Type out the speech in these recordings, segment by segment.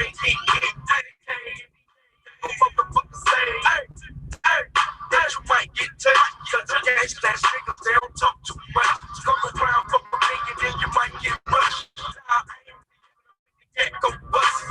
brain ain't getting dedicated. Motherfuckers say, hey, that you might get touched. Cause you ain't slash niggas, they don't talk too much. Come around for a million, then you might get rushed. Can't go bust.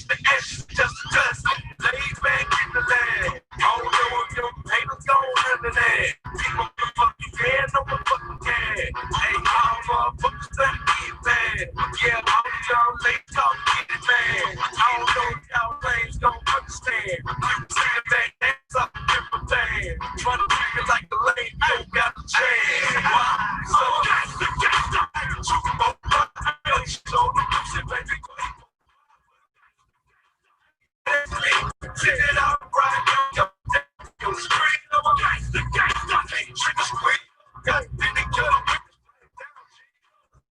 The ash, just dust. Lay back in the land. I don't know if them haters gon' under that. Keep motherfucking can, no motherfucking can. Hey, all motherfuckers done get bad. Yeah, all y'all late talk get it mad. I don't know if y'all lanes gon' understand. You saying that that's up a different thing. Trying to treat me like the lane, don't got a chance. Why? So, you both show the music, baby. Check it out, right now. Yo, street, I'm a gangsta, can't trick or squeeze. Got any killer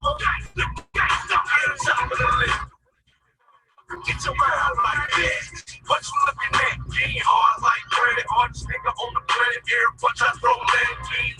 with the gangsta, at the top of the list. Get your mind like this. What you looking at? You ain't hard like credit. Hardest nigga on the planet. Every punch I throw, let it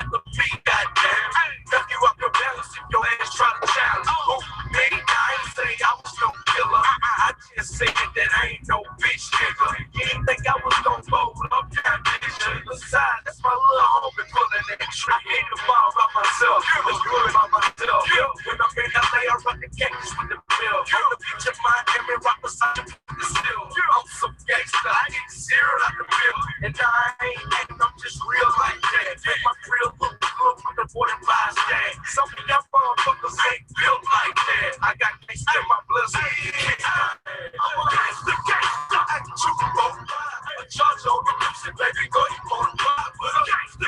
the beat, goddamn. Knock you up your balance if your ass try to challenge. Oh, me, I ain't say I was no killer. I just said that I ain't no bitch nigga. You ain't think I was gon' fold up down this shit. Besides, that's my little homie pulling that trick. I hit the ball by myself. It's good by myself. When I'm in LA, I run the games with the bill. On the beach in Miami, rock beside the still. I'm some gangsta. I get zero out the bill. And I ain't acting, I'm just real like that. Make my real look good with the 45 stack. Some of y'all motherfuckers ain't built like that. I got gangsta in my blood, so you can't hide. I'm a gangsta, I can shoot you both. A charge on the music, baby, go you on the ride with a gangsta.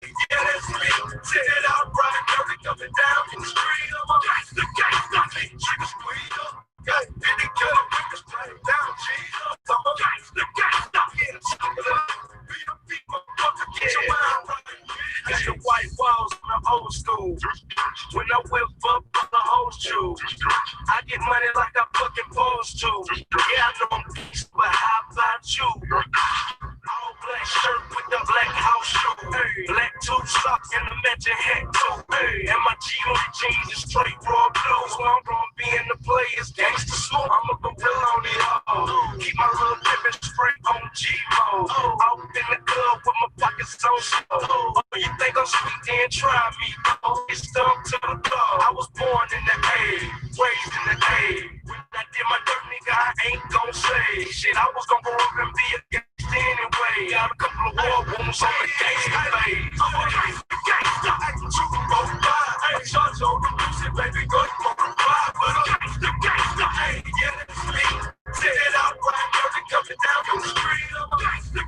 Yeah, that's me. Check it out, right now, they coming down in the street. I'm a gangsta, can't trick or squeeze up. Got any killer with the straight down, Jesus. I'm a gangsta, yeah, check it out. Beat up, motherfucker, get your mind right. Got the white walls on the old school. When I whip up on the whole shoe, I get money like I fucking supposed to. Yeah, I know I'm beast, but how about you? All black shirt with the black house shoe. Hey, black tube sock and the matching hat too. Hey, and my G on the jeans is straight raw blue. So I'm gonna be in the players, gangsta slow. I'm a gorilla on it all. Keep my little pimpin' straight on G-mode. Out in the club with my pockets on slow. Oh, you think I'm sweet, then try me. Oh, it's stuck to the club. I was born in the A, raised in the A. When I did my dirt, nigga, I ain't gon' say shit. I was gon' grow up and be a gangsta anyway. Got a couple of war wounds on the gangsta phase. I'm a gangsta, I can shoot you both by. Hey, charge on the music, baby, go you on the ride with a gangsta. Hey, yeah, that's me. Check it out, right now, they coming down your street. I'm a gangsta,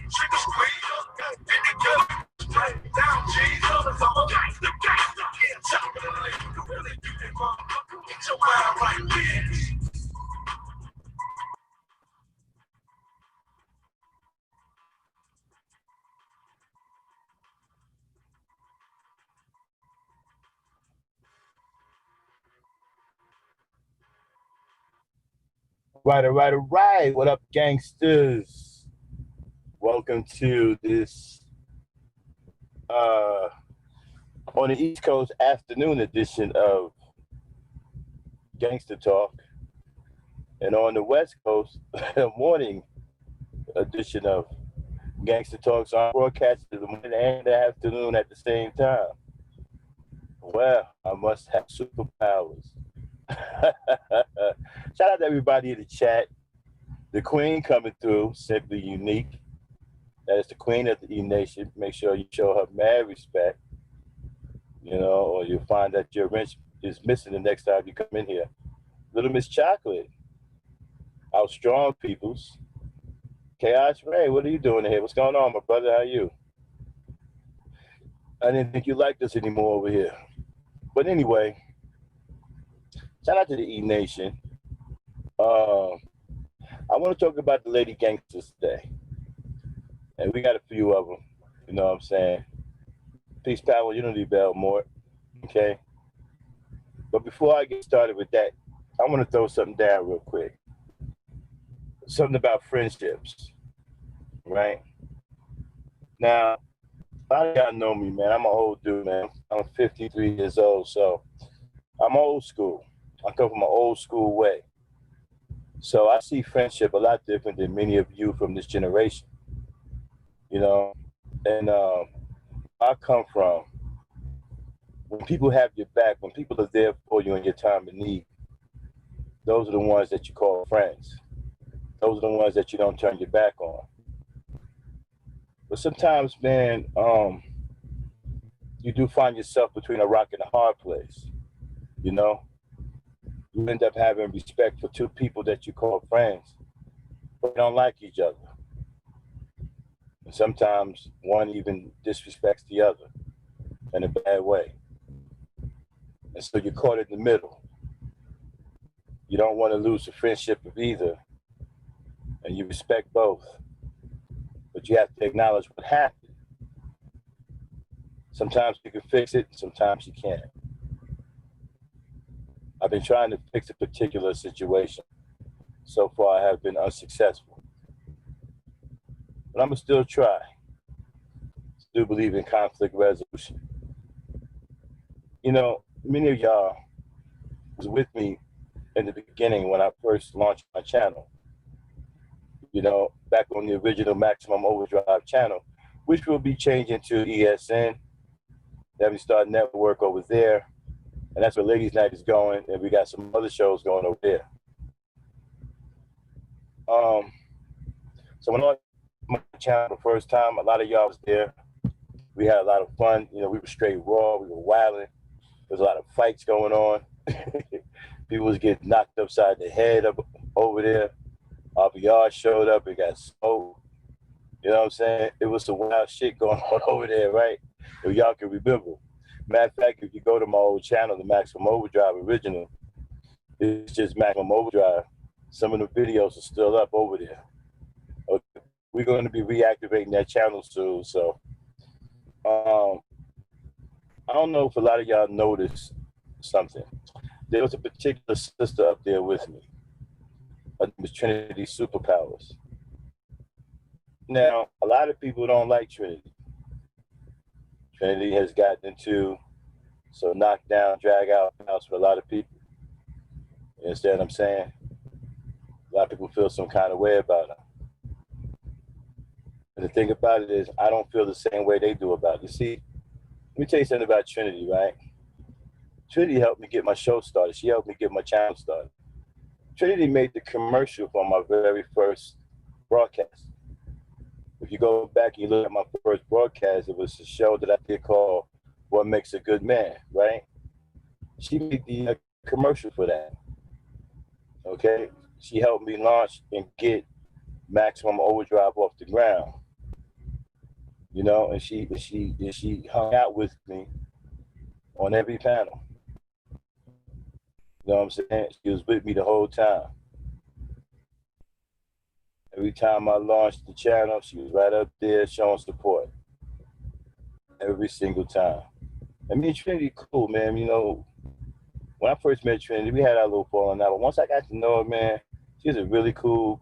trick or squeeze up. Got any killer, straight down, Jesus. I'm a gangsta, yeah, top of the list. You really do that, motherfucker. Get your mind right, bitch. All right. What up, gangsters? Welcome to this on the East Coast afternoon edition of Gangster Talk, and on the West Coast morning edition of Gangster Talk. So I'm broadcasting the morning and the afternoon at the same time. Well, I must have superpowers. Shout out to everybody in the chat. The Queen coming through, simply unique. That is the Queen of the E Nation. Make sure you show her mad respect, or you'll find that your wrench is missing the next time you come in here. Little Miss Chocolate, our strong peoples. Chaos Ray, what are you doing here? What's going on, my brother? How are you? I didn't think you liked us anymore over here. But anyway, shout out to the E Nation. I want to talk about the lady gangsters today. And we got a few of them, you know what I'm saying? Peace, power, unity, Belmore. Okay? But before I get started with that, I want to throw something down real quick. Something about friendships, right? Now, A lot of y'all know me, man. I'm an old dude, man. I'm 53 years old, so I'm old school. I come from an old school way. So I see friendship a lot different than many of you from this generation, you know. And I come from, when people have your back, when people are there for you in your time of need, those are the ones that you call friends. Those are the ones that you don't turn your back on. But sometimes, man, you do find yourself between a rock and a hard place. You know, you end up having respect for two people that you call friends, but they don't like each other. And sometimes one even disrespects the other in a bad way. And so you're caught in the middle. You don't want to lose the friendship of either, and you respect both. But you have to acknowledge what happened. Sometimes you can fix it, sometimes you can't. I've been trying to fix a particular situation. So far, I have been unsuccessful. But I'm going to still try. Still believe in conflict resolution. You know, many of y'all was with me in the beginning when I first launched my channel. You know, back on the original Maximum Overdrive channel, which will be changing to ESN. Then we start network over there. And that's where Ladies Night is going. And we got some other shows going over there. So when I launched my channel the first time, a lot of y'all was there. We had a lot of fun. You know, we were straight raw. We were wilding. There's a lot of fights going on. People was getting knocked upside the head up over there. RBR showed up. It got smoked. You know what I'm saying? It was some wild shit going on over there, right? If y'all can remember. Matter of fact, if you go to my old channel, the Maximum Overdrive original, it's just Maximum Overdrive. Some of the videos are still up over there. Okay. We're going to be reactivating that channel soon. So I don't know if a lot of y'all noticed something. There was a particular sister up there with me. Her name was Trinity Superpowers. Now, a lot of people don't like Trinity. Trinity has gotten into some knockdown, drag out house for a lot of people. You understand what I'm saying? A lot of people feel some kind of way about her. And the thing about it is, I don't feel the same way they do about it. You see, let me tell you something about Trinity, right? Trinity helped me get my show started. She helped me get my channel started. Trinity made the commercial for my very first broadcast. If you go back and you look at my first broadcast, it was a show that I did called What Makes a Good Man, right? She made the commercial for that, okay? She helped me launch and get Maximum Overdrive off the ground, you know, and she hung out with me on every panel. You know what I'm saying? She was with me the whole time. Every time I launched the channel, she was right up there showing support. Every single time. And me and Trinity, cool, man. You know, when I first met Trinity, we had our little falling out. But once I got to know her, man, she's a really cool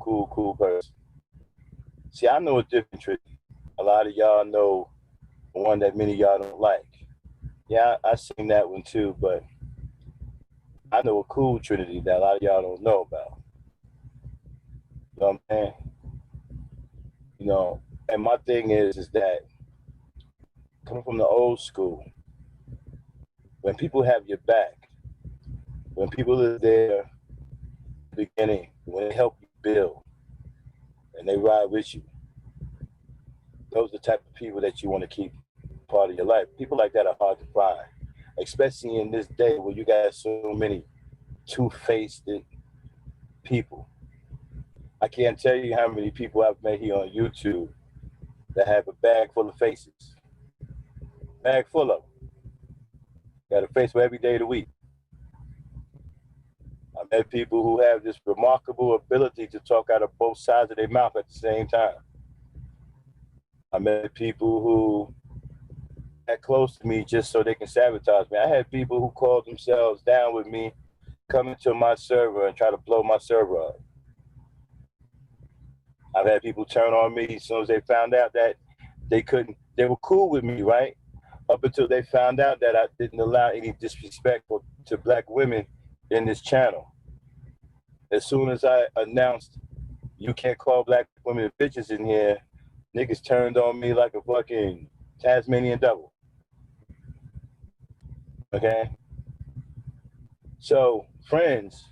person. See, I know a different Trinity. A lot of y'all know the one that many of y'all don't like. Yeah, I seen that one too, but I know a cool Trinity that a lot of y'all don't know about. You know what I'm saying? You know, and my thing is that coming from the old school, when people have your back, when people are there at the beginning, when they help you build and they ride with you, those are the type of people that you want to keep part of your life. People like that are hard to find, especially in this day where you got so many two-faced people. I can't tell you how many people I've met here on YouTube that have a bag full of faces. Bag full of them. Got a face for every day of the week. I met people who have this remarkable ability to talk out of both sides of their mouth at the same time. I met people who got close to me just so they can sabotage me. I had people who called themselves down with me, come into my server and try to blow my server up. I've had people turn on me as soon as they found out that they were cool with me, right? Up until they found out that I didn't allow any disrespect to black women in this channel. As soon as I announced you can't call black women bitches in here, niggas turned on me like a fucking Tasmanian devil. Okay? So, friends,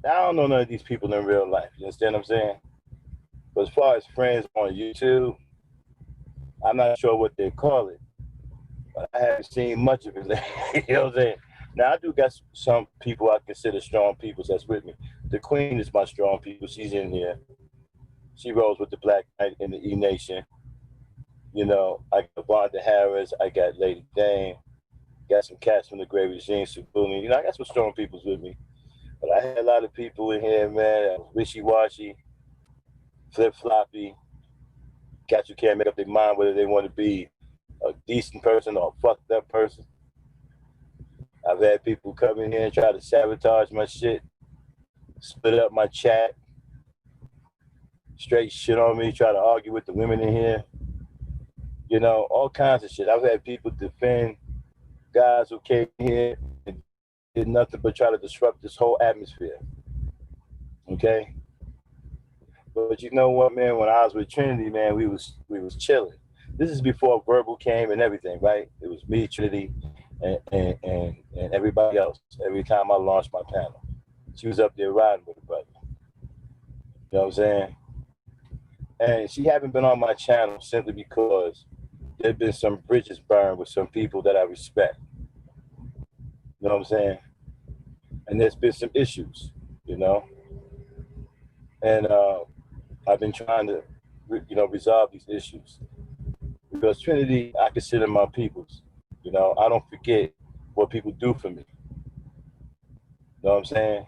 I don't know none of these people in real life. You understand what I'm saying? But as far as friends on YouTube, I'm not sure what they call it. But I haven't seen much of it. You know what I'm saying? Now, I do got some people I consider strong people that's with me. The Queen is my strong people. She's in here. She rolls with the Black Knight in the E Nation. You know, I got Wanda Harris. I got Lady Dane. Got some cats from the Great Regime, Sabuni. You know, I got some strong peoples with me. But I had a lot of people in here, man, that was wishy-washy, flip-floppy, cats who can't make up their mind whether they want to be a decent person or a fucked up person. I've had people come in here and try to sabotage my shit, split up my chat, straight shit on me, try to argue with the women in here. You know, all kinds of shit. I've had people defend guys who came here and did nothing but try to disrupt this whole atmosphere. Okay? But you know what, man? When I was with Trinity, man, we was chilling. This is before Verbal came and everything, right? It was me, Trinity, and everybody else. Every time I launched my panel, she was up there riding with the brother. You know what I'm saying? And she haven't been on my channel simply because there've been some bridges burned with some people that I respect. You know what I'm saying? And there's been some issues, you know? And I've been trying to, resolve these issues. Because Trinity, I consider my peoples. You know, I don't forget what people do for me. You know what I'm saying?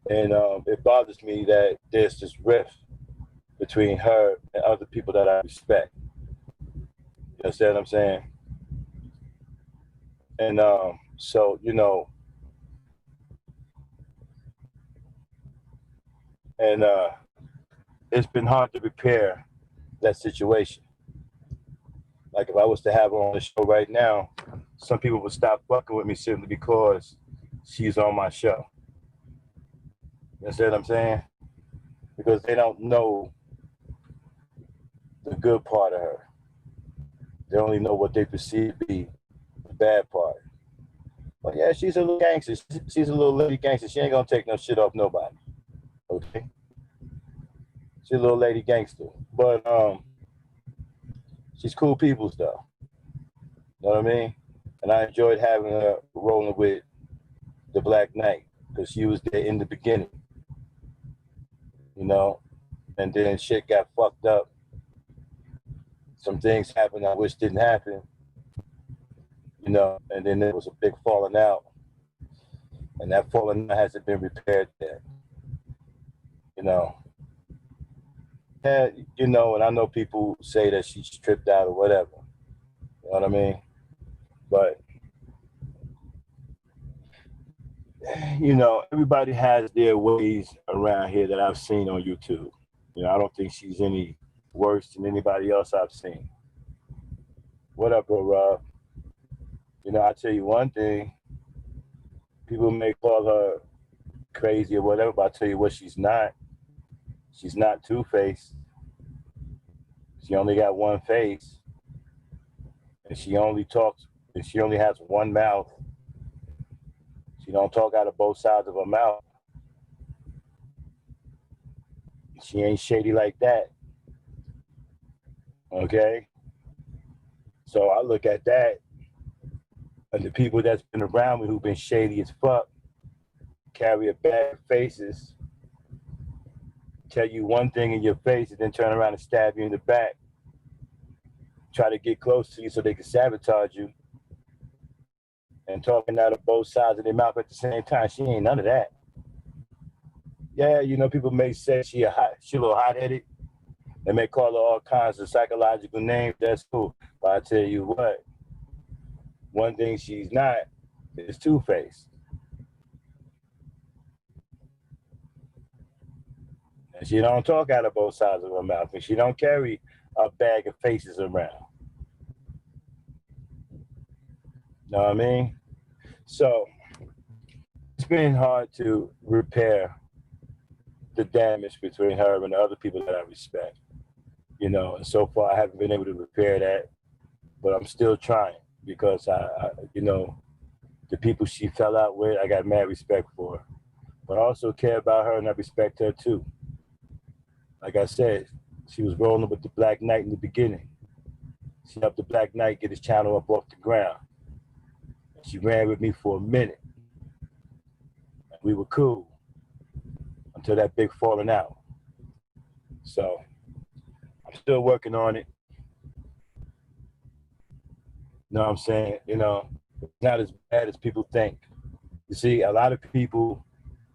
And it bothers me that there's this rift between her and other people that I respect. You understand what I'm saying? And so, you know, and it's been hard to repair that situation. Like if I was to have her on the show right now, some people would stop fucking with me simply because she's on my show. You understand what I'm saying? Because they don't know the good part of her. They only know what they perceive to be the bad part. But yeah, she's a little gangster. She's a little lady gangster. She ain't gonna take no shit off nobody. Okay? She's a little lady gangster. But she's cool peoples though. You know what I mean? And I enjoyed having her rolling with the Black Knight because she was there in the beginning. You know? And then shit got fucked up. Some things happened I wish didn't happen. You know, and then there was a big falling out. And that falling out hasn't been repaired yet. You know. And, you know, and I know people say that she's tripped out or whatever. You know what I mean? But, you know, everybody has their ways around here that I've seen on YouTube. You know, I don't think she's any worse than anybody else I've seen. What up, bro, Rob? You know, I tell you one thing. People may call her crazy or whatever, but I tell you what, she's not. She's not two-faced. She only got one face. And she only talks, and she only has one mouth. She don't talk out of both sides of her mouth. She ain't shady like that. Okay? So I look at that, and the people that's been around me who've been shady as fuck carry a bad faces, tell you one thing in your face, and then turn around and stab you in the back. Try to get close to you so they can sabotage you. And talking out of both sides of their mouth at the same time. She ain't none of that. Yeah, you know, people may say she a little hot-headed. They may call her all kinds of psychological names. That's cool. But I tell you what, one thing she's not is two-faced. And she don't talk out of both sides of her mouth. And she don't carry a bag of faces around. Know what I mean? So it's been hard to repair the damage between her and the other people that I respect. And so far I haven't been able to repair that, but I'm still trying because the people she fell out with, I got mad respect for her. But I also care about her and I respect her too. Like I said, she was rolling with the Black Knight in the beginning. She helped the Black Knight get his channel up off the ground. She ran with me for a minute. We were cool until that big falling out. So I'm still working on it. You know what I'm saying? It's not as bad as people think. You see, a lot of people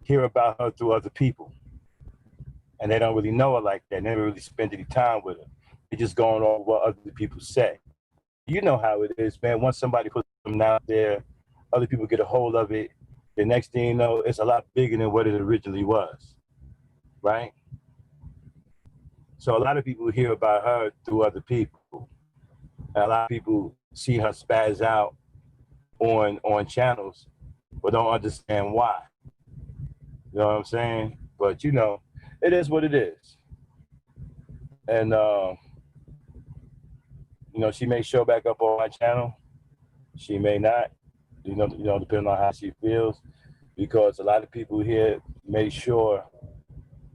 hear about her through other people. And they don't really know her like that. They never really spend any time with her. They just going on what other people say. You know how it is, man. Once somebody puts something out there, other people get a hold of it. The next thing you know, it's a lot bigger than what it originally was, right? So a lot of people hear about her through other people. And a lot of people see her spaz out on channels, but don't understand why. You know what I'm saying? But it is what it is. And she may show back up on my channel. She may not. Depending on how she feels, because a lot of people here made sure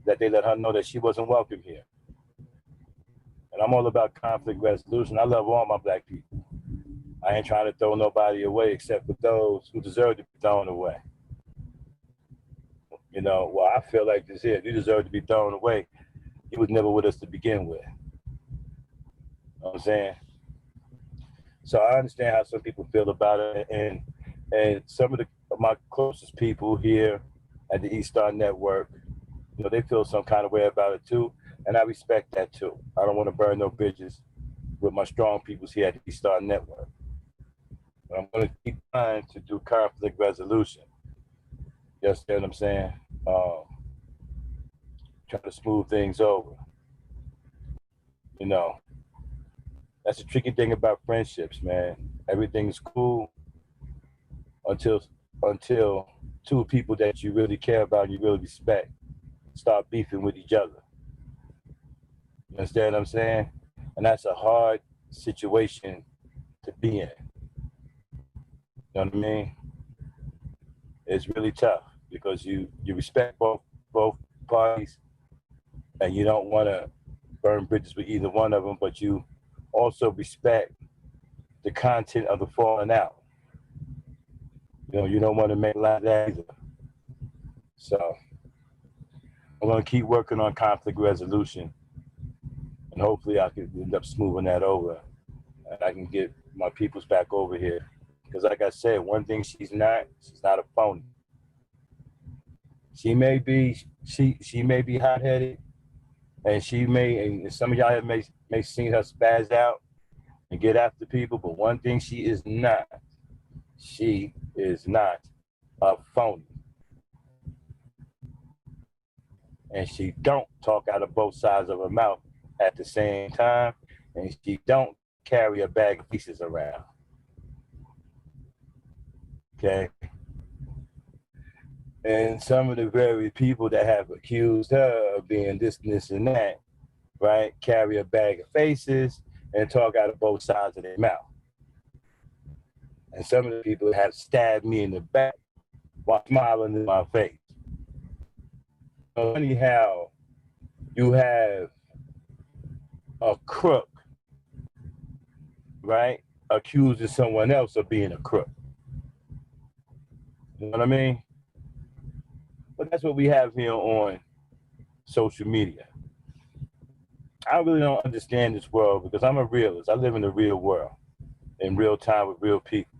that they let her know that she wasn't welcome here. And I'm all about conflict resolution. I love all my black people. I ain't trying to throw nobody away except for those who deserve to be thrown away. Well, I feel like this here. If you deserve to be thrown away, you was never with us to begin with. You know what I'm saying? So I understand how some people feel about it, and some of my closest people here at the East Star Network, they feel some kind of way about it too, and I respect that too. I don't want to burn no bridges with my strong peoples here at the East Star Network. But I'm going to keep trying to do conflict resolution. You understand what I'm saying? Try to smooth things over. That's the tricky thing about friendships, man. Everything's cool until two people that you really care about and you really respect start beefing with each other. You understand what I'm saying? And that's a hard situation to be in. You know what I mean? It's really tough because you respect both parties and you don't want to burn bridges with either one of them, but you also respect the content of the falling out. You don't want to make like that either. So I'm going to keep working on conflict resolution, and hopefully I can end up smoothing that over and I can get my peoples back over here. Because like I said, one thing she's not a phony. She may be hot-headed, and and some of y'all may seen her spaz out and get after people, but one thing she is not a phony. And she don't talk out of both sides of her mouth at the same time, and she don't carry a bag of pieces around. Okay? And some of the very people that have accused her of being this, and that, right, carry a bag of faces and talk out of both sides of their mouth. And some of the people have stabbed me in the back while smiling in my face. So anyhow, you have a crook, right, accusing someone else of being a crook. You know what I mean? But that's what we have here on social media. I really don't understand this world because I'm a realist. I live in the real world, in real time with real people.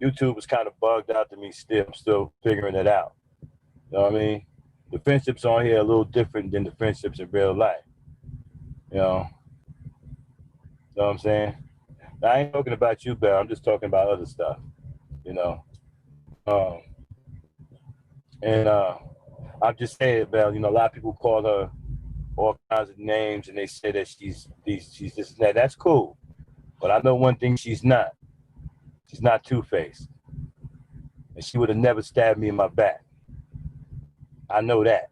YouTube is kind of bugged out to me still. I'm still figuring it out. You know what I mean? The friendships on here are a little different than the friendships in real life. You know what I'm saying? Now, I ain't talking about you, Bell. I'm just talking about other stuff, And I'm just saying, Bell, a lot of people call her all kinds of names, and they say that she's this and that. That's cool. But I know one thing she's not. She's not two-faced. And she would have never stabbed me in my back. I know that.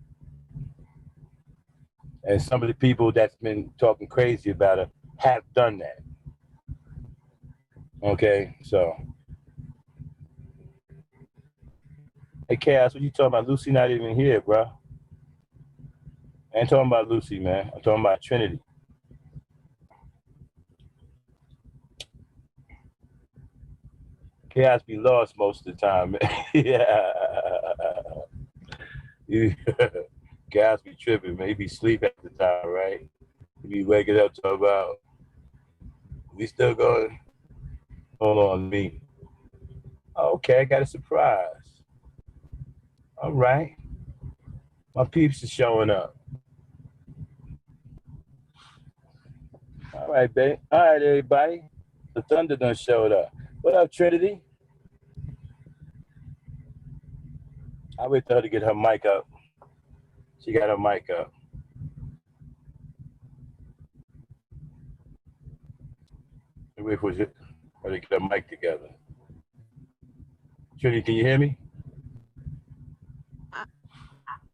And some of the people that's been talking crazy about her have done that. Okay, so. Hey, Chaos, what you talking about? Lucy not even here, bro. I ain't talking about Lucy, man. I'm talking about Trinity. Chaos be lost most of the time, man. Yeah. Chaos be tripping, man. He be sleep at the time, right? He be waking up talking about, we still going? Hold on, me. Okay, I got a surprise. All right. My peeps is showing up. All right, babe. All right, everybody. The thunder done showed up. What up, Trinity? I wait for her to get her mic up. She got her mic up. Wait for her to get her mic together. Trinity, can you hear me?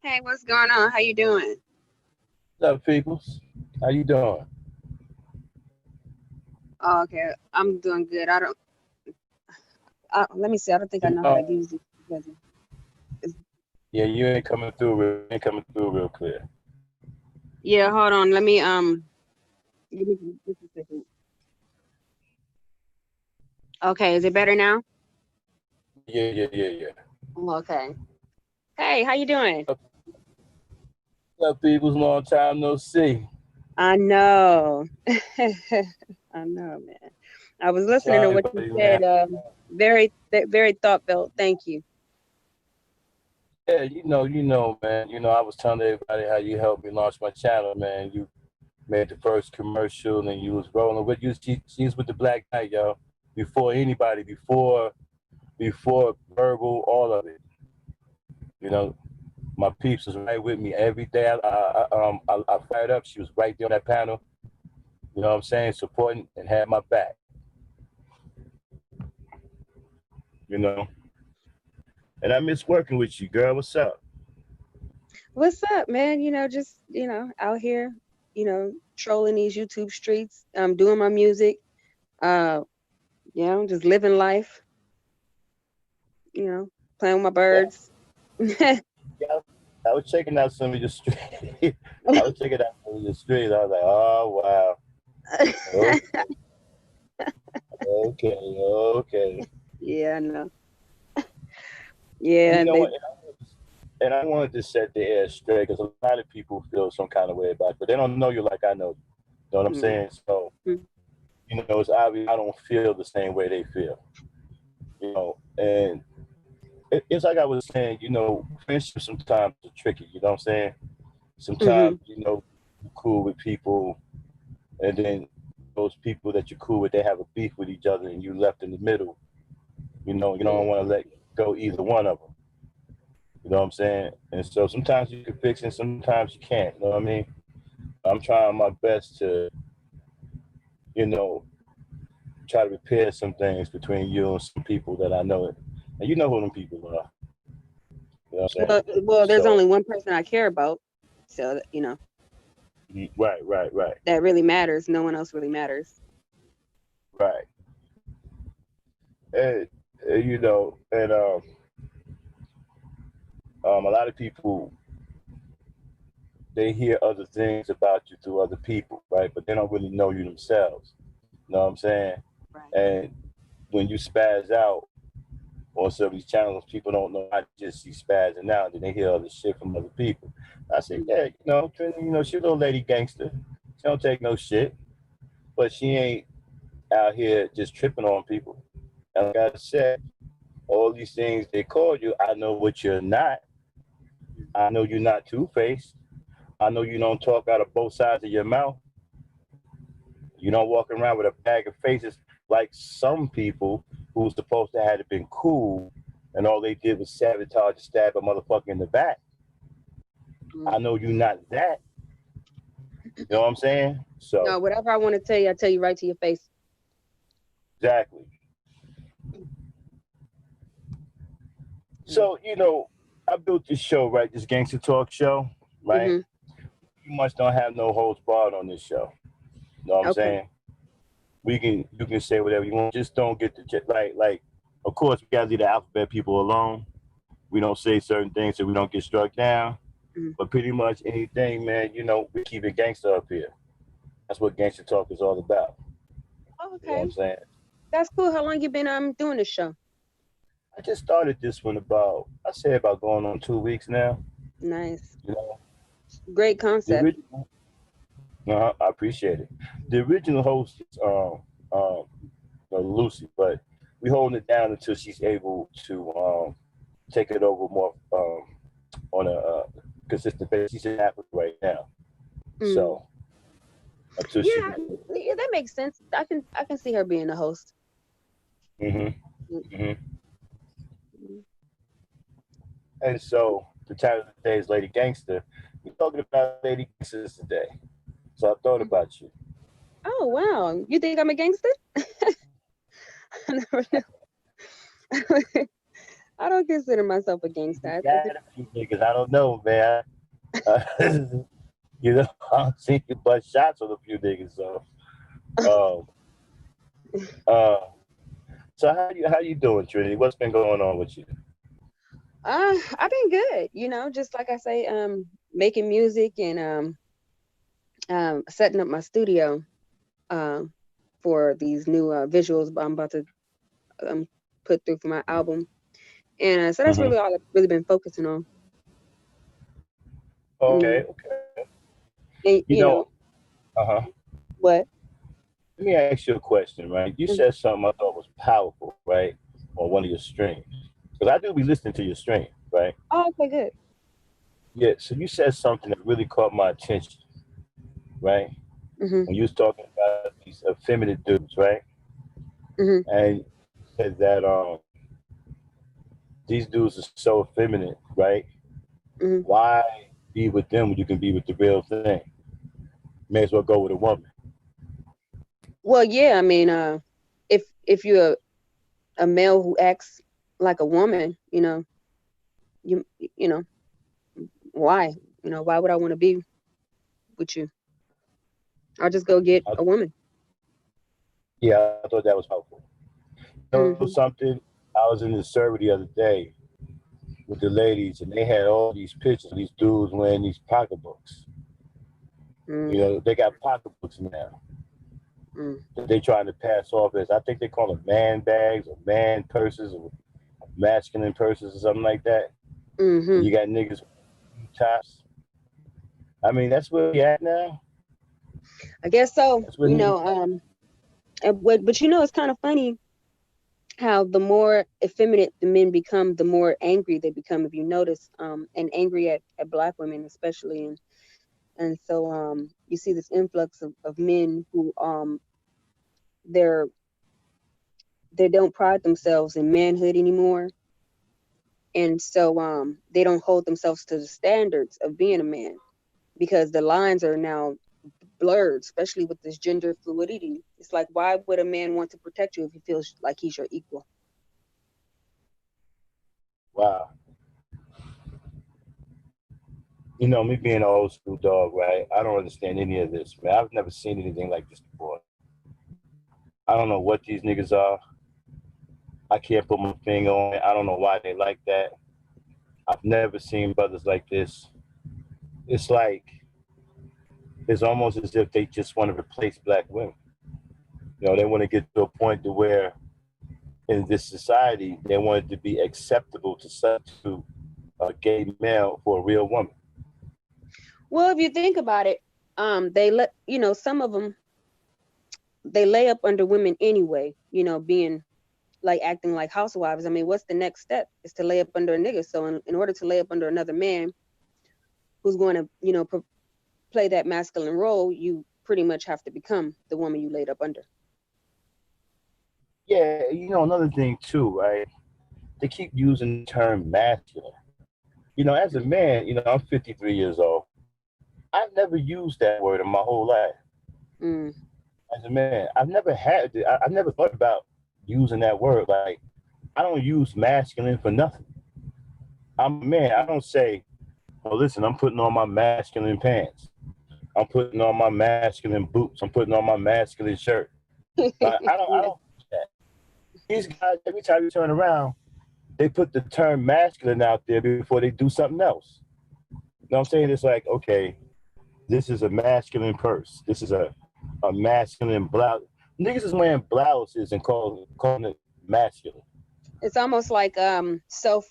Hey, what's going on? How you doing? What's up, peoples? How you doing? Oh, okay, I'm doing good. Let me see. I don't think I know how to use it. Yeah, you ain't coming through. Real clear. Yeah, hold on. Let me give me just a second. Okay, is it better now? Yeah. Okay. Hey, how you doing? What's up, peoples? Long time no see. I know. I know, man. I was listening to Sorry, what you buddy, said. man. Very thoughtful. Thank you. Yeah, man. I was telling everybody how you helped me launch my channel, man. You made the first commercial, and you was rolling with you. She's with the Black Knight, yo. Before anybody, before verbal, all of it. You know, my peeps was right with me every day. I fired up. She was right there on that panel. You know what I'm saying? Supporting and had my back. You know. And I miss working with you, girl. What's up? What's up, man? Just out here, trolling these YouTube streets, doing my music, uh, just living life, playing with my birds. Yeah, I was checking out some of your street. I was checking out some of your streets. I was like, oh wow. Okay. Yeah, I know. Yeah, You know what? And I wanted to set the air straight because a lot of people feel some kind of way about it, but they don't know you like I know you. You know what I'm saying? So, it's obvious I don't feel the same way they feel. And it's like I was saying, friendships sometimes are tricky. You know what I'm saying? Sometimes, you're cool with people, and then those people that you're cool with, they have a beef with each other, and you left in the middle. You don't want to let go either one of them. You know what I'm saying? And so sometimes you can fix it, sometimes you can't. You know what I mean? I'm trying my best to, try to repair some things between you and some people that I know. And you know who them people are. You know what I'm saying? Well, there's only one person I care about. So, Right. That really matters. No one else really matters. Right. And a lot of people, they hear other things about you through other people, right? But they don't really know you themselves. You know what I'm saying? Right. And when you spaz out on some of these channels, people don't know I just see spazzing out, and they hear other shit from other people. I say, yeah, she a little lady gangster. She don't take no shit, but she ain't out here just tripping on people. And like I said, all these things they call you, I know what you're not. I know you're not two-faced. I know you don't talk out of both sides of your mouth. You don't walk around with a bag of faces like some people who's supposed to have been cool and all they did was sabotage and stab a motherfucker in the back. I know you're not that. You know what I'm saying? So No, whatever I want to tell you, I tell you right to your face. exactly. So, I built this show, right? This Gangster Talk show, right? Mm-hmm. You much don't have no holds barred on this show. You know what I'm Okay. saying? You can say whatever you want. Just don't get the like. Of course, we gotta leave the alphabet people alone. We don't say certain things so we don't get struck down. Mm-hmm. But pretty much anything, man, we keep it gangster up here. That's what Gangster Talk is all about. Oh, You know what okay. I'm saying? That's cool. How long you been doing this show? I just started this one about going on 2 weeks now. Nice. You know, Great the concept. original. I appreciate it. The original host is Lucy, but we holding it down until she's able to take it over more on a consistent basis. She's in Africa right now, Mm. so until she Yeah, can. yeah, that makes sense. I can see her being a host. hmm Mm. hmm Mm. And so the title of the day is Lady Gangster. We're talking about Lady Gangsters today. So I thought about you. Oh wow, you think I'm a gangster? I never knew. I don't consider myself a gangster. You got a few niggas. I don't know, man. Uh, I've seen you bust shots on a few niggas. So, um, uh, so how you doing, Trinity? What's been going on with you? I've been good. Just like I say, making music and setting up my studio um, for these new visuals I'm about to um, put through for my album. And so that's hmm really all I've really been focusing on. Okay, Mm. okay. And You know, uh-huh. what? Let me ask you a question, right? You Mm. said something I thought was powerful, right? On one of your streams. Because I do be listening to your stream, right? Oh, okay, good. Yeah, so you said something that really caught my attention, right? Hmm. When you was talking about these effeminate dudes, right? Hmm. And you said that these dudes are so effeminate, right? Hmm. Why be with them when you can be with the real thing? May as well go with a woman. Well, yeah, I mean, if you're a male who acts like a woman, you you know why? Why would I want to be with you? I'll just go get I, a woman. yeah, I thought that was helpful. You know Hmm. something? I was in the server the other day with the ladies, and they had all these pictures of these dudes wearing these pocketbooks. Mm. They got pocketbooks now Mm. that they trying to pass off as, I think they call them man bags or man purses or masculine purses or something like that. And Hmm. you got niggas with tops. I mean, that's where we at now. I guess so. That's where niggas at. But it's kind of funny how the more effeminate the men become, the more angry they become. If you notice, and angry at black women especially, and so you see this influx of men who they're they don't pride themselves in manhood anymore, and so they don't hold themselves to the standards of being a man because the lines are now blurred, especially with this gender fluidity. It's like, why would a man want to protect you if he feels like he's your equal? Wow. Me being an old school dog, right? I don't understand any of this, man. I've never seen anything like this before. I don't know what these niggas are. I can't put my finger on it. I don't know why they like that. I've never seen brothers like this. It's like it's almost as if they just want to replace black women. They want to get to a point to where in this society they want it to be acceptable to substitute a gay male for a real woman. Well, if you think about it, they let some of them they lay up under women anyway. Being like acting like housewives. I mean, what's the next step? Is to lay up under a nigga. So in order to lay up under another man who's going to play that masculine role, you pretty much have to become the woman you laid up under. Yeah, another thing too, right? They keep using the term masculine. As a man, I'm 53 years old. I've never used that word in my whole life Mm. as a man. I've never thought about using that word. Like, I don't use masculine for nothing. I'm a man. I don't say, "Oh, listen, I'm putting on my masculine pants. I'm putting on my masculine boots. I'm putting on my masculine shirt." I Yeah. don't do that. These guys, every time you turn around, they put the term masculine out there before they do something else. You know what I'm saying? It's like, okay, this is a masculine purse. This is a masculine blouse. Niggas is wearing blouses and calling it masculine. It's almost like self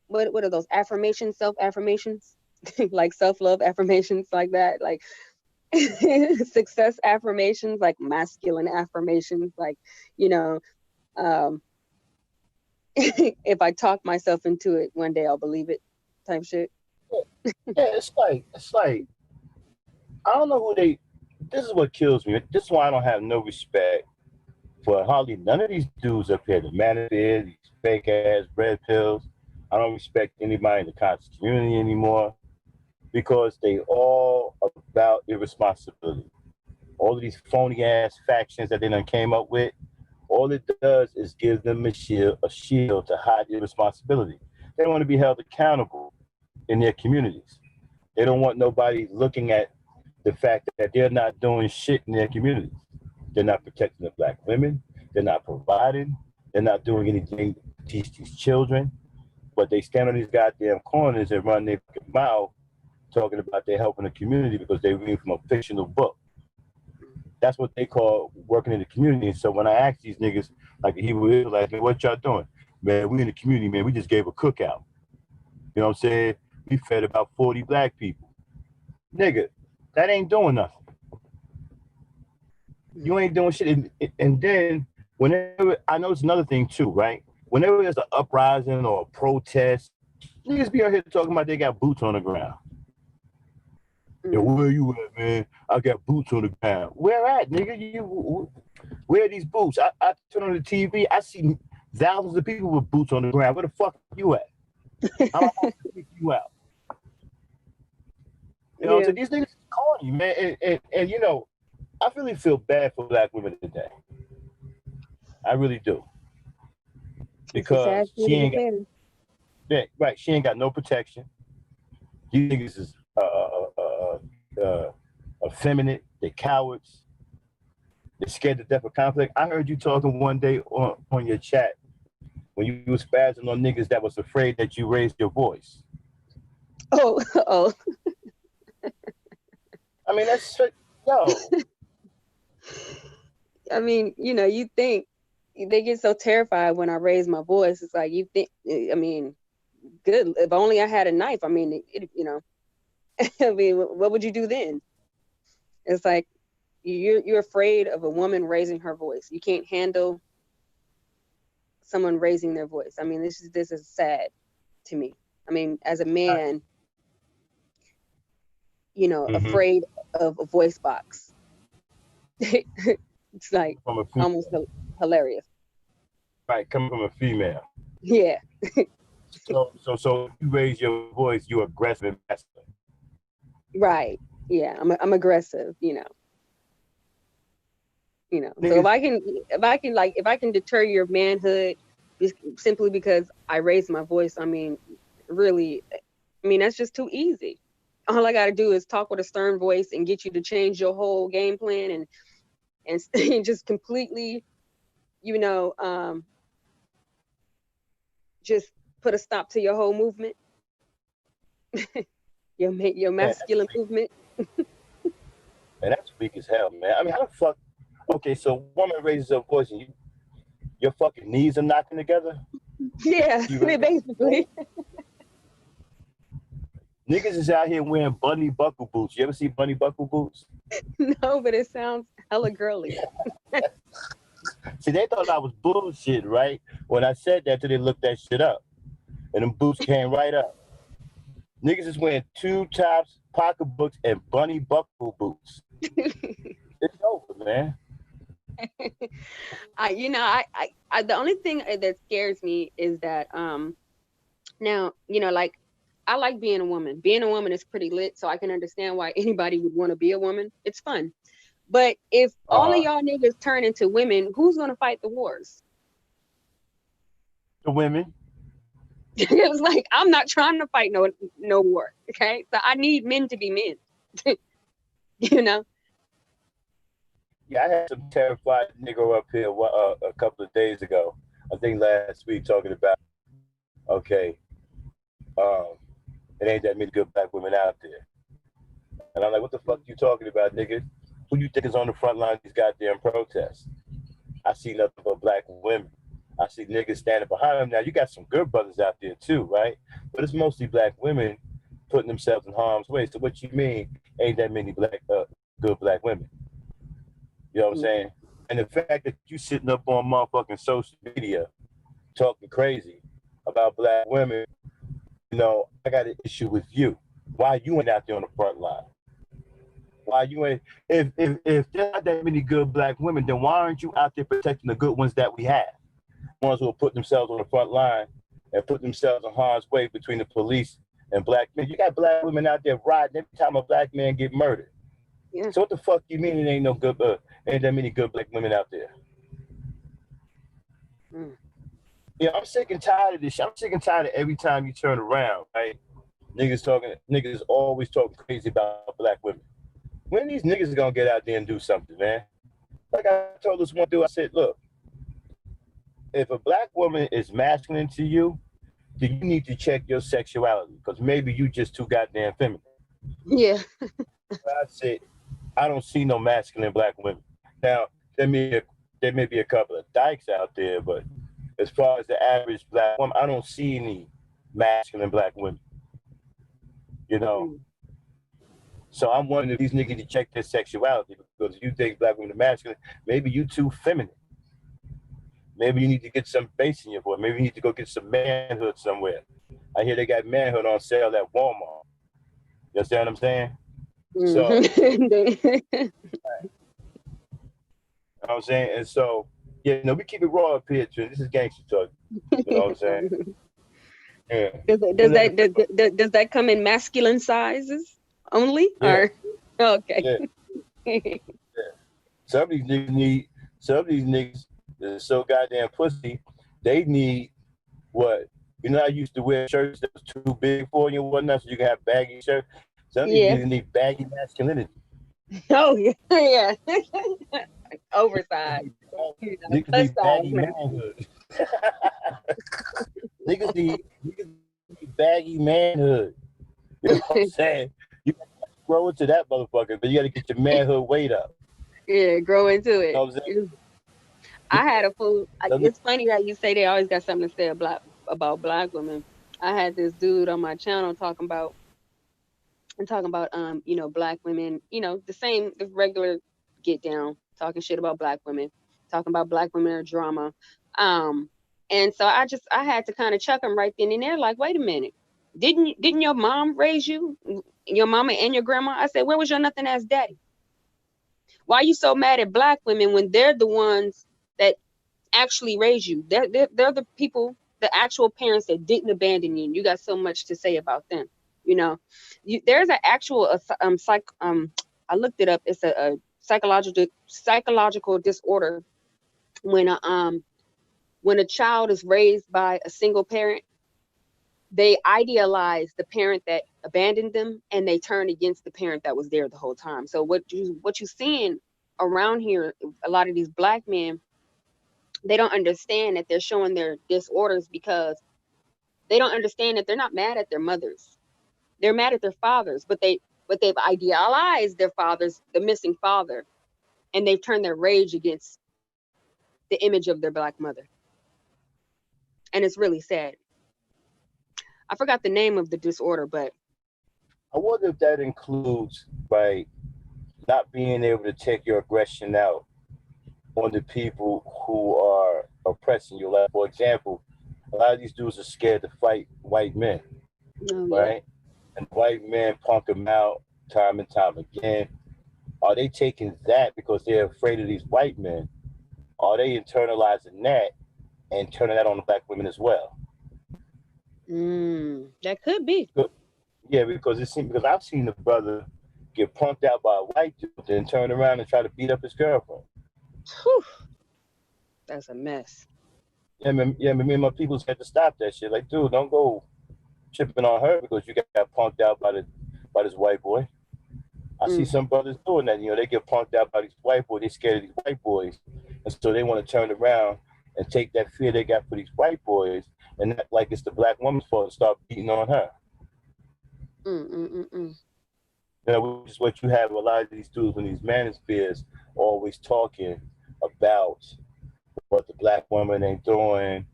what are those affirmations, self affirmations? Like self love affirmations like that, like success affirmations, like masculine affirmations, like, you know, um if I talk myself into it, one day I'll believe it, type shit. Yeah, it's like I don't know who they. This is what kills me. This is why I don't have no respect for hardly none of these dudes up here. The manosphere, these fake ass bread pills. I don't respect anybody in the conscious community anymore because they all about irresponsibility. All of these phony ass factions that they done came up with, all it does is give them a shield to hide irresponsibility. They don't want to be held accountable in their communities. They don't want nobody looking at the fact that they're not doing shit in their communities. They're not protecting the black women. They're not providing. They're not doing anything to teach these children. But they stand on these goddamn corners and run their mouth talking about they're helping the community because they read from a fictional book. That's what they call working in the community. And so when I ask these niggas, like the Hebrew Israelites, man, what y'all doing? Man, we in the community, man. We just gave a cookout. You know what I'm saying? We fed about 40 black people. Nigga, that ain't doing nothing. You ain't doing shit. And then whenever, I know it's another thing too, right? Whenever there's an uprising or a protest, niggas be out here talking about they got boots on the ground. Yo, Mm. where you at, man? I got boots on the ground. Where at, nigga? Where are these boots? I turn on the TV, I see thousands of people with boots on the ground. Where the fuck you at? I'm about to pick you out. You know what I'm Yeah. saying? These niggas is corny, man. And you know, I really feel bad for black women today. I really do. It's a sad Because state she of ain't got, affairs. yeah, right, she ain't got no protection. These niggas is effeminate, they're cowards, they're scared to death of conflict. I heard you talking one day on your chat when you was spazzing on niggas that was afraid that you raised your voice. Oh, oh. I mean, that's yo. I mean, you think they get so terrified when I raise my voice. It's like, you think, I mean, good. If only I had a knife. I mean, I mean, what would you do then? It's like you're afraid of a woman raising her voice. You can't handle someone raising their voice. I mean, this is sad to me. I mean, as a man, Mm-hmm. afraid of a voice box. It's like From a almost female, hilarious. right? Coming from a female. Yeah, So if you raise your voice, you're aggressive and masculine. right. Yeah, I'm aggressive. So Niggas, if I can deter your manhood simply because I raised my voice, I mean, really, I mean, that's just too easy. All I got to do is talk with a stern voice and get you to change your whole game plan and just completely, you know, um, just put a stop to your whole movement, your man, that's masculine weak. movement. Man, that's weak as hell, man. I mean, how the fuck? Okay, so woman raises her voice and your fucking knees are knocking together. Yeah, You ready to explode? basically. Niggas is out here wearing bunny buckle boots. You ever see bunny buckle boots? No, but it sounds hella girly. See, they thought I was bullshit, right? When I said that, till they looked that shit up, and them boots came right up. Niggas is wearing two tops, pocketbooks, and bunny buckle boots. It's over, man. The only thing that scares me is that now, like I like being a woman. Being a woman is pretty lit, so I can understand why anybody would want to be a woman. It's fun. But if all of Uh-huh. y'all niggas turn into women, who's gonna fight the wars? The women. It was like I'm not trying to fight no war. Okay, so I need men to be men. You know. Yeah, I had some terrified nigga up here a couple of days ago. I think last week talking about, okay, um, it ain't that many good black women out there. And I'm like, what the fuck you talking about, nigga? Who you think is on the front line of these goddamn protests? I see nothing but black women. I see niggas standing behind them. Now, you got some good brothers out there too, right? But it's mostly black women putting themselves in harm's way. So what you mean ain't that many good black women? You know what I'm Mm. saying? And the fact that you sitting up on motherfucking social media talking crazy about black women, you know, I got an issue with you. Why you ain't out there on the front line? Why you ain't? If there are that many good black women, then why aren't you out there protecting the good ones that we have? Ones who will put themselves on the front line and put themselves in harm's way between the police and black men. You got black women out there riding every time a black man get murdered. Yeah. So what the fuck you mean it ain't no good, ain't that many good black women out there? Mm. Yeah, I'm sick and tired of this shit. I'm sick and tired of every time you turn around, right? Niggas always talking crazy about black women. When these niggas gonna get out there and do something, man? Like I told this one dude, I said, look, if a black woman is masculine to you, then you need to check your sexuality because maybe you just too goddamn feminine. Yeah. I said, I don't see no masculine black women. Now, there may be a couple of dykes out there, but as far as the average black woman, I don't see any masculine black women, you know. Mm. So I'm wondering if these niggas need to check their sexuality because if you think black women are masculine, maybe you too feminine. Maybe you need to get some bass in your voice. Maybe you need to go get some manhood somewhere. I hear they got manhood on sale at Walmart. You understand what I'm saying? So, Mm-hmm. you know what I'm saying? And so, yeah, no, we keep it raw up here, too. This is gangster talk. You know what I'm saying? Yeah. Does that come in masculine sizes only Yeah. or okay? Yeah. Yeah. Some of these niggas that are so goddamn pussy, they need what? You know, I used to wear shirts that was too big for you and whatnot, so you can have baggy shirts. Some of these Yeah. niggas need baggy masculinity. Oh yeah. Yeah. Oversized. You know, Niggas plus need size baggy man. manhood. niggas need baggy manhood. You know what I'm saying? You gotta grow into that motherfucker, but you gotta get your manhood weight up. Yeah, grow into You know it. what I'm saying? I had a fool. Some, It's funny that you say they always got something to say about black women. I had this dude on my channel talking about black women, the regular get down, talking shit about black women, talking about black women are drama. Um and so I had to kind of chuck him right then and there, like, wait a minute. Didn't your mom raise you? Your mama and your grandma? I said, where was your nothing ass daddy? Why are you so mad at black women when they're the ones that actually raised you? They're the people, the actual parents that didn't abandon you. You got so much to say about them. You know, there's an actual I looked it up. It's a psychological disorder when a child is raised by a single parent. They idealize the parent that abandoned them, and they turn against the parent that was there the whole time. So what you seeing around here, a lot of these black men, they don't understand that they're showing their disorders because they don't understand that they're not mad at their mothers. They're mad at their fathers, but they've idealized their fathers, the missing father, and they've turned their rage against the image of their black mother. And it's really sad. I forgot the name of the disorder, but I wonder if that includes, right, not being able to take your aggression out on the people who are oppressing you. Like, for example, a lot of these dudes are scared to fight white men, oh yeah. right? And white men punk them out time and time again. Are they taking that because they're afraid of these white men? Are they internalizing that and turning that on the black women as well? That could be. Yeah, because I've seen the brother get punked out by a white dude, then turn around and try to beat up his girlfriend. Whew, that's a mess. Me and my peoples had to stop that shit. Like, dude, don't go tripping on her because you got punked out by this white boy. I see Mm, some brothers doing that. They get punked out by these white boys. They scared of these white boys, and so they want to turn around and take that fear they got for these white boys and act like it's the black woman's fault and start beating on her. mm, mm, mm, mm. Which is what you have a lot of these dudes in these manospheres always talking about what the black woman ain't doing,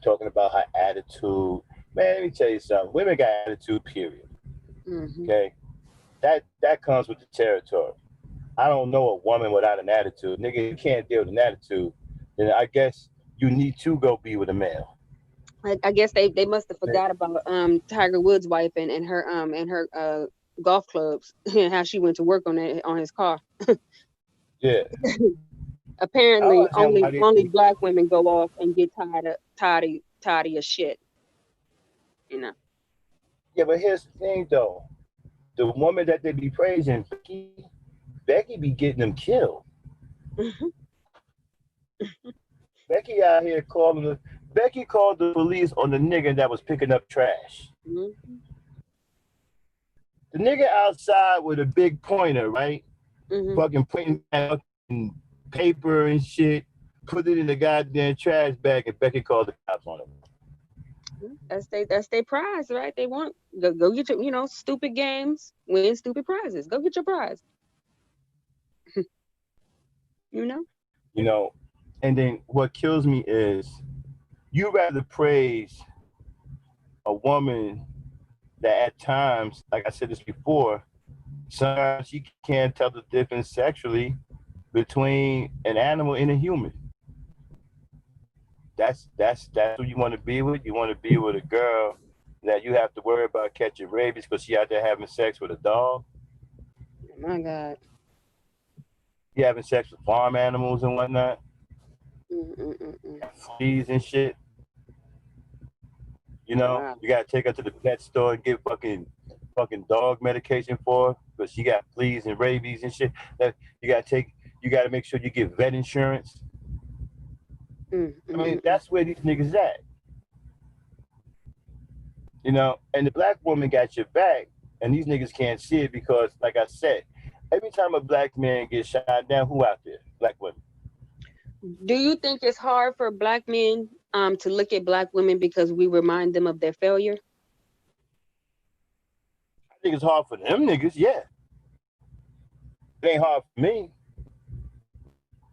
talking about her attitude. Man, let me tell you something. Women got attitude, period. Mm-hmm. Okay? That comes with the territory. I don't know a woman without an attitude. Nigga, if you can't deal with an attitude, then I guess you need to go be with a male. I guess they must have forgot about Tiger Woods' wife and her golf clubs and how she went to work on his car. Yeah. I don't Apparently, understand why they only think. black women go off and get tired of shit. You know. Yeah, but here's the thing though. The woman that they be praising, Becky be getting them killed. Becky out here Becky called the police on the nigga that was picking up trash. Mm-hmm. The nigga outside with a big pointer, right? Mm-hmm. Fucking pointing at fucking paper and shit, put it in the goddamn trash bag, and Becky called the cops on him. That's their prize, right? They want go get your stupid games, win stupid prizes. Go get your prize. You know. You know, and then what kills me is you rather praise a woman that at times, like I said this before, sometimes she can't tell the difference sexually between an animal and a human. That's who you want to be with. You want to be with a girl that you have to worry about catching rabies because she out there having sex with a dog. Oh my God. You having sex with farm animals and whatnot, Mm-mm-mm-mm. fleas and shit. Wow. You gotta take her to the pet store and get fucking dog medication for her because she got fleas and rabies and shit. That you gotta make sure you get vet insurance. I mean, Mm-mm-mm-mm. that's where these niggas at. And the black woman got your back, and these niggas can't see it because, like I said, every time a black man gets shot down, who out there? Black women. Do you think it's hard for black men to look at black women because we remind them of their failure? I think it's hard for them niggas, yeah. It ain't hard for me.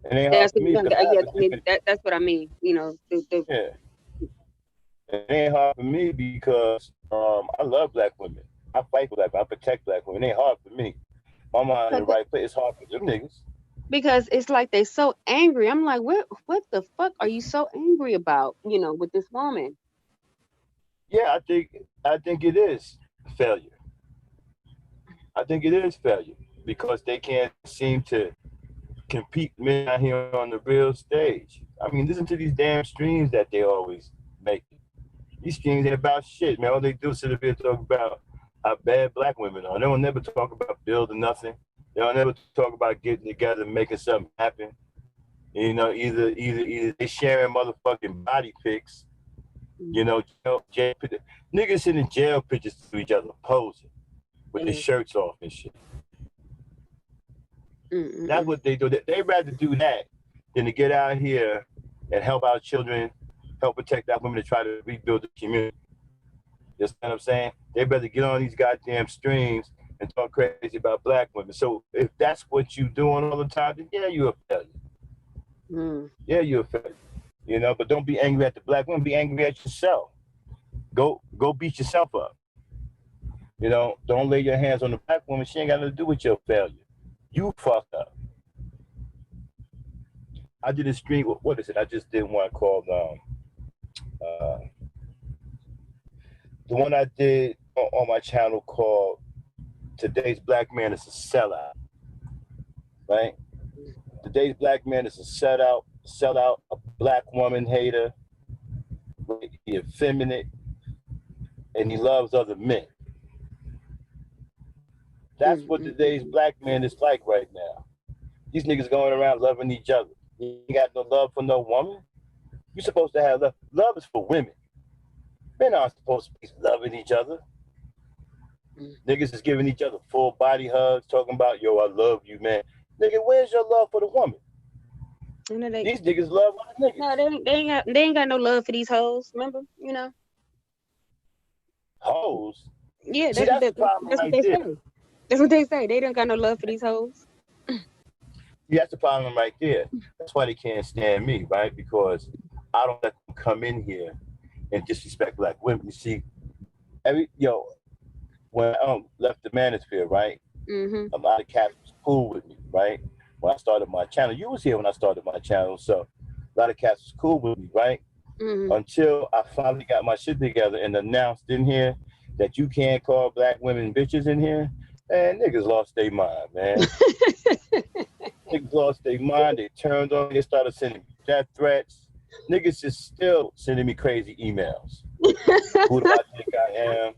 It ain't hard That's for me because I have yeah. a I mean different. that's what I mean. Yeah, it ain't hard for me because I love black women. I fight for black women. I protect black women. It ain't hard for me. My mind in the right place. It's hard for them niggas. because it's like they so angry. I'm like, what the fuck are you so angry about? With this woman. Yeah, I think it is failure. I think it is failure because they can't seem to compete men out here on the real stage. I mean, listen to these damn streams that they always make. These streams ain't about shit, man. All they do is sit up here and talk about how bad black women are. They don't never talk about building nothing. They don't never talk about getting together and making something happen. Either they sharing motherfucking body pics, jail niggas sending jail pictures to each other posing with their Mm, shirts off and shit. mm, mm, That's mm. what they do. They rather do that than to get out here and help our children, help protect our women to try to rebuild the community. You understand what I'm saying? They better get on these goddamn streams and talk crazy about black women. So if that's what you doing all the time, then yeah, you're a failure. Mm. Yeah, you're a failure. But don't be angry at the black woman. Be angry at yourself. Go beat yourself up. Don't lay your hands on the black woman. She ain't got nothing to do with your failure. You fucked up. I did a stream. What is it? I just did one called uh, the one I did on my channel called "Today's Black Man is a Sellout." Right? Today's black man is a sellout, a black woman hater. Right? He effeminate, and he loves other men. That's what today's black man is like right now. These niggas going around loving each other. You ain't got no love for no woman. You supposed to have love. Love is for women. Men aren't supposed to be loving each other. Niggas is giving each other full body hugs, talking about, yo, I love you, man. Nigga, where's your love for the woman? These niggas love other niggas. No, they ain't got no love for these hoes. Remember, Hoes? Yeah, See, that's the problem right they there. say. That's what they say. They don't got no love for these hoes. Yeah, that's the problem right there. That's why they can't stand me, right? Because I don't let them come in here and disrespect black women. You see, when I left the manosphere, right? A lot of cats was cool with me, right? When I started my channel, you was here when I started my channel, so a lot of cats was cool with me, right? Until I finally got my shit together and announced in here that you can't call black women bitches in here, and niggas lost their mind, man. Niggas lost their mind. They turned on me. They started sending me death threats. Niggas is still sending me crazy emails. Who do I think I am?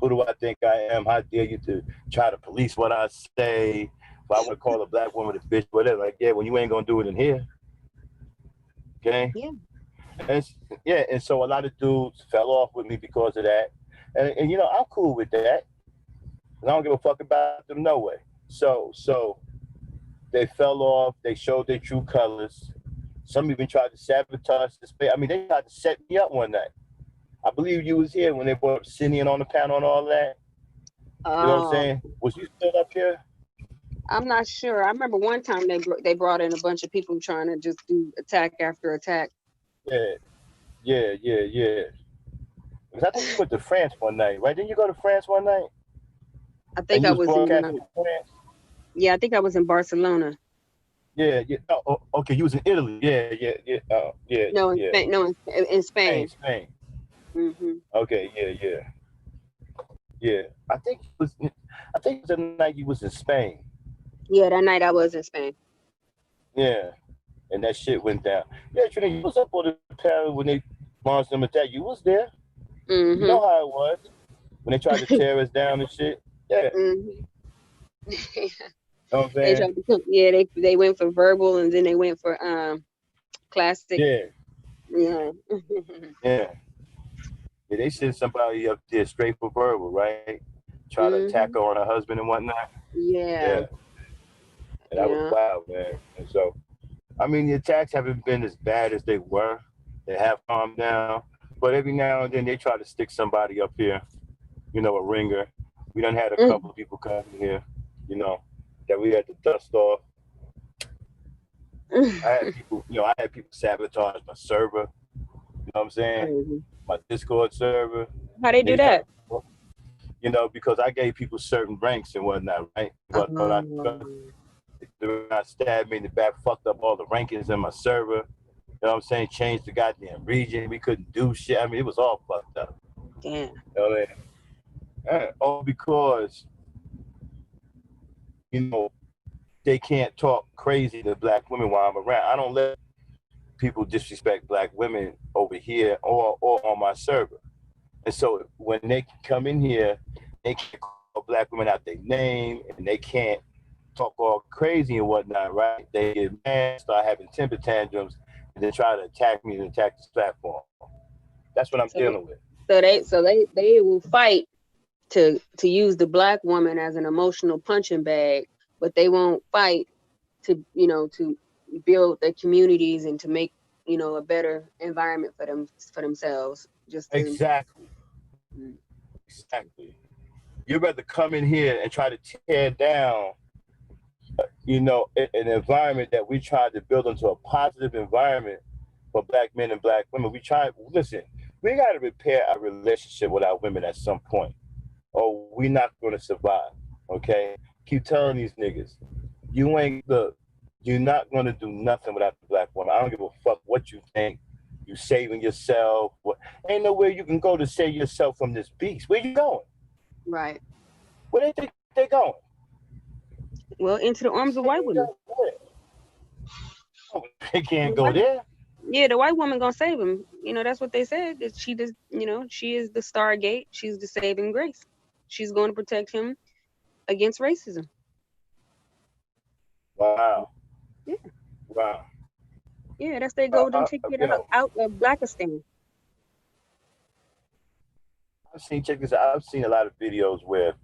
Who do I think I am? How dare you to try to police what I say? If I want to call a black woman a bitch, whatever. Like, yeah, when you ain't gonna do it in here. Okay? Yeah. And so a lot of dudes fell off with me because of that. And I'm cool with that. And I don't give a fuck about them no way. So they fell off. They showed their true colors. Some even tried to sabotage the space. I mean, they tried to set me up one night. I believe you was here when they brought up Simeon on the panel and all that. You know what I'm saying? Was you still up here? I'm not sure. I remember one time they brought in a bunch of people trying to just do attack after attack. Yeah. Because I think you went to France one night, right? Didn't you go to France one night? I think I was in France. Yeah, I think I was in Barcelona. Yeah. Oh, okay. You was in Italy. Yeah. Oh, yeah. No, in yeah. Spain. No, in Spain. Spain. Okay. Yeah. I think it was the night you was in Spain. Yeah, that night I was in Spain. Yeah. And that shit went down. Yeah, Trinity, you was up on the panel when they launched them attack. You was there. You know how it was when they tried to tear us down and shit. Yeah. You know what I'm saying? They went for verbal and then they went for classic. Yeah. Yeah, they sent somebody up there straight for verbal, right? Try to attack her on her husband and whatnot. Yeah. And that was wild, man. And so, I mean, the attacks haven't been as bad as they were. They have calmed down. But every now and then they try to stick somebody up here, a ringer. We done had a couple of people come here, that we had to dust off. I had people sabotage my server. You know what I'm saying? My Discord server. How they do that? Because I gave people certain ranks and whatnot, right? But I stabbed me in the back, fucked up all the rankings in my server. You know what I'm saying? Changed the goddamn region. We couldn't do shit. I mean, it was all fucked up. Damn. You know what I mean? All because, they can't talk crazy to black women while I'm around. I don't let people disrespect black women over here or on my server. And so when they come in here, they can't call black women out their name and they can't talk all crazy and whatnot, right? They get mad, start having temper tantrums, and then try to attack me and attack this platform. That's what I'm dealing with. So they will fight to use the black woman as an emotional punching bag, but they won't fight to build their communities and to make a better environment for themselves. Exactly. You'd rather come in here and try to tear down an environment that we tried to build into a positive environment for black men and black women. We got to repair our relationship with our women at some point, or we're not going to survive. Okay, keep telling these niggas, you're not going to do nothing without the black woman. I don't give a fuck what you think. You saving yourself. Ain't nowhere you can go to save yourself from this beast. Where you going? Right. Where they think they're going? Well, into the arms of white women. They can't go there. Yeah, the white woman gonna save him. That's what they said. That she does. She is the Stargate. She's the saving grace. She's going to protect him against racism. Wow. Yeah, Wow. yeah, that's their golden ticket Yo, out of Blackistan. check this out. I've seen a lot of videos where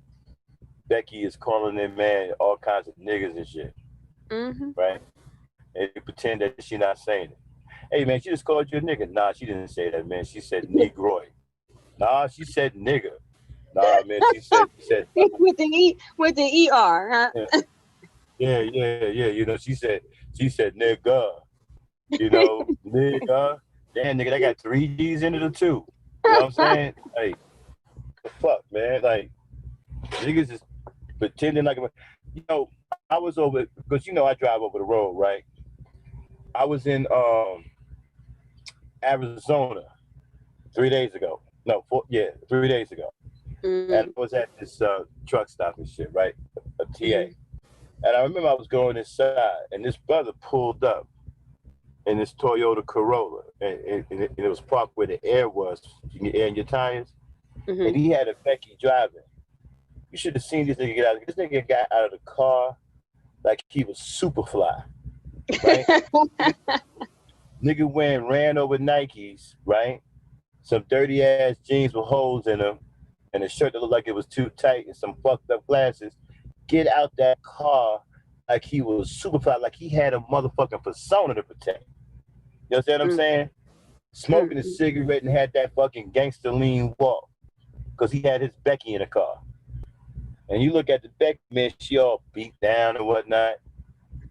Becky is calling their man all kinds of niggas and shit, Mm-hmm. right? And they pretend that she's not saying it. Hey, man, she just called you a nigga. Nah, she didn't say that, man. She said negroid. Nah, she said nigga. Nah, man, she said With the ER, huh? yeah, yeah. You know, she said nigga. You know, nigga. Damn, nigga, they got 3 G's into the two. You know what I'm saying? Like, the fuck, man. Like, niggas is pretending like, you know, I was over, because you know I drive over the road, right? I was in Arizona 3 days ago. No, 3 days ago. And Mm, I was at this truck stop and shit, right? A TA. mm, And I remember I was going inside, and this brother pulled up in this Toyota Corolla, and it was parked where the air was. You can get air in your tires. And mm-hmm. he had a Becky driving. You should have seen this nigga get out. This nigga got out of the car like he was super fly, right? Nigga ran over Nikes, right? Some dirty ass jeans with holes in them, and a shirt that looked like it was too tight, and some fucked up glasses. Get out that car like he was super fly, like he had a motherfucking persona to protect. You understand what I'm Mm, saying? Smoking a mm, cigarette and had that fucking gangster lean walk because he had his Becky in the car. And you look at the Becky, man, she all beat down and whatnot.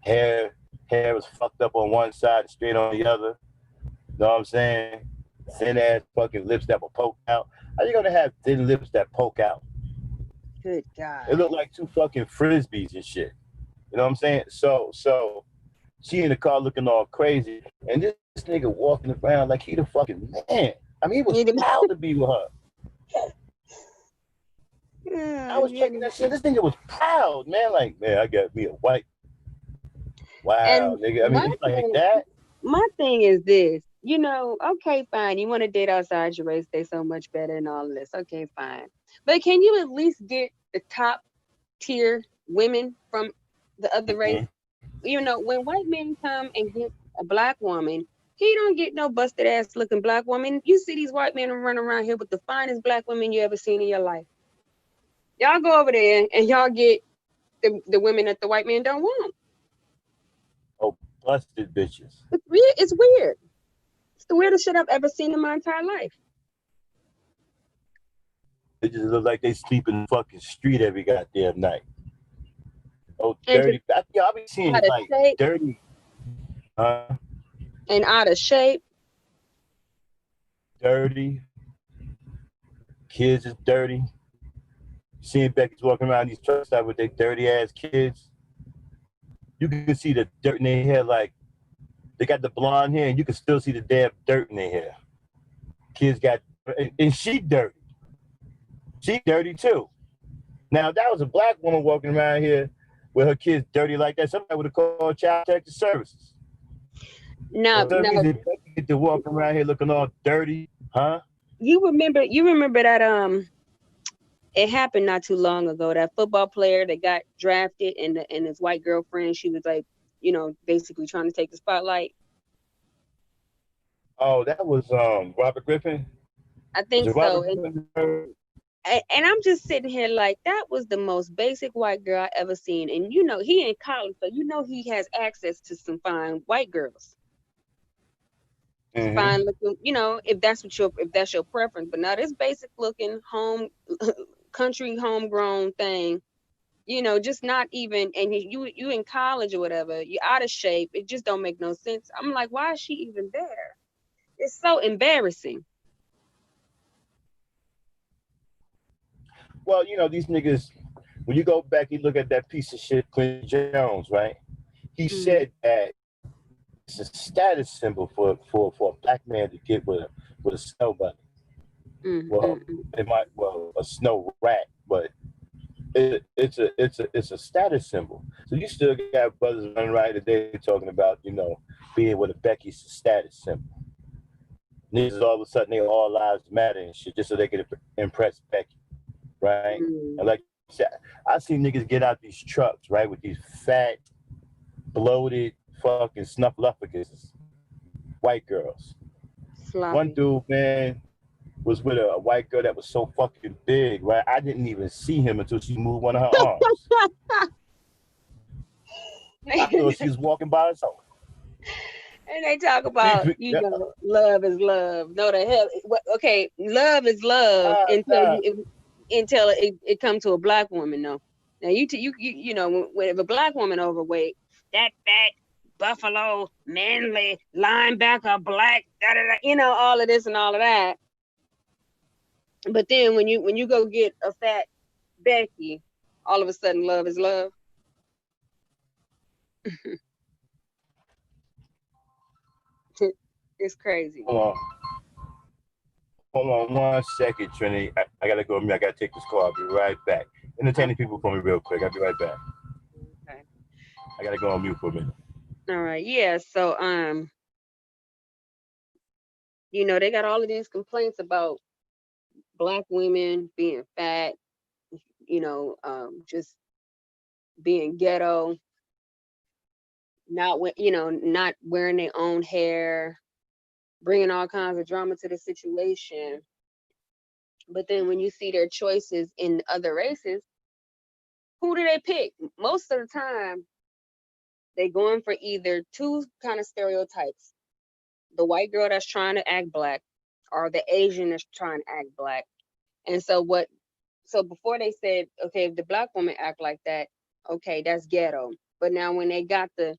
Hair, hair was fucked up on one side and straight on the other. You know what I'm saying? Thin ass fucking lips that will poke out. How you gonna have thin lips that poke out? good God. It looked like two fucking frisbees and shit. You know what I'm saying? So she in the car looking all crazy, and this nigga walking around like he the fucking man. I mean, he was proud to be with her. I Yeah, was yeah. checking that shit. This nigga was proud, man. Like, man, I got me a white. Wow, And nigga. I mean, it's like that. my thing is this, okay, fine. You want to date outside your race, they so much better and all this. Okay, fine. But can you at least get the top tier women from the other race? Mm-hmm. When white men come and get a black woman, he don't get no busted ass looking black woman. You see these white men run around here with the finest black women you ever seen in your life. Y'all go over there and y'all get the women that the white men don't want. Oh, busted bitches. It's weird. It's weird. It's the weirdest shit I've ever seen in my entire life. They just look like they sleep in the fucking street every goddamn night. Oh, And just dirty. I be seeing out of like shape dirty, and out of shape. dirty. Kids is dirty. Seeing Becky's walking around these truck stops with their dirty ass kids. You can see the dirt in their hair. Like they got the blonde hair, and you can still see the damn dirt in their hair. Kids got, and she dirty. She dirty too. Now, if that was a black woman walking around here with her kids dirty like that, somebody would have called Child Protective Services. Now, For some now reason, Becky get to walk around here looking all dirty, huh? you remember that it happened not too long ago. That football player that got drafted and his white girlfriend, she was like, basically trying to take the spotlight. Oh, that was Robert Griffin. I Was think it so. Robert And Griffin? I'm just sitting here like that was the most basic white girl I ever seen. And he in college, so he has access to some fine white girls. Mm-hmm. Fine looking, if that's your preference. But now this basic looking home country homegrown thing, just not even, and you in college or whatever, you're out of shape. It just don't make no sense. I'm like, why is she even there? It's so embarrassing. Well, these niggas, when you go back, you look at that piece of shit, Quincy Jones, right? He Mm, said that it's a status symbol for a black man to get with a snow bunny. mm, Well, mm, mm. a snow rat, but it's a status symbol. So you still got brothers running right today talking about being with a Becky's a status symbol. Niggas all of a sudden they all lives matter and shit just so they can impress Becky, right? And Mm. like I see niggas get out these trucks, right, with these fat, bloated, fucking snuffleupagus white girls. One Sloppy. dude, man, was with a white girl that was so fucking big, right? I didn't even see him until she moved one of her arms. I thought she was walking by herself. And they talk about, love is love. No, the hell. Okay, love is love Nah. until it comes to a black woman. No, now you know when if a black woman overweight, that fat buffalo manly linebacker black da da da, all of this and all of that. But then when you go get a fat Becky, all of a sudden love is love. It's crazy. Hold on 1 second, Trinity. I gotta go. I gotta take this call. I'll be right back. Entertaining people for me real quick. I'll be right back. Okay. I gotta go on mute for a minute. All right. Yeah. So they got all of these complaints about black women being fat, just being ghetto, not wearing their own hair, bringing all kinds of drama to the situation. But then when you see their choices in other races, who do they pick? Most of the time, they going for either two kind of stereotypes: the white girl that's trying to act black, or the Asian that's trying to act black. And so before they said, okay, if the black woman act like that, okay, that's ghetto. But now when they got the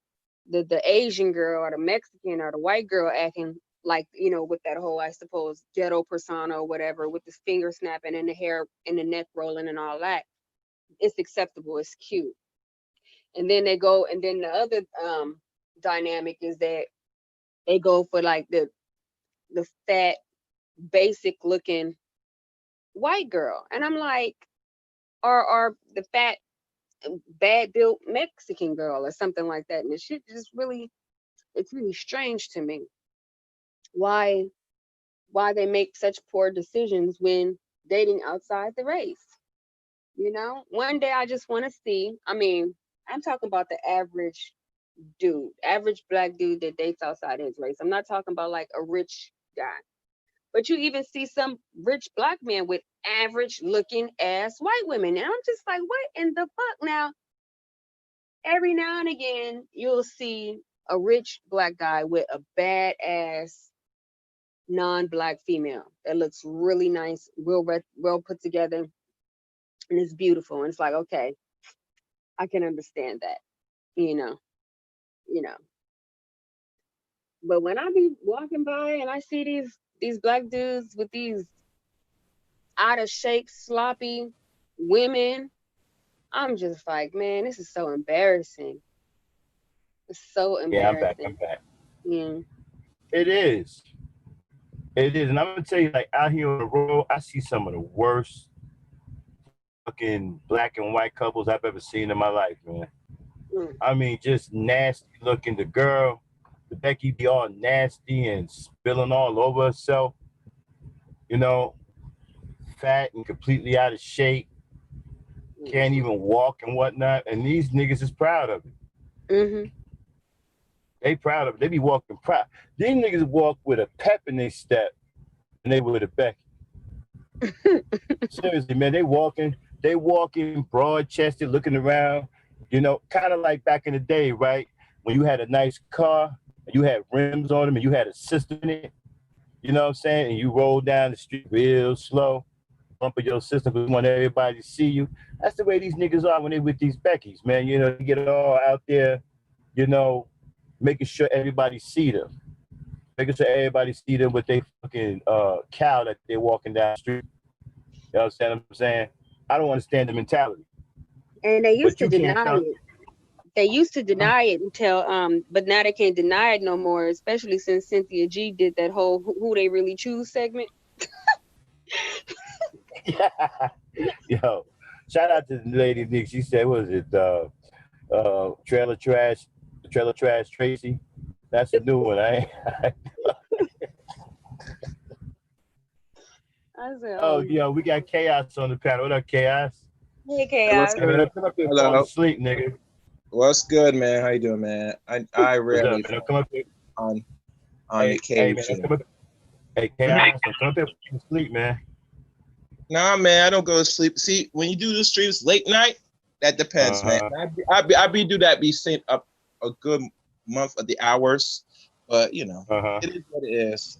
Asian girl or the Mexican or the white girl acting like, with that whole, I suppose, ghetto persona or whatever, with the finger snapping and the hair and the neck rolling and all that, it's acceptable, it's cute. And then the other dynamic is that they go for like the fat, basic looking white girl. And I'm like, or the fat, bad built Mexican girl or something like that. And it's really strange to me why they make such poor decisions when dating outside the race. One day I just want to see. I mean, I'm talking about the average dude, average black dude that dates outside his race. I'm not talking about like a rich guy. But you even see some rich black men with average looking ass white women. And I'm just like, what in the fuck? Now, every now and again, you'll see a rich black guy with a badass non-black female that looks really nice, well put together, and it's beautiful. And it's like, okay, I can understand that, you know, you know. But when I be walking by and I see these black dudes with these out of shape, sloppy women, I'm just like, man, this is so embarrassing. It's so Yeah, I'm back. I'm embarrassing. back. Yeah. It is. It is. And I'm gonna tell you, like out here on the road, I see some of the worst fucking black and white couples I've ever seen in my life, man. Mm. I mean, just nasty looking. The Becky be all nasty and spilling all over herself. You know, fat and completely out of shape. Can't even walk and whatnot. And these niggas is proud of it. Mm-hmm. They proud of it. They be walking proud. These niggas walk with a pep in their step and they with a Becky. Seriously, man, they walking broad chested, looking around, kind of like back in the day, right? When you had a nice car, and you had rims on them, and you had a system in it, you know what I'm saying? And you roll down the street real slow, bumping your system because you want everybody to see you. That's the way these niggas are when they with these Beckys, man. You get it all out there, making sure everybody see them. Making sure everybody see them with their fucking cow that they're walking down the street. You understand what I'm saying? I don't understand the mentality. And they used But to you can't deny tell. it. They used to deny it until but now they can't deny it no more, especially since Cynthia G did that whole who they really choose segment. Yo, shout out to the lady Nick. She said, "What was it? Trailer Trash Tracy." That's a new one. I said, Oh, we got Chaos on the panel. What up, Chaos? Hey, Hey, what's Chaos. Hey, man, good? don't come up here falling Hello. asleep, nigga. What's good, man? How you doing, man? I What's up, rarely man? Don't fall come up here. on the Hey, man, cage, don't come up. Hey, chaos, don't come up here falling asleep, man. Nah, man, I don't go to sleep. See, when you do the streams late night, that depends, man. Uh-huh. I be do that. Be staying up a good month of the hours, but Uh-huh. it is what it is.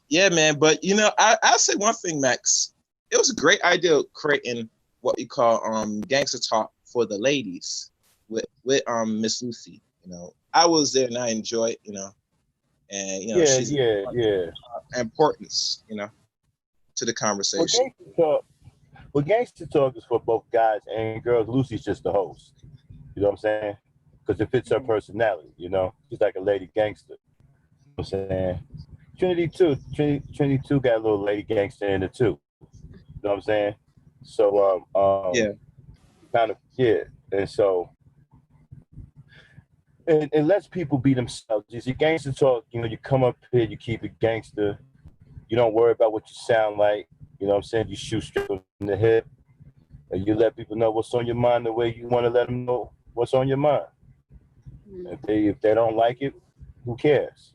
Yeah, man. But I'll say one thing, Max. It was a great idea creating what we call gangster talk for the ladies with Miss Lucy. I was there and I enjoyed. And Yeah, she's yeah, yeah. importance. To the Well, conversation. gangster talk. Well, gangster talk is for both guys and girls. Lucy's just the host. You know what I'm saying? Because it fits her personality. She's like a lady gangster. You know what I'm saying? Trinity too. Trinity too got a little lady gangster in it too. You know what I'm saying? So Yeah. kind of yeah. And so and lets people be themselves. You see, gangster talk, you come up here, you keep it gangster. You don't worry about what you sound like. You know what I'm saying? You shoot straight from the hip. And you let people know what's on your mind the way you want to let them know what's on your mind. If they don't like it, who cares?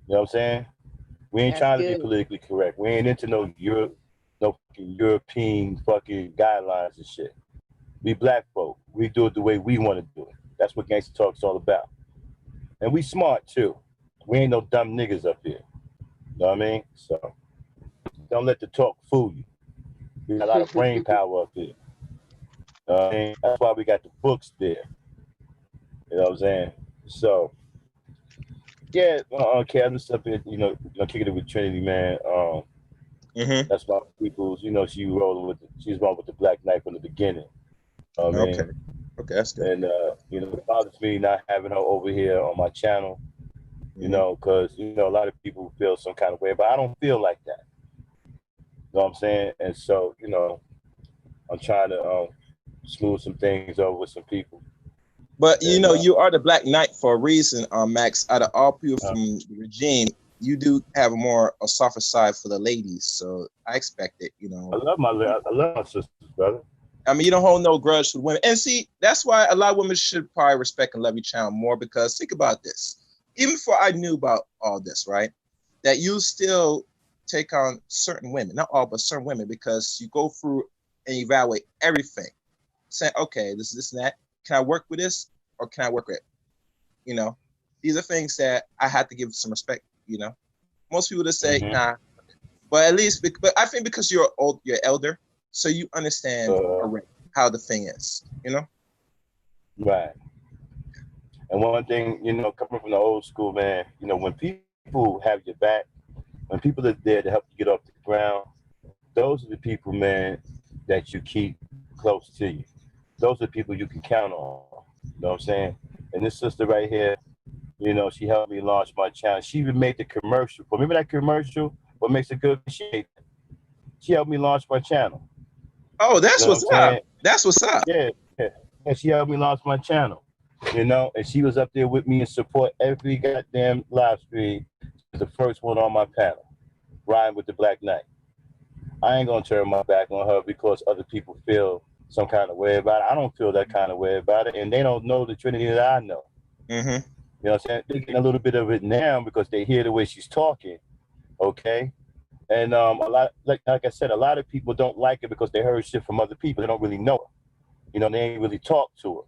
You know what I'm saying? We ain't That's trying to be good. politically correct. We ain't into no fucking European fucking guidelines and shit. We black folk. We do it the way we want to do it. That's what gangster talk's all about. And we smart too. We ain't no dumb niggas up here. You know what I mean? So don't let the talk fool you. We got a lot of brain power up here. You know what I mean? That's why we got the books there. You know what I'm saying? So yeah, okay, I'm just up here, kicking it with Trinity, man. Mm-hmm. That's why people's, she's rolling with the Black Knife from the beginning. You know what I Okay. mean? Okay, that's good. And it bothers me not having her over here on my channel. Mm-hmm. Because a lot of people feel some kind of way, but I don't feel like that. You know what I'm saying? And so, I'm trying to smooth some things over with some people. But And you are the Black Knight for a reason, Max. Out of all people from the regime, you do have a softer side for the ladies. So I expect it. I love my sisters, brother. I mean, you don't hold no grudge for women. And see, that's why a lot of women should probably respect and love your channel more, because think about this. Even before I knew about all this, right? That you still take on certain women, not all, but certain women, because you go through and evaluate everything. Saying, okay, this and that. Can I work with this or can I work with it? These are things that I had to give some respect, Most people just say, nah. But at least, but I think because you're elder, so you understand how the thing is, Right. And one thing, coming from the old school, man, when people have your back, when people are there to help you get off the ground, those are the people, man, that you keep close to you. Those are the people you can count on. You know what I'm saying? And this sister right here, she helped me launch my channel. She even made the commercial. Remember that commercial? What makes it good? She helped me launch my channel. Oh, that's You know what's what I'm saying? up. That's what's up. Yeah. And she helped me launch my channel. And she was up there with me and support every goddamn live stream. She was the first one on my panel, riding with the Black Knight. I ain't gonna turn my back on her because other people feel some kind of way about it. I don't feel that kind of way about it, and they don't know the Trinity that I know. Mm-hmm. You know what I'm saying? They're getting a little bit of it now because they hear the way she's talking, okay? And a lot, like I said, a lot of people don't like it because they heard shit from other people. They don't really know her. They ain't really talked to her.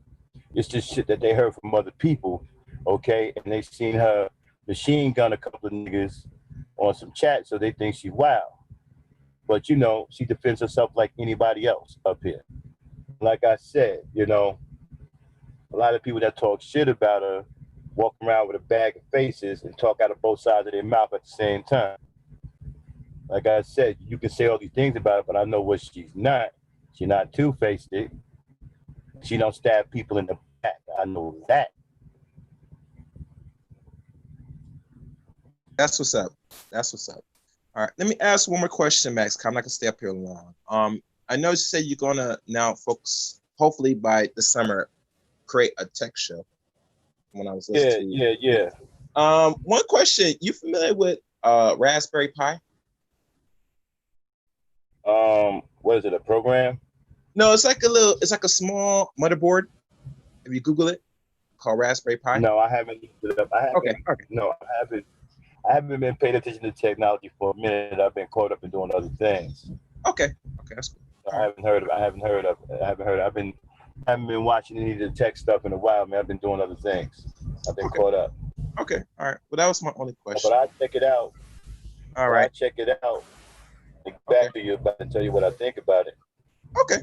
It's just shit that they heard from other people, okay? And they seen her machine gun a couple of niggas on some chat, so they think she wild. But she defends herself like anybody else up here. Like I said, a lot of people that talk shit about her walk around with a bag of faces and talk out of both sides of their mouth at the same time. Like I said, you can say all these things about her, but I know what she's not. She's not two-faced. She don't stab people in the back. I know that. That's what's up. That's what's up. All right. Let me ask one more question, Max. 'Cause I'm not gonna stay up here long. I know you say you're gonna now focus, hopefully by the summer, create a tech show. When I was listening to you. Yeah. One question. You familiar with Raspberry Pi? what is it? A program? No, it's like a small motherboard. If you Google it, called Raspberry Pi. No, I haven't looked it up. I haven't. Okay. No, I haven't. I haven't been paying attention to technology for a minute. I've been caught up in doing other things. Okay, that's cool. I haven't heard of. I haven't been watching any of the tech stuff in a while, man. I've been doing other things. I've been caught up. Okay, all right. Well, that was my only question. But I check it out. All right. I check it out. Get back to you about and tell you what I think about it. Okay.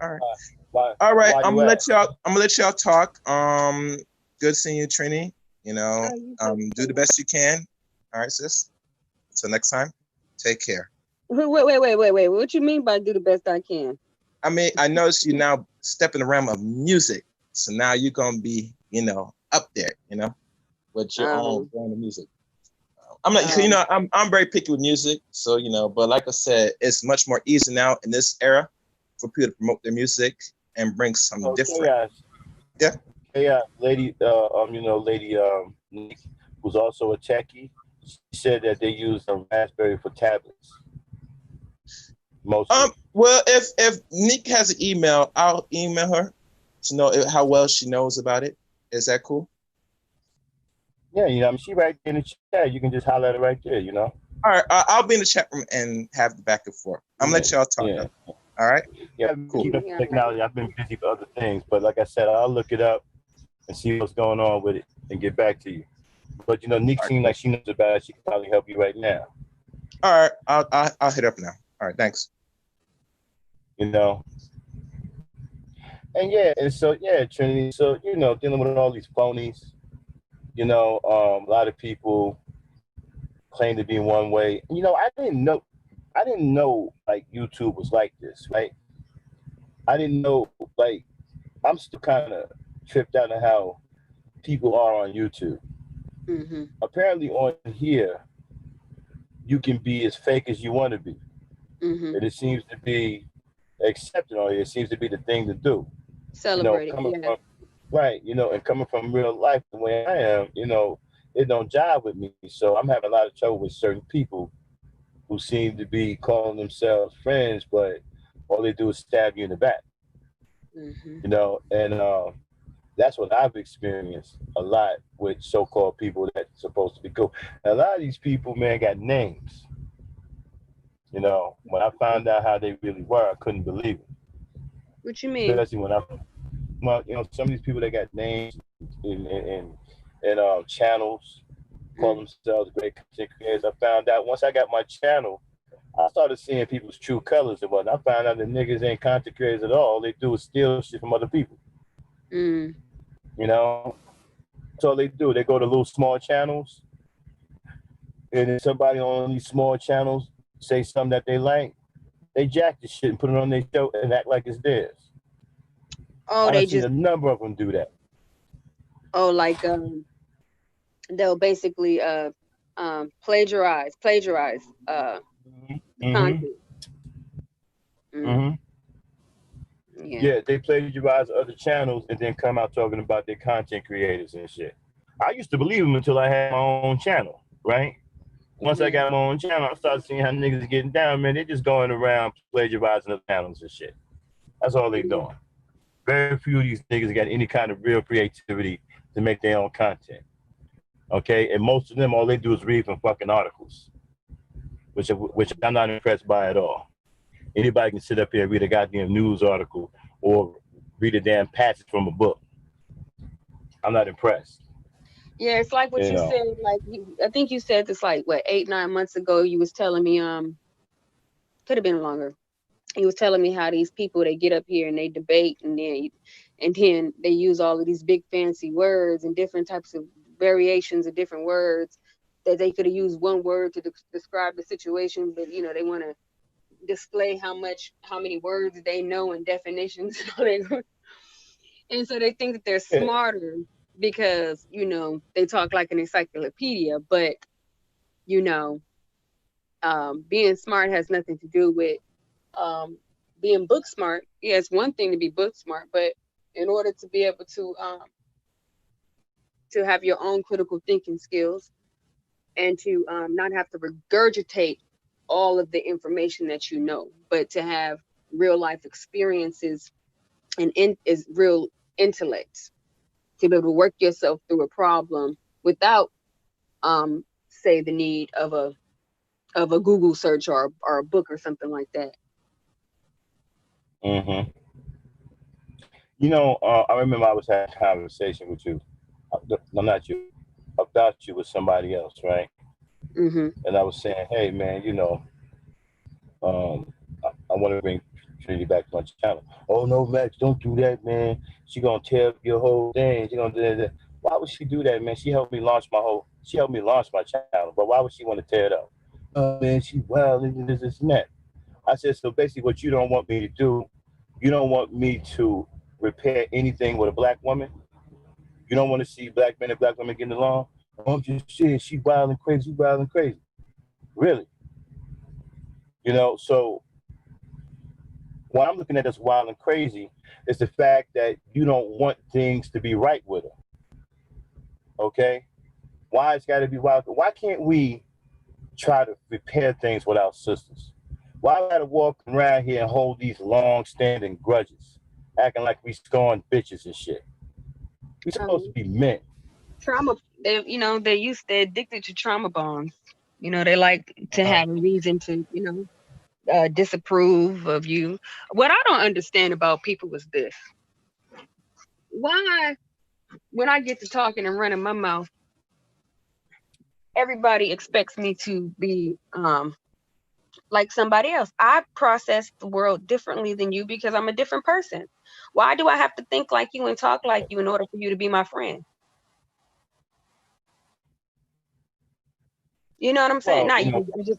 All right. All right. I'm gonna let y'all talk. Good seeing you, Trini. You know, do the best you can. All right, sis. Until next time, take care. Wait. What you mean by do the best I can? I mean, I noticed you now step in the realm of music. So now you're gonna be, up there, with your own brand of music. I'm not, I'm very picky with music. So, but like I said, it's much more easy now in this era for people to promote their music and bring something different. Chaos. Yeah. Lady, Nick, who's also a techie, she said that they use a Raspberry for tablets. Mostly. Well, if Nick has an email, I'll email her to know how well she knows about it. Is that cool? Yeah, she right there in the chat. You can just holler at her right there, All right, I'll be in the chat room and have the back and forth. I'm gonna let y'all talk. Yeah. All right. Yeah, cool. Technology. I've been busy with other things, but like I said, I'll look it up and see what's going on with it and get back to you. But Nick seems like she knows about it. She can probably help you right now. All right, I'll hit up now. All right, thanks. And so Trinity. So dealing with all these phonies. A lot of people claim to be one way. I didn't know like YouTube was like this, right? I didn't know, like, I'm still kind of tripped out on how people are on YouTube. Mm-hmm. Apparently on here, you can be as fake as you want to be. Mm-hmm. And it seems to be accepted on here. It seems to be the thing to do. Celebrated, and coming from real life the way I am, it don't jive with me. So I'm having a lot of trouble with certain people who seem to be calling themselves friends, but all they do is stab you in the back. Mm-hmm. And that's what I've experienced a lot with so-called people that's supposed to be cool. And a lot of these people, man, got names. When I found out how they really were, I couldn't believe it. What you mean? Especially some of these people that got names and channels, call themselves great content creators. I found out once I got my channel, I started seeing people's true colors and whatnot. I found out that niggas ain't content creators at all. All they do is steal shit from other people. Mm. That's all they do. They go to little small channels, and then somebody on these small channels say something that they like, they jack the shit and put it on their show and act like it's theirs. I've seen a number of them do that. Oh, like they'll basically plagiarize content. Mm-hmm. Yeah, they plagiarize other channels and then come out talking about their content creators and shit. I used to believe them until I had my own channel, right? Once I got my own channel, I started seeing how niggas getting down, man. They just going around plagiarizing other channels and shit. That's all they doing. Very few of these niggas got any kind of real creativity to make their own content. Okay, and most of them, all they do is read from fucking articles, which I'm not impressed by at all. Anybody can sit up here and read a goddamn news article or read a damn passage from a book. I'm not impressed. Yeah, it's like what you said. Like I think you said this like 8-9 months ago. You was telling me could have been longer. He was telling me how these people, they get up here and they debate and then they use all of these big fancy words and different types of variations of different words that they could have used one word to describe the situation, but they want to display how many words they know and definitions. And so they think that they're smarter because they talk like an encyclopedia, but being smart has nothing to do with being book smart. Yeah, it's one thing to be book smart, but in order to be able to have your own critical thinking skills and to not have to regurgitate all of the information that you know, but to have real life experiences and is real intellect to be able to work yourself through a problem without say the need of a Google search or a book or something like that. Mm-hmm. I remember I was having a conversation with you. No, not you. About you with somebody else, right? Mm-hmm. And I was saying, hey, man, I want to bring Trinity back to my channel. Oh no, Max, don't do that, man. She gonna tear up your whole thing. She gonna do that. Why would she do that, man? She helped me launch She helped me launch my channel, but why would she want to tear it up? Oh man, she wild and this and that. I said, so basically, what you don't want me to do, you don't want me to repair anything with a black woman. You don't want to see black men and black women getting along. Oh, I'm just saying, she wild and crazy, wild and crazy. Really, So what I'm looking at as wild and crazy is the fact that you don't want things to be right with her. Okay? Why it's got to be wild? Why can't we try to repair things with our sisters? Why I gotta walk around here and hold these long-standing grudges, acting like we scorn bitches and shit? We supposed to be men. Trauma. They're addicted to trauma bonds. They like to have a reason to disapprove of you. What I don't understand about people is this: why, when I get to talking and running my mouth, everybody expects me to be like somebody else. I process the world differently than you because I'm a different person. Why do I have to think like you and talk like you in order for you to be my friend? You know what I'm saying? Well, Not you.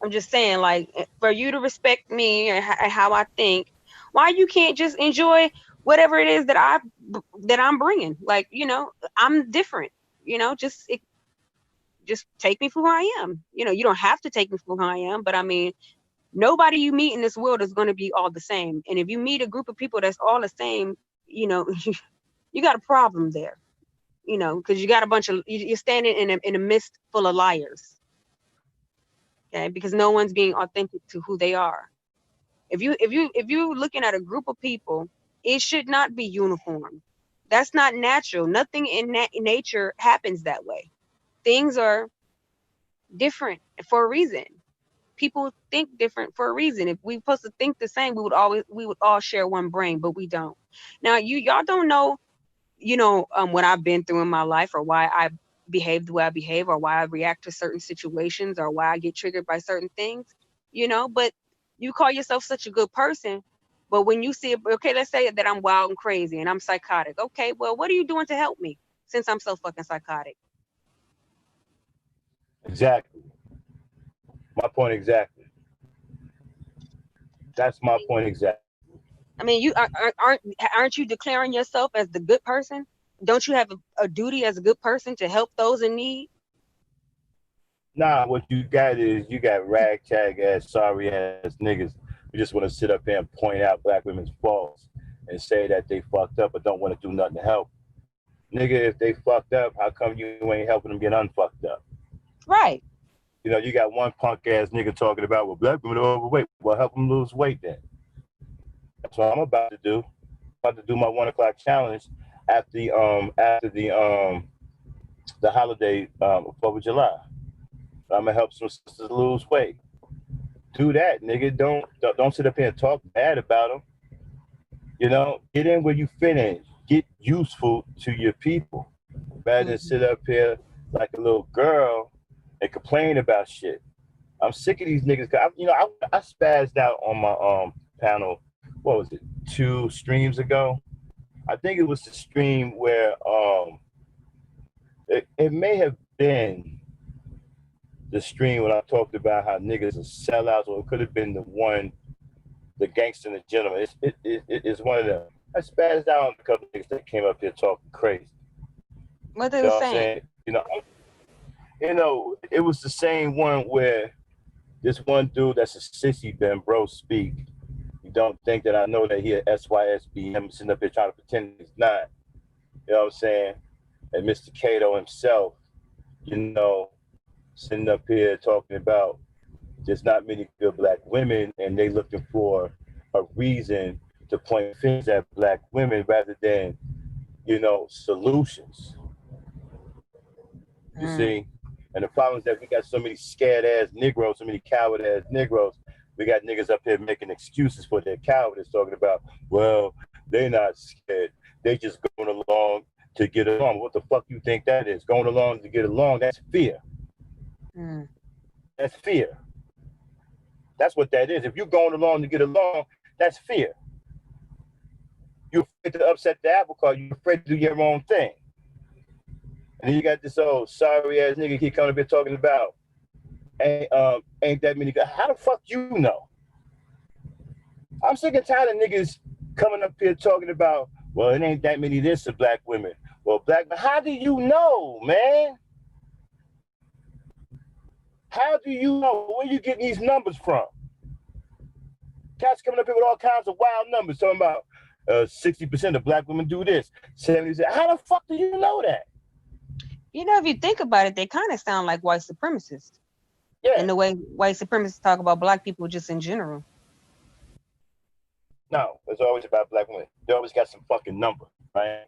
I'm just saying, like, for you to respect me and how I think, why you can't just enjoy whatever it is that I'm bringing? Like, I'm different. Just take me for who I am. You don't have to take me for who I am, but I mean, nobody you meet in this world is going to be all the same. And if you meet a group of people that's all the same, you got a problem there. Because you got a bunch of you're standing in a mist full of liars. Okay, because no one's being authentic to who they are. If you're looking at a group of people, it should not be uniform. That's not natural. Nothing in nature happens that way. Things are different for a reason. People think different for a reason. If we supposed to think the same, we would all share one brain, but we don't. Now y'all don't know, what I've been through in my life, or why I behave the way I behave, or why I react to certain situations, or why I get triggered by certain things, but you call yourself such a good person. But when you see it, okay, let's say that I'm wild and crazy and I'm psychotic. Okay, well, what are you doing to help me since I'm so fucking psychotic? Exactly. My point exactly. That's my point exactly. I mean, you aren't you declaring yourself as the good person? Don't you have a duty as a good person to help those in need? Nah, what you got is you got ragtag ass, sorry ass niggas who just want to sit up here and point out black women's faults and say that they fucked up but don't want to do nothing to help. Nigga, if they fucked up, how come you ain't helping them get unfucked up? Right. You got one punk ass nigga talking about, well, black women are overweight. Well, help them lose weight then. That's what I'm about to do. I'm about to do my 1 o'clock challenge after the holiday 4th of July. I'm gonna help some sisters lose weight. Do that, nigga. Don't sit up here and talk bad about them. Get in where you fit in. Get useful to your people, rather than sit up here like a little girl and complain about shit. I'm sick of these niggas. I spazzed out on my panel. What was it? 2 streams ago. I think it was the stream where it may have been the stream when I talked about how niggas are sellouts, or it could have been the Gangsta and the Gentleman. It's one of them. I spazzed out on a couple of niggas that came up here talking crazy. What they were saying? It was the same one where this one dude that's a sissy Ben bro speak. You don't think that I know that he a SYSBM sitting up here trying to pretend he's not. You know what I'm saying? And Mr. Cato himself, sitting up here talking about there's not many good black women, and they looking for a reason to point fingers at black women rather than, solutions. You see? And the problem is that we got so many scared ass Negroes, so many coward ass Negroes. We got niggas up here making excuses for their cowardice, talking about, well, they're not scared. They just going along to get along. What the fuck you think that is? Going along to get along, that's fear. That's fear. That's what that is. If you're going along to get along, that's fear. You're afraid to upset the apple cart. You're afraid to do your own thing. And then you got this old sorry ass nigga keep coming up here talking about ain't that many guys. How the fuck you know? I'm sick and tired of niggas coming up here talking about, well, it ain't that many this of black women. Well, black men, how do you know, man? How do you know? Where you getting these numbers from? Cats coming up here with all kinds of wild numbers talking about 60% of black women do this, 70%. How the fuck do you know that? If you think about it, they kind of sound like white supremacists. Yeah. In the way white supremacists talk about black people just in general. No, it's always about black women. They always got some fucking number, right?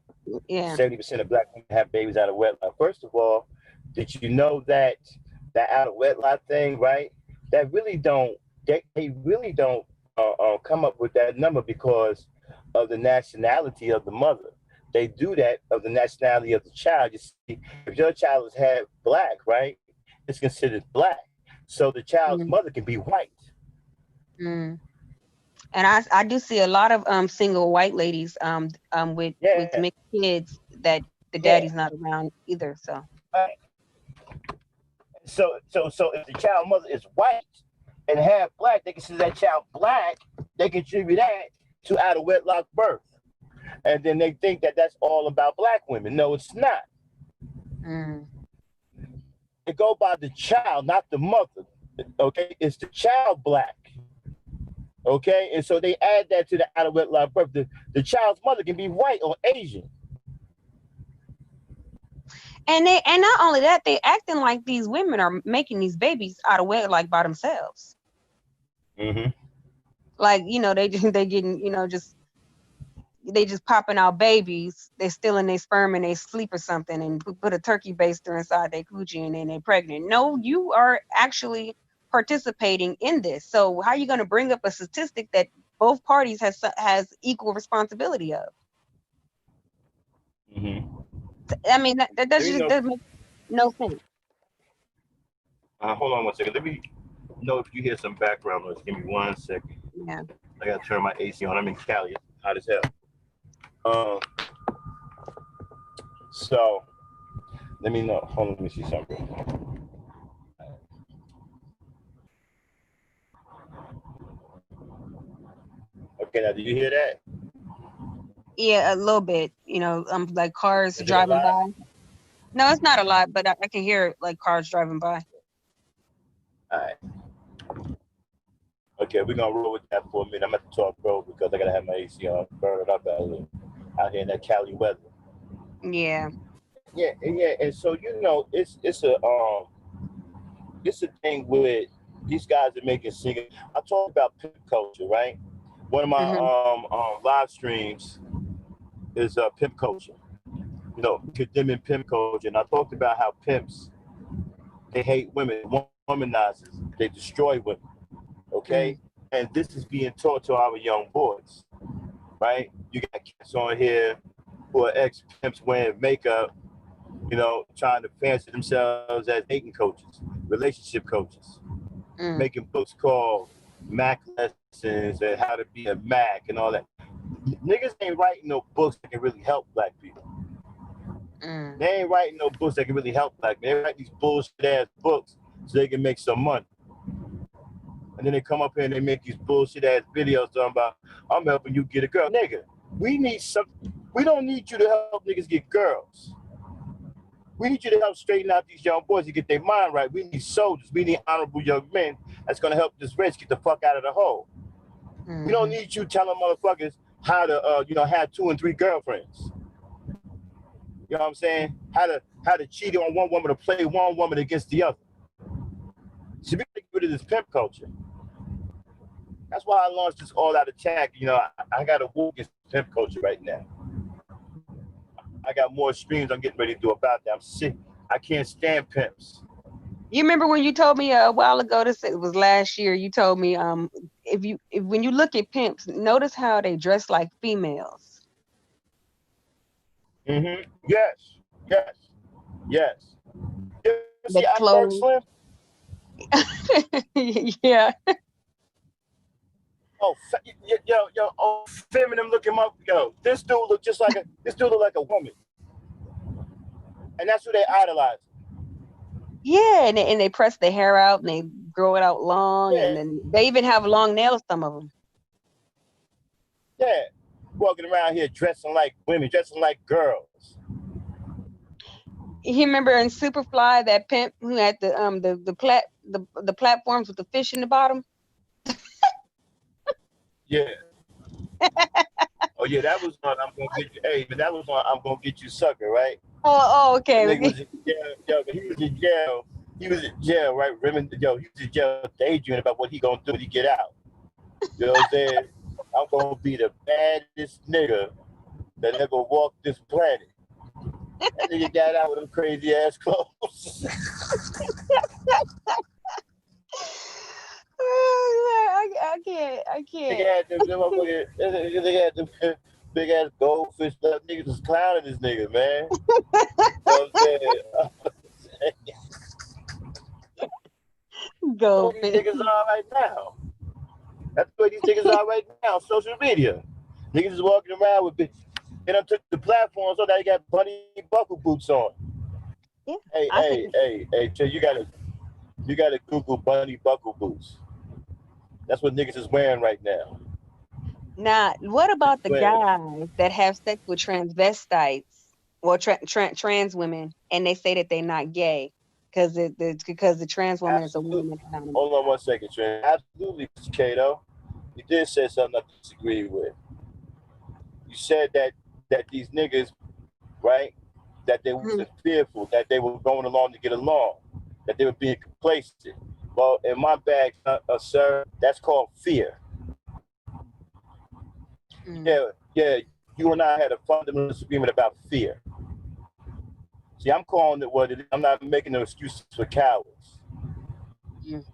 Yeah. 70% of black women have babies out of wedlock. First of all, did you know that out of wedlock thing, right? That really don't, they really don't come up with that number because of the nationality of the mother. They do that of the nationality of the child. You see, if your child is half black, right, it's considered black. So the child's mother can be white. And I do see a lot of single white ladies with mixed kids that the daddy's not around either. So. Right. So if the child mother is white and half black, they consider that child black. They contribute that to out of wedlock birth. And then they think that that's all about black women. No, it's not. It go by the child, not the mother. Okay, it's the child black. Okay, and so they add that to the out of wedlock birth. The child's mother can be white or Asian. And not only that, they acting like these women are making these babies out of wedlock by themselves. Like, they getting, they just popping out babies. They're stealing their sperm and they sleep or something and put a turkey baster inside their coochie and then they're pregnant. No, you are actually participating in this. So how are you going to bring up a statistic that both parties has equal responsibility of? I mean, that doesn't make no sense. Hold on one second. Let me know if you hear some background noise. Give me 1 second. Yeah. I got to turn my AC on. I'm in Cali. It's hot as hell. So let me know. Hold on, let me see something. Okay, now do you hear that? Yeah, a little bit. Like cars driving by. No, it's not a lot, but I can hear like cars driving by. All right. Okay, we're gonna roll with that for a minute. I'm gonna talk, bro, because I gotta have my AC on, burn it up out here in that Cali weather. Yeah. Yeah, and so it's a thing with these guys that making singing. I talk about pimp culture, right? One of my live streams is pimp culture. Condemning pimp culture, and I talked about how pimps, they hate women, womanizers, they destroy women. Okay, and this is being taught to our young boys, right? You got kids on here who are ex-pimps wearing makeup, trying to fancy themselves as dating coaches, relationship coaches, making books called Mac Lessons and how to be a Mac and all that. Niggas ain't writing no books that can really help black people. They ain't writing no books that can really help black people. They write these bullshit ass books so they can make some money. And then they come up here and they make these bullshit ass videos talking about, I'm helping you get a girl. Nigga, we don't need you to help niggas get girls. We need you to help straighten out these young boys to get their mind right. We need soldiers. We need honorable young men that's going to help this race get the fuck out of the hole. We don't need you telling motherfuckers how to, have 2 and 3 girlfriends. You know what I'm saying? How to cheat on one woman, to play one woman against the other. So we gotta get rid of this pimp culture. That's why I launched this all-out attack. You know, I got a war against pimp culture right now. I got more streams I'm getting ready to do about that. I'm sick. I can't stand pimps. You remember when you told me a while ago, this it was last year, you told me if when you look at pimps, notice how they dress like females. Mm-hmm. Yes. Yes. Yes. You The see Iceberg clothes. Slim? Yeah. Oh, oh, feminine looking up. Yo, this dude look like a woman. And that's who they idolize. Yeah, and they press their hair out and they grow it out long, Yeah. and then they even have long nails, some of them. Yeah. Walking around here dressing like women, dressing like girls. You remember in Superfly that pimp who had the platforms with the fish in the bottom? Yeah. Oh yeah, that was on I'm gonna get you. Hey, but that was on I'm gonna get you sucker, right? Oh, That okay. nigga was in jail. Yo, he was in jail. He was in jail, right? He was in jail daydreaming about what he gonna do when he get out. You know what I'm saying? I'm gonna be the baddest nigga that ever walked this planet. That nigga got out with them crazy ass clothes. I can't. Nigga had them motherfucking, nigga had them big ass goldfish stuff. Niggas was clowning this nigga, man. You know what I'm saying? Go That's what these niggas are right now. That's what these niggas are right now on social media. Niggas is walking around with bitches. They done took the platform so they got bunny buckle boots on. Yeah. Hey, Jay, you gotta Google bunny buckle boots. That's what niggas is wearing right now. Now, what about the Wearing, guys that have sex with transvestites or trans women, and they say that they're not gay because the trans woman is a absolutely. woman and not a man? Hold on one second, Trent. Absolutely, Kato. You did say something I disagree with. You said that these niggas, right, that they Mhm. wasn't fearful, that they were going along to get along, that they were being complacent. Well, in my bag, sir, that's called fear. Mm. Yeah, you and I had a fundamental disagreement about fear. See, I'm calling it what it is. I'm not making no excuses for cowards. Mm.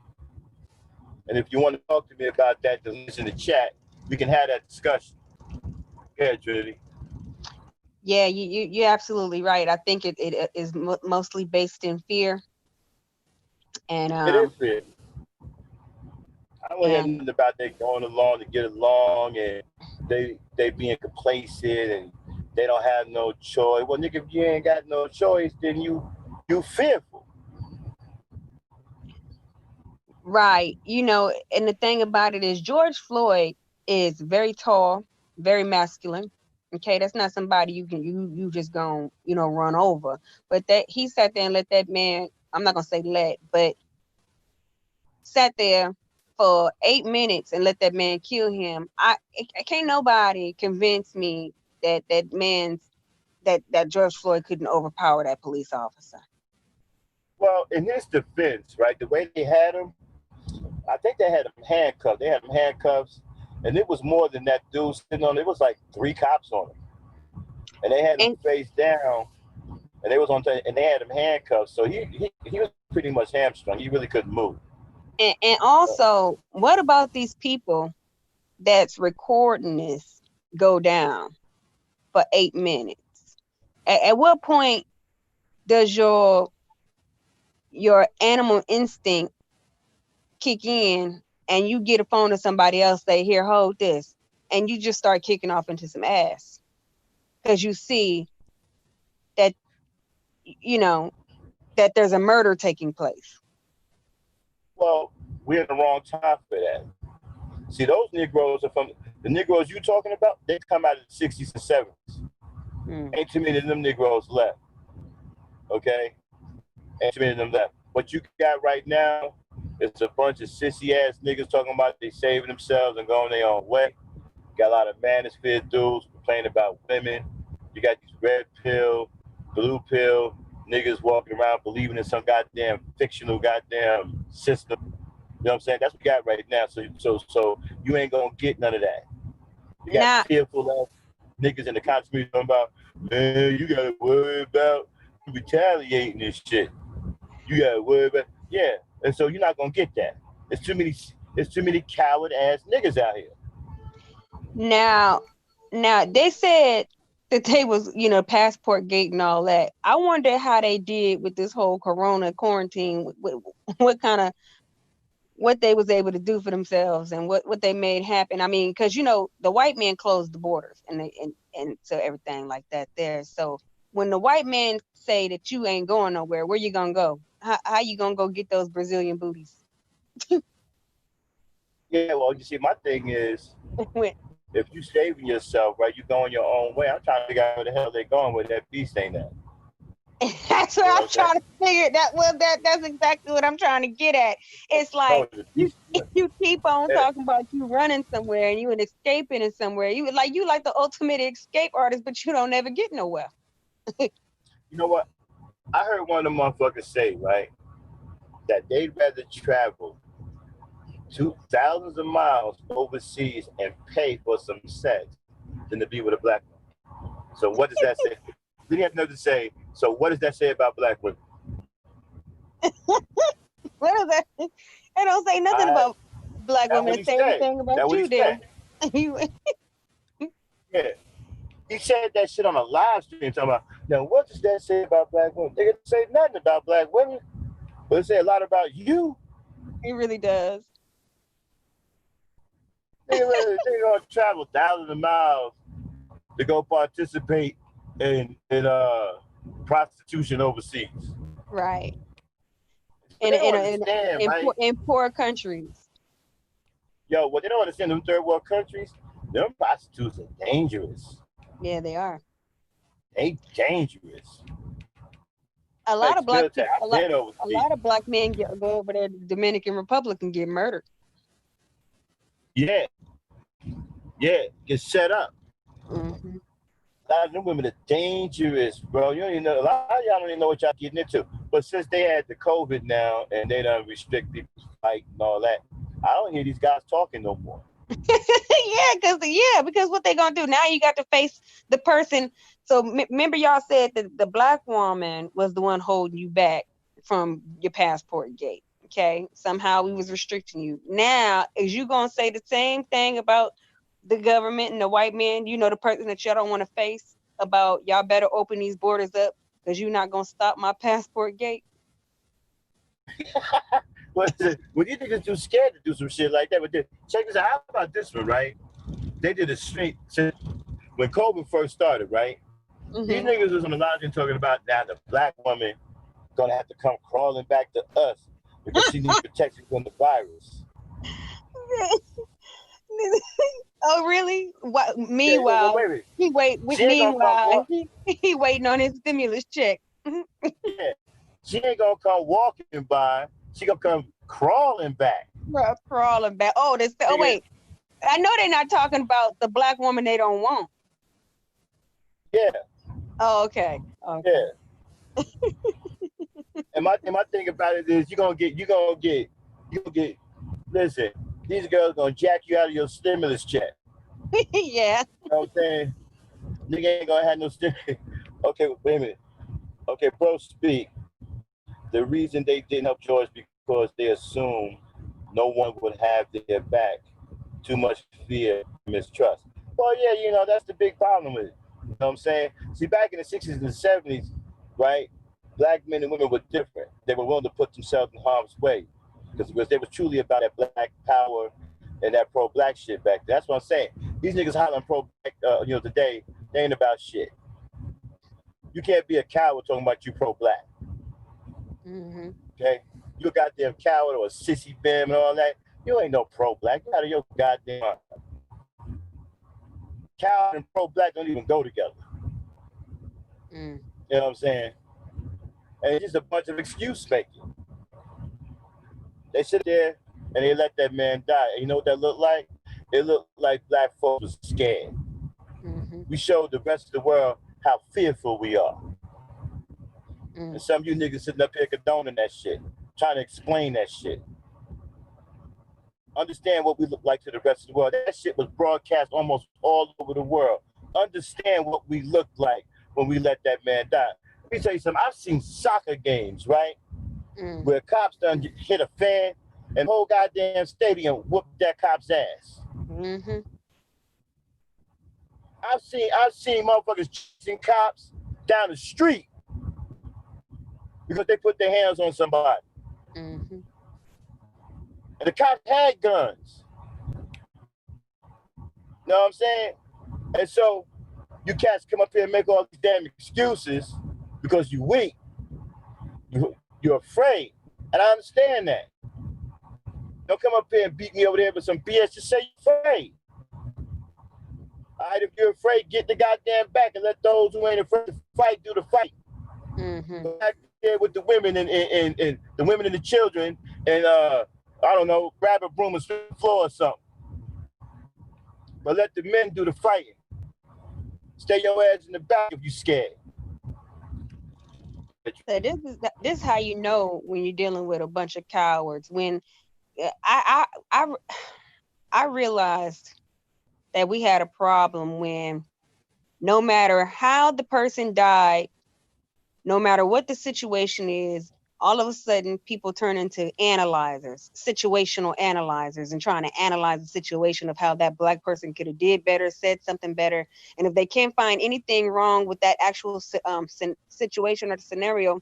And if you want to talk to me about that, then listen to chat. We can have that discussion. Yeah, Trinity. Yeah, you're absolutely right. I think it is mostly based in fear, and It is fear. I don't hear and nothing about they going along to get along and they being complacent and they don't have no choice. Well, nigga, if you ain't got no choice, then you fearful. right. And the thing about it is George Floyd is very tall, very masculine. Okay, that's not somebody you just gonna run over. But that he sat there and let that man. I'm not gonna say but sat there for 8 minutes and let that man kill him. I can't nobody convince me that George Floyd couldn't overpower that police officer. Well, in his defense, right, the way they had him, I think they had him handcuffed. They had him handcuffs, and it was more than that dude sitting on. It was like 3 cops on him, and they had him And face down, and they had him handcuffed. So he was pretty much hamstrung. He really couldn't move. and also, what about these people that's recording this go down for 8 minutes? At what point does your animal instinct kick in and you get a phone to somebody else, say, here, hold this, and you just start kicking off into some ass because you see that that there's a murder taking place? Well, we're in the wrong time for that. See, those Negroes are from the Negroes you talking about. They come out of the 60s and 70s. Ain't too many of them Negroes left. Okay, ain't too many of them left. What you got right now is a bunch of sissy ass niggas talking about they saving themselves and going their own way. Got a lot of manosphere dudes complaining about women. You got these red pill, blue pill niggas walking around believing in some goddamn fictional goddamn system. know what I'm saying? That's what we got right now. So you ain't gonna get none of that. You got Now, fearful ass niggas in the country community talking about, man, you gotta worry about retaliating and shit. You gotta worry about, yeah. And so you're not gonna get that. It's too many coward ass niggas out here. now, now they said that they was, passport gate and all that. I wonder how they did with this whole Corona quarantine. What kind of what they was able to do for themselves and what they made happen. I mean, because the white man closed the borders and so everything like that there. So when the white man say that you ain't going nowhere, where you gonna go? How you gonna go get those Brazilian booties? Yeah, well, you see, my thing is, When- if you saving yourself, right, you going your own way. I'm trying to figure out where the hell they going where that beast ain't at. That's You know what what I'm I'm saying? trying to figure. That's exactly what I'm trying to get at. It's like No, the you beast. you keep on Yeah. talking about you running somewhere and you and escaping in somewhere. You like the ultimate escape artist, but you don't ever get nowhere. You know what? I heard one of the motherfuckers say, right, that they'd rather travel 2,000s of miles overseas and pay for some sex than to be with a black woman. So what does that say? Then you have to say, so what does that say about black women? What is that? They don't say nothing I, about black that's women. what They he say said. everything about That's what he you then. said. Yeah. He said that shit on a live stream talking about, now what does that say about black women? They didn't say nothing about black women, but it say a lot about you. It really does. They gonna travel thousands of miles to go participate in prostitution overseas. Right. But In they don't in understand, right? in poor countries. Yo, what they don't understand, them third world countries, them prostitutes are dangerous. Yeah, they are. They dangerous. A lot of black Ex-military, people, I've been a overseas. lot of black men go over there to the Dominican Republic and get murdered. Yeah, yeah, get set up. Hmm. A lot of them women are dangerous, bro. You don't even know. A lot of y'all don't even know what y'all getting into. But since they had the COVID now and they don't restrict people's fight and all that, I don't hear these guys talking no more. Because what they gonna do now? You got to face the person. So remember, y'all said that the black woman was the one holding you back from your passport gate. Okay, somehow we was restricting you. Now, is you gonna say the same thing about the government and the white man? The person that y'all don't want to face about y'all better open these borders up because you're not gonna stop my passport gate. But when you niggas too scared to do some shit like that, but check this out. How about this one, right? They did a straight when COVID first started, right? These Hmm. niggas was on the lounge talking about now the black woman gonna have to come crawling back to us because she needs protection from the virus. Oh, really? What? Yeah, well, Meanwhile, wait. he wait. She ain't gonna come Meanwhile, walk. he waiting on his stimulus check. Yeah, she ain't gonna come walking by. She gonna come crawling back. Crawling back. Oh, this. Oh, Nigga, wait. I know they're not talking about the black woman they don't want. yeah, Oh, okay. Okay. yeah. And my thing about it is you gonna get. Listen, these girls gonna jack you out of your stimulus check. Yeah. You know what I'm saying? Nigga ain't gonna have no stimulus. Okay, wait a minute. Okay, bro, speak. The reason they didn't help George because they assumed no one would have their back. Too much fear, mistrust. Well, yeah, that's the big problem with it. You know what I'm saying? See, back in the 60s and the 70s, right, black men and women were different. They were willing to put themselves in harm's way because they were truly about that black power and that pro-black shit back then. That's what I'm saying. These niggas hollering pro-black, today, they ain't about shit. You can't be a coward talking about you pro-black. Hmm. Okay? You a goddamn coward or a sissy bam and all that. You ain't no pro-black. Get out of your goddamn mind. Coward and pro-black don't even go together. Mm. You know what I'm saying? And it's just a bunch of excuse making. They sit there and they let that man die. And you know what that looked like? It looked like black folks was scared. Hmm. We showed the rest of the world how fearful we are. Mm. And some of you niggas sitting up here condoning that shit, trying to explain that shit. Understand what we look like to the rest of the world. That shit was broadcast almost all over the world. Understand what we looked like when we let that man die. Let me tell you something. I've seen soccer games, right, where cops done hit a fan and the whole goddamn stadium whooped that cop's ass. Mm-hmm. I've seen motherfuckers chasing cops down the street because they put their hands on somebody. Mm-hmm. And the cops had guns. You know what I'm saying? And so you cats come up here and make all these damn excuses because you weak. You're afraid. And I understand that. Don't come up here and beat me over there with some BS. Just say you're afraid. All right, if you're afraid, get the goddamn back and let those who ain't afraid to fight do the fight. Mm-hmm. Go back there with the women and the women and the children and I don't know, grab a broom and sweep the floor or something. But let the men do the fighting. Stay your ass in the back if you scared. So this is how you know when you're dealing with a bunch of cowards. When I realized that we had a problem when no matter how the person died, no matter what the situation is, all of a sudden people turn into analyzers, situational analyzers, and trying to analyze the situation of how that Black person could have did better, said something better. And if they can't find anything wrong with that actual situation or the scenario,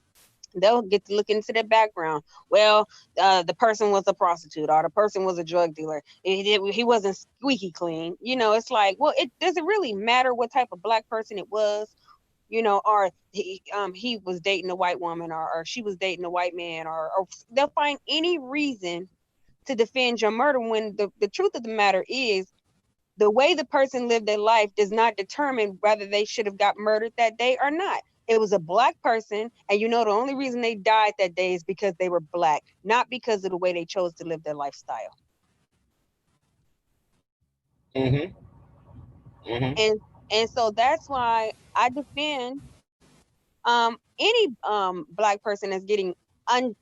they'll get to look into their background. Well, the person was a prostitute or the person was a drug dealer. He wasn't squeaky clean. You know, it's like, well, it doesn't really matter what type of Black person it was. You know, or he was dating a white woman, or she was dating a white man, or they'll find any reason to defend your murder when the truth of the matter is the way the person lived their life does not determine whether they should have got murdered that day or not. It was a Black person, and you know the only reason they died that day is because they were Black, not because of the way they chose to live their lifestyle. Mm-hmm. Mm-hmm. And so that's why I defend any Black person that's getting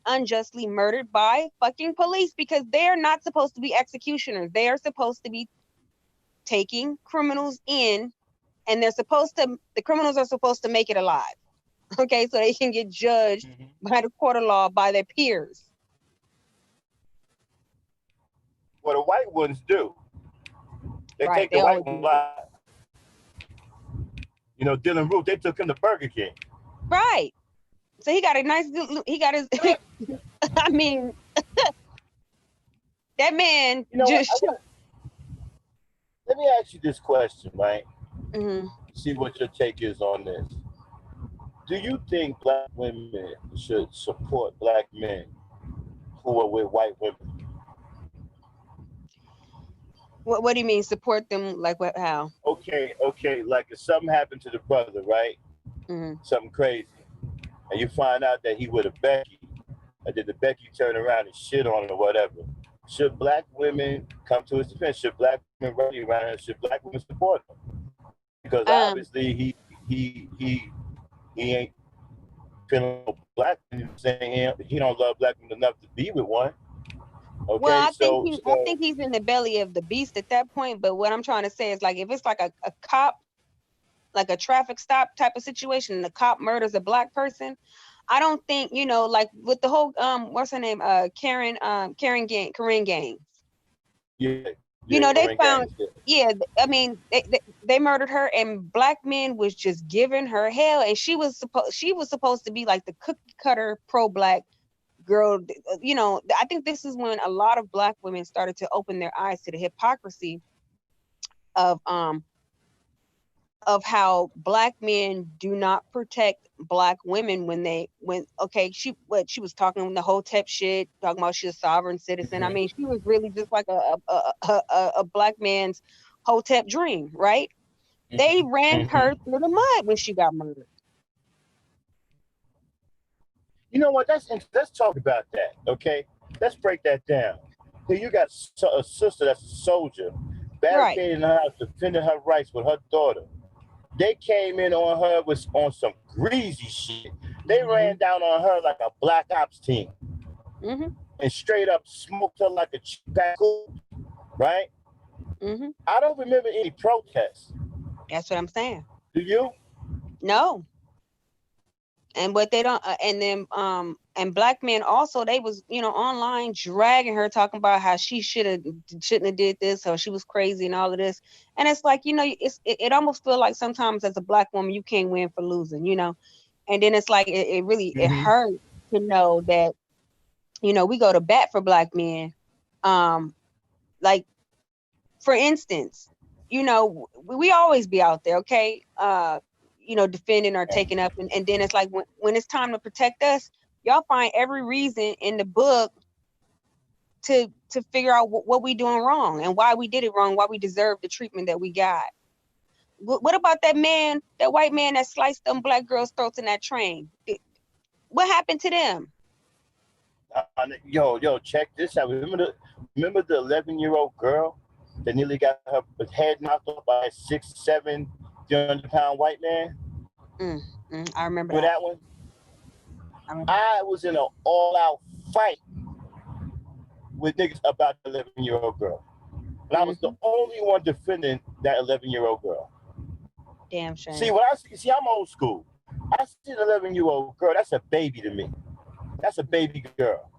unjustly murdered by fucking police, because they're not supposed to be executioners. They are supposed to be taking criminals in, and the criminals are supposed to make it alive. Okay, so they can get judged by the court of law by their peers. What the white ones do, they Right, take they the white always one do. alive. You know, Dylan Roof, they took him to Burger King. Right. So he got his I mean, that man You know just what? Let me ask you this question, right? mm-hmm. See what your take is on this. Do you think Black women should support Black men who are with white women? What do you mean support them? Like what? How? Okay. Like if something happened to the brother, right? Mm-hmm. Something crazy, and you find out that he with a Becky, and then the Becky turn around and shit on him or whatever. Should Black women come to his defense? Should Black women rally around him? Should Black women support him? Because obviously he ain't feeling Black. You know, saying he don't love Black women enough to be with one. Okay, Well, I so think he's in the belly of the beast at that point. But what I'm trying to say is, like, if it's like a cop, like a traffic stop type of situation, and the cop murders a Black person, I don't think, you know, like with the whole what's her name, Karen Gaines. Yeah, You know, they Karen found, Gaines, yeah, I mean, they murdered her, and Black men was just giving her hell, and she was supposed to be like the cookie cutter pro Black girl. You know, I think this is when a lot of Black women started to open their eyes to the hypocrisy of how Black men do not protect Black women when okay, she was talking the whole Hotep shit, talking about she's a sovereign citizen. I mean, she was really just like a Black man's Hotep dream, right? They ran her through the mud when she got murdered. You know what? Let's talk about that. Okay, let's break that down. Here you got a sister that's a soldier, barricading her house, defending her rights with her daughter. They came in on her on some greasy shit. They ran down on her like a Black Ops team, and straight up smoked her like a cheap pack. right? Hmm. I don't remember any protests. That's what I'm saying. Do you? No. And what they don't, and then and black men also, they was, online dragging her, talking about how she shouldn't have did this, or she was crazy and all of this. And it's like, it almost feel like sometimes as a black woman you can't win for losing. And then it's like it really it Mm-hmm. hurts to know that we go to bat for black men. Like, for instance, we always be out there, okay, defending or taking up, and then it's like when it's time to protect us, y'all find every reason in the book to figure out what we doing wrong and why we did it wrong, why we deserve the treatment that we got. What about that white man that sliced them black girls' throats in that train? What happened to them? Yo, check this out. Remember the 11-year-old girl that nearly got her head knocked off by a 6'7", 300-pound white man? I remember Remember that. that one? I remember. I was in an all-out fight with niggas about the 11-year-old girl. And I was the only one defending that 11-year-old girl. Damn shame. See, when I'm old school. I see an 11-year-old girl, that's a baby to me. That's a baby girl.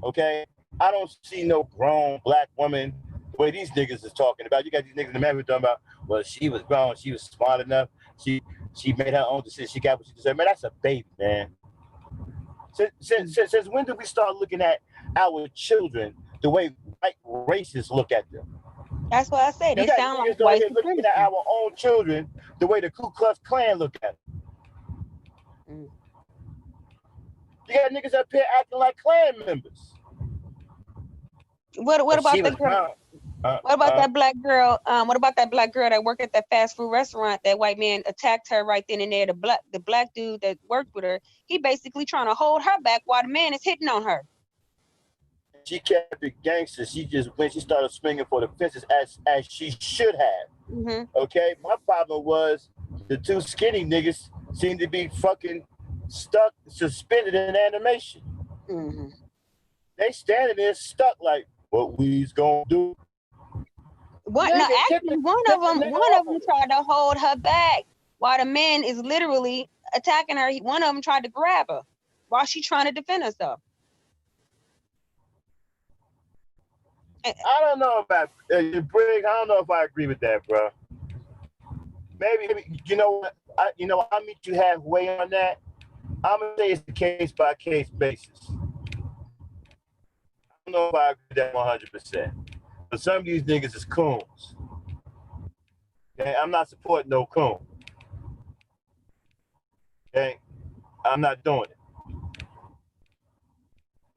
Okay? I don't see no grown black woman the way these niggas is talking about. You got these niggas in America talking about, well, she was grown, she was smart enough, she made her own decision, she got what she deserved. Man, that's a baby, man. Since when did we start looking at our children the way white racists look at them? That's what I say. They You got sound like niggas out white here looking supremacy. at our own children the way the Ku Klux Klan look at them. You got niggas up here acting like Klan members. What about the girl? What about that black girl? What about that black girl that worked at that fast food restaurant? That white man attacked her right then and there. The black dude that worked with her, he basically trying to hold her back while the man is hitting on her. She kept it gangster. She started swinging for the fences as she should have. Okay, my problem was the two skinny niggas seemed to be fucking stuck, suspended in animation. They standing there stuck like, what we's gonna do? What? No, actually, one of them tried to hold her back while the man is literally attacking her. One of them tried to grab her while she trying to defend herself. I don't know about Briggs. I don't know if I agree with that, bro. Maybe you know what? I'll meet you halfway on that. I'm gonna say it's a case by case basis. I don't know if I agree with that 100%. But some of these niggas is coons. Okay, I'm not supporting no coon. Okay, I'm not doing it.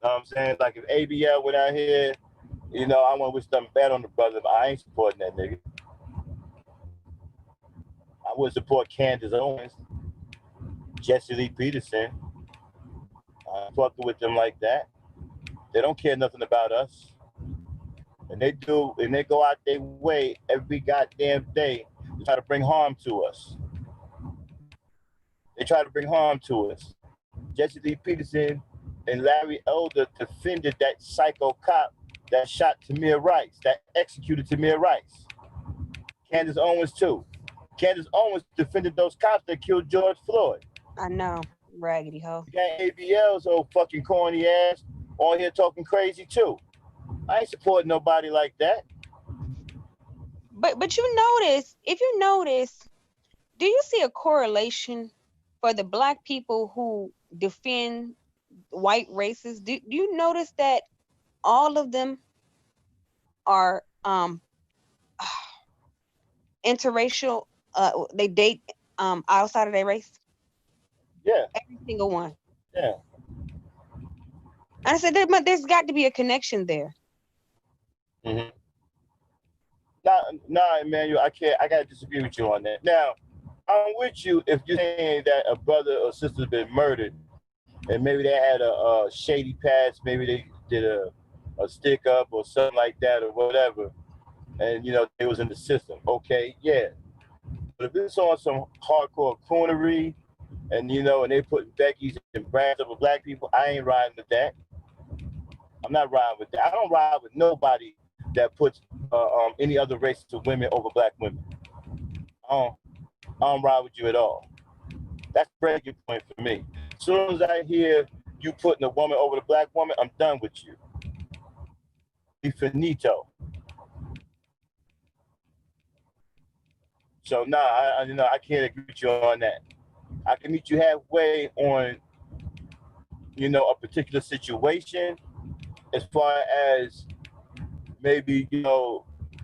Know what I'm saying? Like if ABL went out here, I want to wish something bad on the brother, but I ain't supporting that nigga. I would support Candace Owens, Jesse Lee Peterson. I fucking with them like that. They don't care nothing about us. And they go out their way every goddamn day to try to bring harm to us. They try to bring harm to us. Jesse Lee Peterson and Larry Elder defended that psycho cop that shot Tamir Rice, that executed Tamir Rice. Candace Owens too. Candace Owens defended those cops that killed George Floyd. I know, raggedy hoe. You got ABL's old fucking corny ass on here talking crazy too. I ain't supporting nobody like that. But if you notice, do you see a correlation for the black people who defend white races? Do you notice that all of them are interracial? They date outside of their race? Yeah. Every single one. Yeah. And I said, there's got to be a connection there. Mm-hmm. Nah, Emmanuel, I gotta disagree with you on that. Now, I'm with you if you're saying that a brother or sister's been murdered and maybe they had a shady past, maybe they did a stick up or something like that or whatever, and they was in the system. Okay, yeah. But if it's on some hardcore coonery and and they put Becky's and brands up with black people, I ain't riding with that. I'm not riding with that. I don't ride with nobody that puts any other race of women over black women. I don't ride with you at all. That's the breaking point for me. As soon as I hear you putting a woman over the black woman, I'm done with you. Be finito. So I can't agree with you on that. I can meet you halfway on, a particular situation, as far as maybe,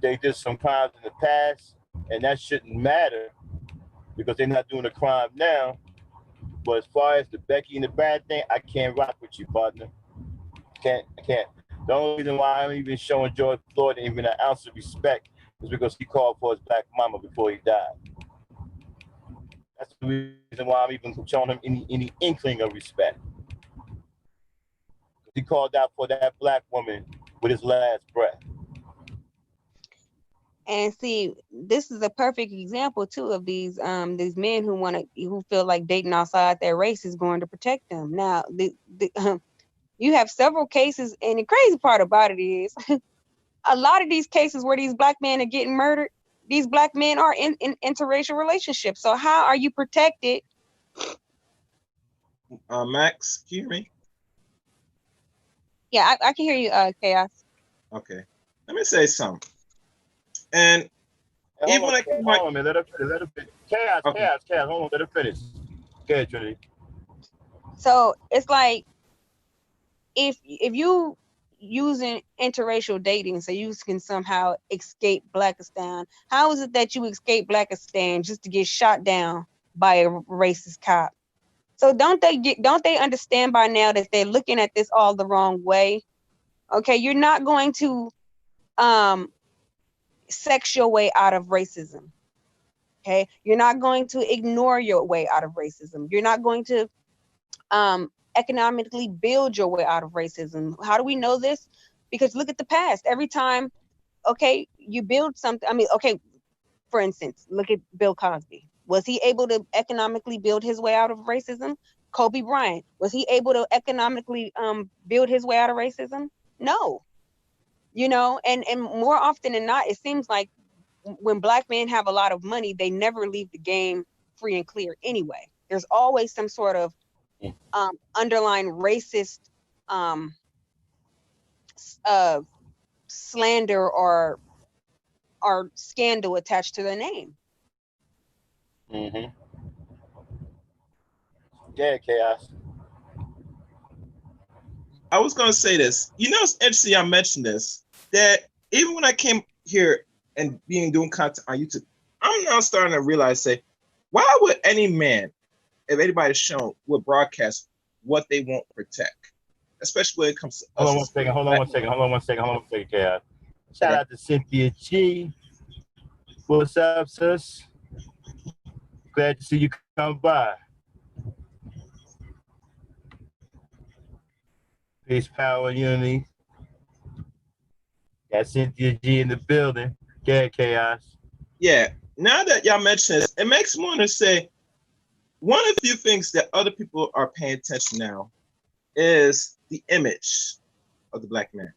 they did some crimes in the past, and that shouldn't matter because they're not doing a crime now. But as far as the Becky and the Brad thing, I can't rock with you, partner. I can't. The only reason why I'm even showing George Floyd even an ounce of respect is because he called for his black mama before he died. That's the reason why I'm even showing him any inkling of respect. He called out for that black woman with his last breath. And see, this is a perfect example too of these men who feel like dating outside their race is going to protect them. Now, you have several cases, and the crazy part about it is, a lot of these cases where these black men are getting murdered, these black men are in interracial relationships. So how are you protected? Max, can you hear me? Yeah, I can hear you, Chaos. Okay, let me say something. And even when I come hold on, man, let her finish. Chaos, okay. Chaos, hold on, let her finish. Go ahead, Trinity. So it's like, if you using interracial dating so you can somehow escape Blackistan, how is it that you escape Blackistan just to get shot down by a racist cop? So don't they understand by now that they're looking at this all the wrong way? Okay, you're not going to sex your way out of racism. Okay, you're not going to ignore your way out of racism. You're not going to economically build your way out of racism. How do we know this? Because look at the past. Every time, okay, you build something. I mean, okay, for instance, look at Bill Cosby. Was he able to economically build his way out of racism? Kobe Bryant, was he able to economically build his way out of racism? No. And more often than not, it seems like when black men have a lot of money, they never leave the game free and clear anyway. There's always some sort of underlying racist slander or scandal attached to their name. Mm-hmm. Yeah, Chaos. I was gonna say this. It's interesting I mentioned this, that even when I came here and doing content on YouTube, I'm now starting to realize, say, why would any man, if anybody's shown, would broadcast what they won't protect? Especially when it comes to Hold on one second, Chaos. Shout out to Cynthia G. What's up, sis? Glad to see you come by. Peace, power, unity. Got Cynthia G in the building. Go ahead, Chaos. Yeah. Now that y'all mention this, it makes me want to say, one of the few things that other people are paying attention now is the image of the black man.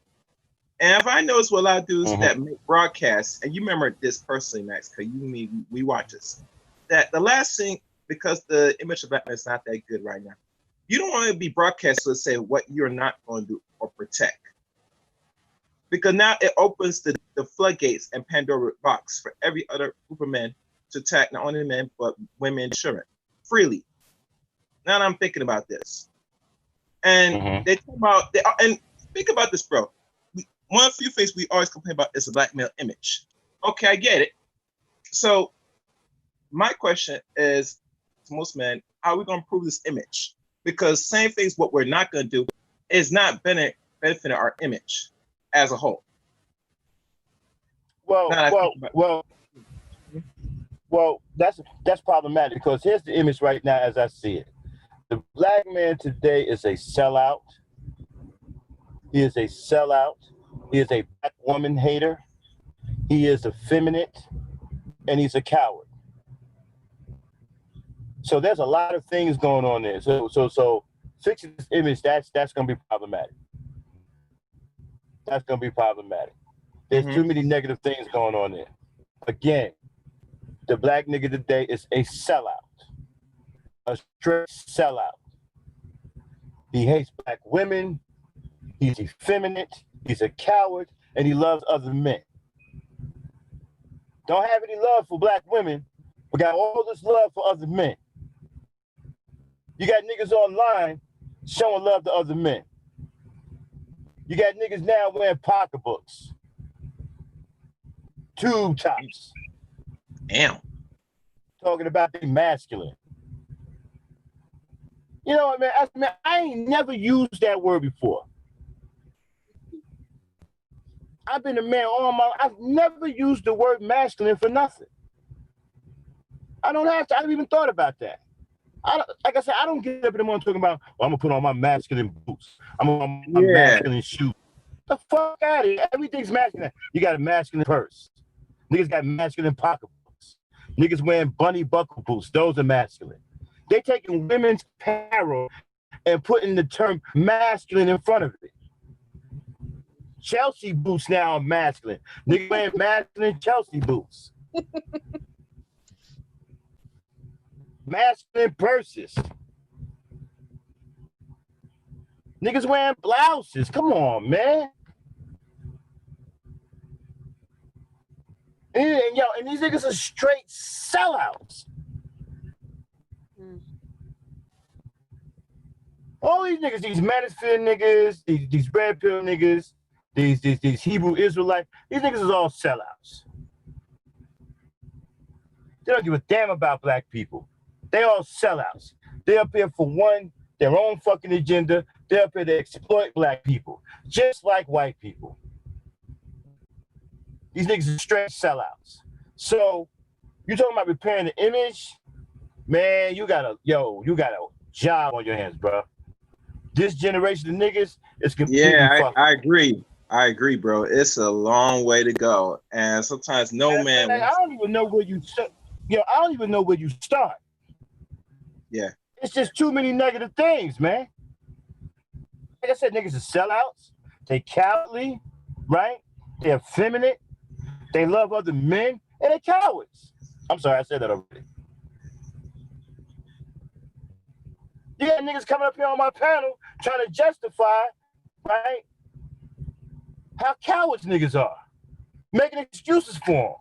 And if I notice what a lot of dudes that make broadcasts, and you remember this personally, Max, because you and me, we watch this, that the last thing, because the image of black man is not that good right now, you don't want to be broadcast to say what you're not going to do or protect. Because now it opens the floodgates and Pandora box for every other group of men to attack not only men, but women children freely. Now that I'm thinking about this. And they talk about, and think about this, bro. One of the few things we always complain about is the black male image. Okay, I get it. So my question is to most men, how are we going to improve this image? Because same things, what we're not going to do is not benefiting our image as a whole. Well, that's problematic, because here's the image right now as I see it. The black man today is a sellout. He is a sellout. He is a black woman hater. He is effeminate, and he's a coward. So there's a lot of things going on there. So fixing this image, that's going to be problematic. That's going to be problematic. There's too many negative things going on there. Again, the black nigga today is a sellout. A straight sellout. He hates black women. He's effeminate. He's a coward. And he loves other men. Don't have any love for black women, but got all this love for other men. You got niggas online showing love to other men. You got niggas now wearing pocketbooks, tube tops. Damn. Talking about they masculine. You know what, man? I ain't never used that word before. I've been a man all my life. I've never used the word masculine for nothing. I don't have to. I haven't even thought about that. Like I said, I don't get up in the morning talking about, well, I'm going to put on my masculine boots. I'm going to put on my masculine shoes. The fuck out of here. Everything's masculine. You got a masculine purse. Niggas got masculine pocketbooks. Niggas wearing bunny buckle boots. Those are masculine. They taking women's apparel and putting the term masculine in front of it. Chelsea boots now are masculine. Niggas wearing masculine Chelsea boots. Masculine purses. Niggas wearing blouses. Come on, man. And these niggas are straight sellouts. All these niggas, these manosphere niggas, these red pill niggas, these Hebrew Israelites, these niggas is all sellouts. They don't give a damn about black people. They all sellouts. They up here for their own fucking agenda. They're up here to exploit black people, just like white people. These niggas are straight sellouts. So you talking about repairing the image? Man, you got a job on your hands, bro. This generation of niggas is completely fucked. I agree. I agree, bro. It's a long way to go, and sometimes man. I don't even know where you start. I don't even know where you start. Yeah, it's just too many negative things, man. Like I said, niggas are sellouts. They cowardly, right? They're effeminate. They love other men, and they're cowards. I'm sorry, I said that already. You got niggas coming up here on my panel trying to justify, right, how cowards niggas are, making excuses for them.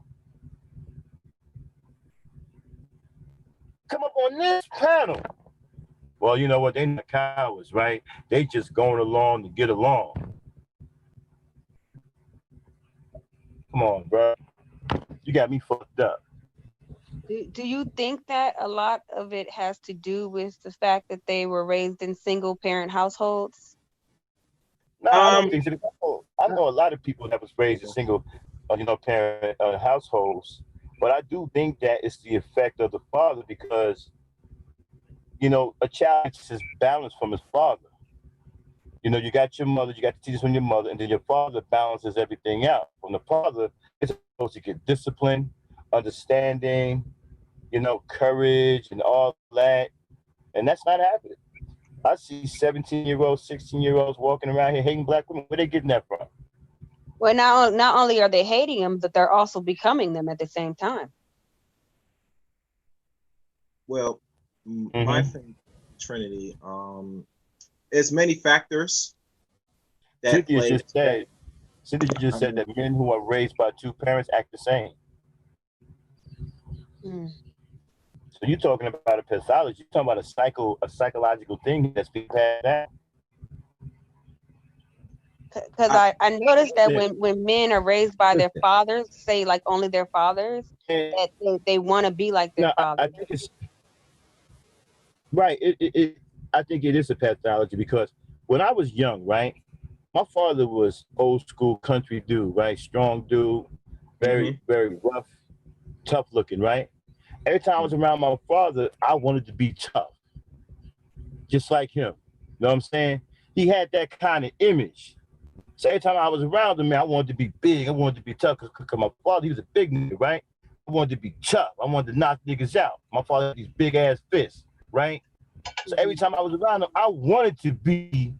Come up on this panel. Well, you know what? They're not cowards, right? They just going along to get along. Come on, bro. You got me fucked up. Do you think that a lot of it has to do with the fact that they were raised in single parent households? No, I don't think so. I know a lot of people that was raised in single, parent households, but I do think that it's the effect of the father because, a child gets his balance from his father. You got your mother, you got the teachers from your mother, and then your father balances everything out. From the father, it's supposed to get discipline, understanding, courage and all that. And that's not happening. I see 17-year-olds, 16-year-olds walking around here hating black women. Where they getting that from? Well, not only are they hating them, but they're also becoming them at the same time. Well, my thing, Trinity, there's many factors that Cynthia just said that men who are raised by two parents act the same. So you're talking about a pathology. You're talking about a psychological thing that's being passed down. Because I noticed that when men are raised by their fathers, say like only their fathers, that they want to be like their fathers. I think it's right. I think it is a pathology because when I was young, right, my father was old school country dude, right, strong dude, very very rough, tough looking, right. Every time I was around my father, I wanted to be tough, just like him. You know what I'm saying? He had that kind of image. So every time I was around him, man, I wanted to be big. I wanted to be tough because my father, he was a big nigga, right? I wanted to be tough. I wanted to knock niggas out. My father had these big ass fists, right? So every time I was around him, I wanted to be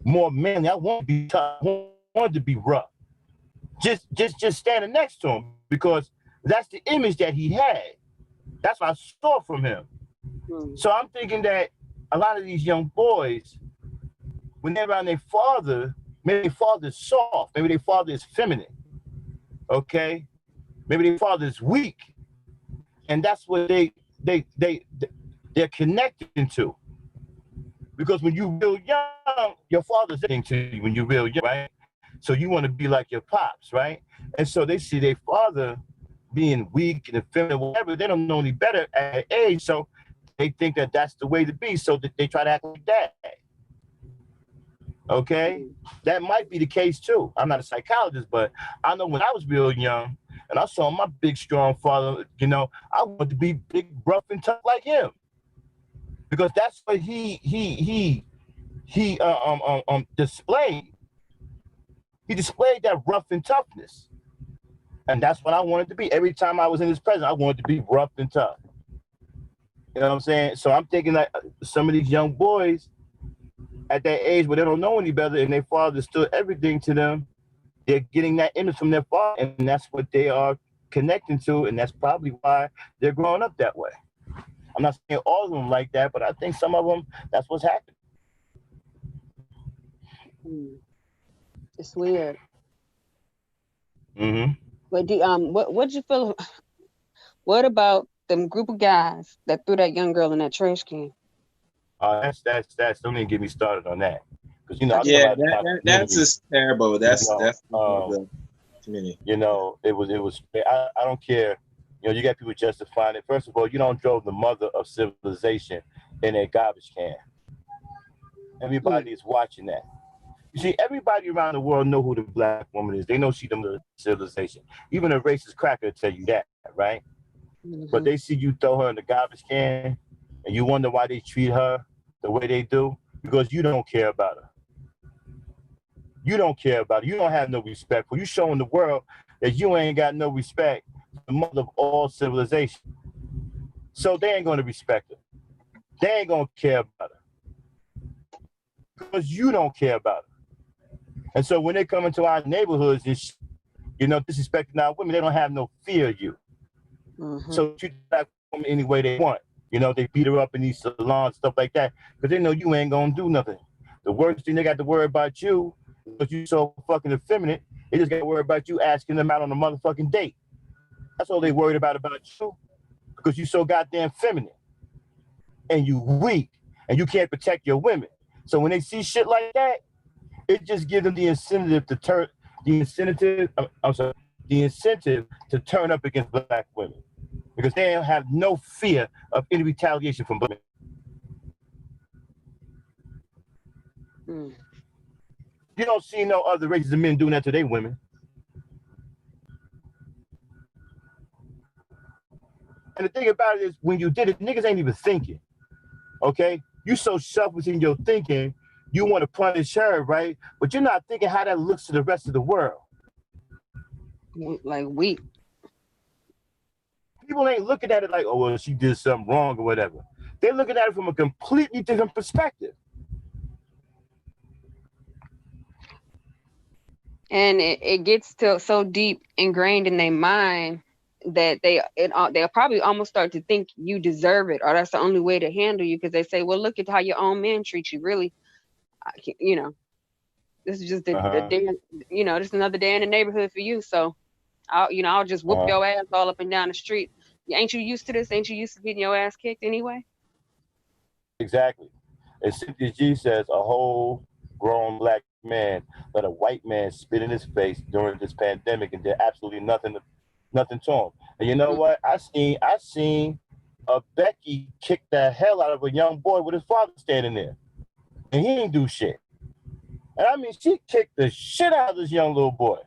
more manly. I wanted to be tough. I wanted to be rough. just standing next to him, because that's the image that he had. That's what I saw from him. So I'm thinking that a lot of these young boys, when they're around their father, maybe their father's soft, maybe their father is feminine, okay? Maybe their father is weak, and that's what they're connecting to. Because when you're real young, your father's everything to you when you're real young, right? So you want to be like your pops, right? And so they see their father being weak and feminine, whatever. They don't know any better at age, so they think that that's the way to be. So that they try to act like that. Okay, that might be the case too. I'm not a psychologist, but I know when I was real young and I saw my big, strong father, you know, I wanted to be big, rough, and tough like him, because that's what he displayed. He displayed that rough and toughness, and that's what I wanted to be. Every time I was in his presence, I wanted to be rough and tough. You know what I'm saying? So I'm thinking that some of these young boys at that age where they don't know any better and their father stood everything to them, they're getting that image from their father, and that's what they are connecting to, and that's probably why they're growing up that way. I'm not saying all of them like that, but I think some of them, that's what's happening. It's weird. Mm-hmm. But what'd you feel? What about them group of guys that threw that young girl in that trash can? That's don't even get me started on that, because you know I Okay. come Yeah, out of my that's community. just terrible. That's You know, the community. you know, it was. I don't care. You know, you got people justifying it. First of all, you don't throw the mother of civilization in a garbage can. Everybody is watching that. You see, everybody around the world know who the black woman is. They know she's the mother of civilization. Even a racist cracker will tell you that, right? But they see you throw her in the garbage can, and you wonder why they treat her the way they do, because you don't care about her. You don't care about her. You don't have no respect for her. You showing the world that you ain't got no respect for the mother of all civilization. So they ain't going to respect her. They ain't going to care about her because you don't care about her. And so when they come into our neighborhoods and you know, disrespecting our women, they don't have no fear of you. So treat that woman any way they want. You know, they beat her up in these salons, stuff like that, because they know you ain't gonna do nothing. The worst thing they got to worry about you, because you so fucking effeminate, they just got to worry about you asking them out on a motherfucking date. That's all they worried about you, because you so goddamn feminine, and you weak, and you can't protect your women. So when they see shit like that, it just gives them the incentive to turn the incentive to turn up against black women, because they have no fear of any retaliation from black men. You don't see no other races of men doing that to their women. And the thing about it is, when you did it, niggas ain't even thinking. Okay? You so selfish in your thinking, you want to punish her, right? But you're not thinking how that looks to the rest of the world. Like weak. People ain't looking at it like, oh, well, she did something wrong or whatever. They're looking at it from a completely different perspective. And it gets to so deep ingrained in their mind that they'll probably almost start to think you deserve it, or that's the only way to handle you, because they say, well, look at how your own man treats you. Really, you know, this is just the day, you know, this is another day in the neighborhood for you. So I'll just whoop your ass all up and down the street. Ain't you used to this? Ain't you used to getting your ass kicked anyway? Exactly. And Cynthia G says a whole grown black man let a white man spit in his face during this pandemic and did absolutely nothing to him. And you know what? I seen a Becky kick the hell out of a young boy with his father standing there, and he didn't do shit. And I mean, she kicked the shit out of this young little boy,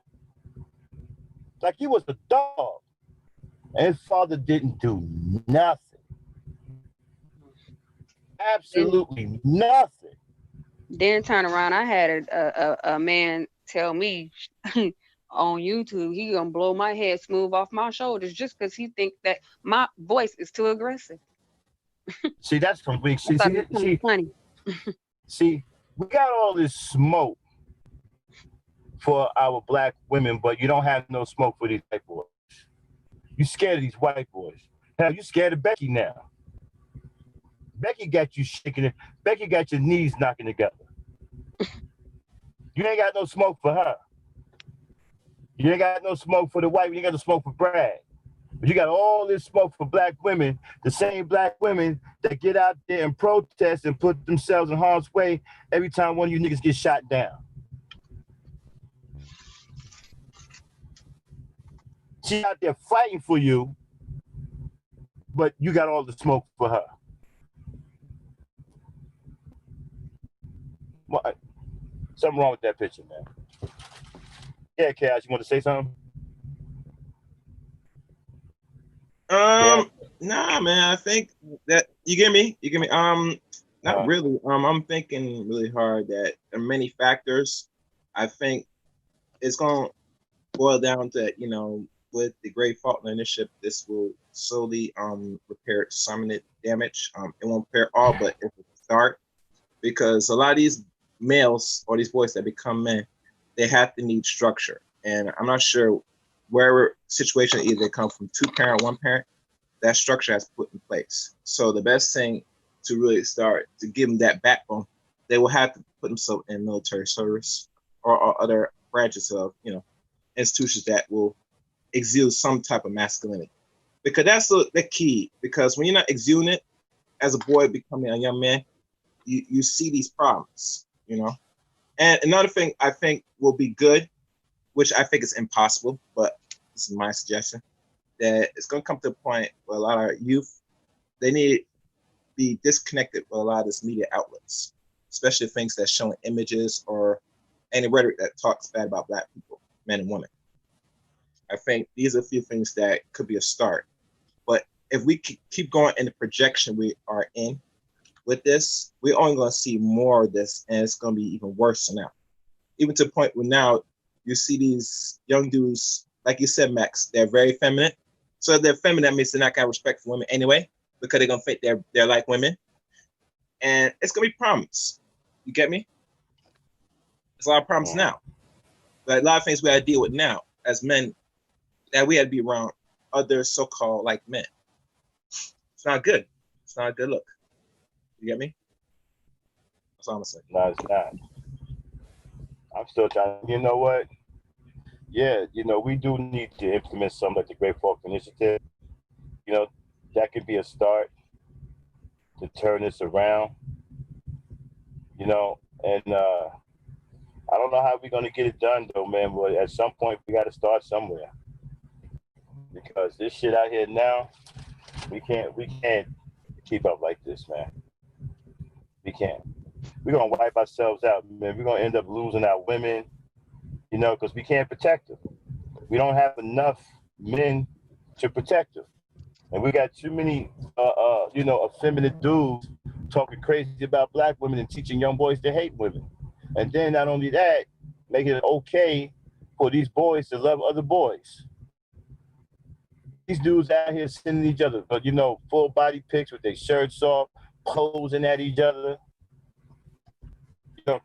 like he was a dog, and his father didn't do nothing. Absolutely nothing. Then turn around, I had a man tell me on YouTube he gonna blow my head smooth off my shoulders just because he think that my voice is too aggressive. See, that's complete. See, funny. see, we got all this smoke for our black women, but you don't have no smoke for these white boys. You scared of these white boys. Hell, you scared of Becky now. Becky got you shaking it. Becky got your knees knocking together. You ain't got no smoke for her. You ain't got no smoke for the white. You ain't got no smoke for Brad. But you got all this smoke for black women, the same black women that get out there and protest and put themselves in harm's way every time one of you niggas get shot down. She out there fighting for you, but you got all the smoke for her. What? Something wrong with that picture, man. Yeah, Chaos, you want to say something? Um, nah, man. I think that you get me. You get me. Not really. I'm thinking really hard that there are many factors. I think it's going to boil down to, with the Great Faulkner Initiative, this will slowly repair some of the damage. It won't repair all, but it's a start, because a lot of these males or these boys that become men, they have to need structure. And I'm not sure wherever situation, either they come from two parent, one parent, that structure has put in place. So the best thing to really start to give them that backbone, they will have to put themselves in military service or other branches of, institutions that will exude some type of masculinity. Because that's the key. Because when you're not exuding it as a boy becoming a young man, you see these problems. And another thing I think will be good, which I think is impossible, but this is my suggestion, that it's going to come to a point where a lot of youth, they need to be disconnected with a lot of these media outlets, especially things that's showing images or any rhetoric that talks bad about black people, men and women. I think these are a few things that could be a start. But if we keep going in the projection we are in with this, we're only going to see more of this, and it's going to be even worse now. Even to the point where now you see these young dudes, like you said, Max, they're very feminine. So if they're feminine, that means they're not going to respect for women anyway, because they're going to think they're like women. And it's going to be problems. You get me? There's a lot of problems now. Like a lot of things we got to deal with now as men, that we had to be around other so-called like men. It's not good. It's not a good look. You get me? That's all I'm saying. No, it's not. I'm still trying. You know what? Yeah, we do need to implement something like the Great Faulkner Initiative. You know, that could be a start to turn this around. And I don't know how we're gonna get it done though, man. But at some point, we got to start somewhere, because this shit out here now, we can't keep up like this, man. We can't. We're gonna wipe ourselves out, man. We're gonna end up losing our women, because we can't protect them. We don't have enough men to protect them, and we got too many, effeminate dudes talking crazy about black women and teaching young boys to hate women. And then not only that, making it okay for these boys to love other boys. These dudes out here sending each other, but full body pics with their shirts off, posing at each other,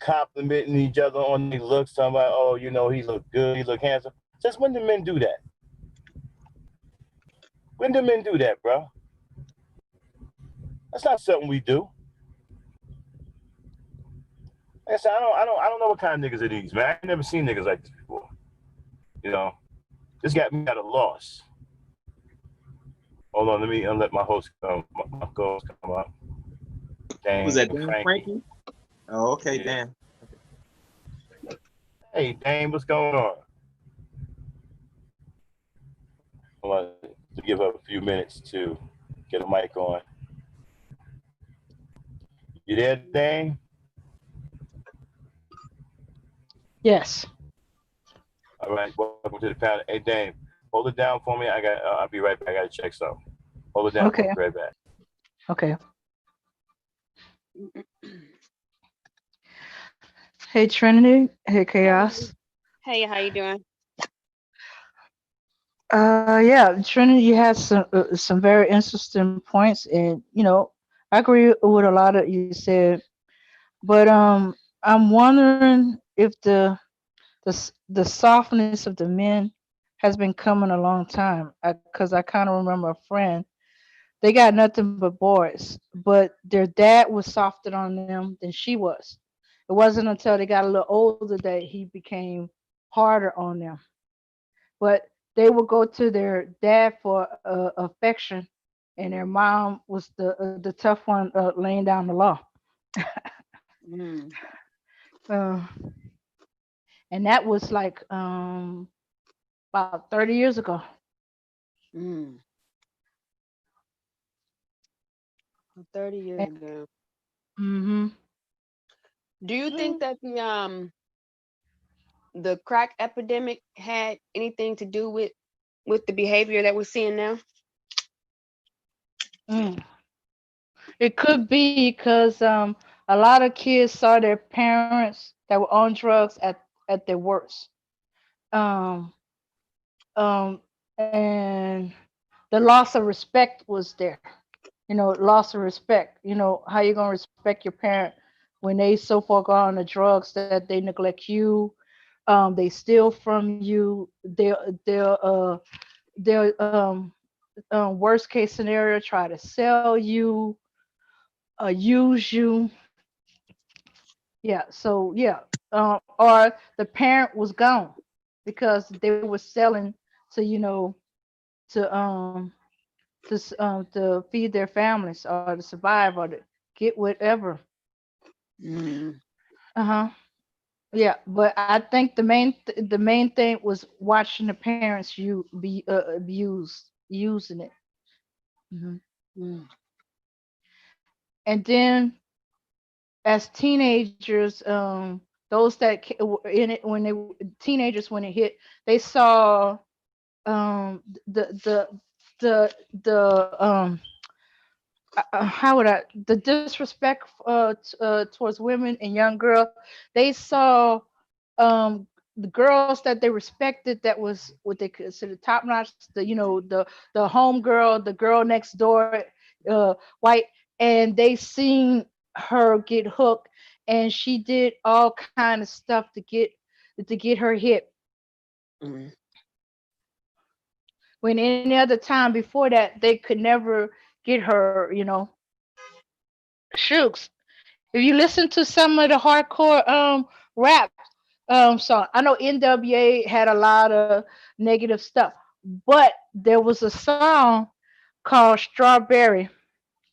complimenting each other on their looks, talking about, oh, he look good, he look handsome. Since when do men do that? When do men do that, bro? That's not something we do. Like I said, I don't know what kind of niggas are these, man. I ain't never seen niggas like this before. This got me at a loss. Hold on, let me let my host come. My host come up. Who's that? Dan Frankie? Oh, okay, yeah. Dan. Okay. Hey, Dan, what's going on? I want to give her a few minutes to get a mic on. You there, Dan? Yes. All right, welcome to the panel. Hey, Dan, hold it down for me. I'll be right back. I gotta check something. Hold it down. Okay. I'll be right back. Okay. Hey, Trinity. Hey, Chaos. Hey, how you doing? Yeah, Trinity, you had some very interesting points, and I agree with a lot of you said, but I'm wondering if the the softness of the men has been coming a long time. Because I kind of remember a friend. They got nothing but boys, but their dad was softer on them than she was. It wasn't until they got a little older that he became harder on them. But they would go to their dad for affection, and their mom was the tough one laying down the law. Mm. Uh, and that was like about 30 years ago. Mm. 30 years And, ago. hmm Do you think that the crack epidemic had anything to do with the behavior that we're seeing now? mm. It could be because a lot of kids saw their parents that were on drugs at their worst. Um, um, and the loss of respect was there. Loss of respect. How you gonna respect your parent when they so far gone on the drugs that they neglect you, they steal from you, they'll worst case scenario try to sell you, use you. Yeah, so yeah, or the parent was gone because they were selling to to to feed their families or to survive or to get whatever. Mm. Uh-huh. Yeah, but I think the main thing was watching the parents you be abused using it. Hmm. Mm. And then as teenagers, those that were in it when they were teenagers when it hit, they saw um the the the how would I the disrespect towards women and young girls. They saw the girls that they respected that was what they considered top notch. The home girl, the girl next door, white, and they seen her get hooked, and she did all kind of stuff to get her hit. Mm. When any other time before that, they could never get her. Shooks. If you listen to some of the hardcore rap song, I know NWA had a lot of negative stuff, but there was a song called Strawberry,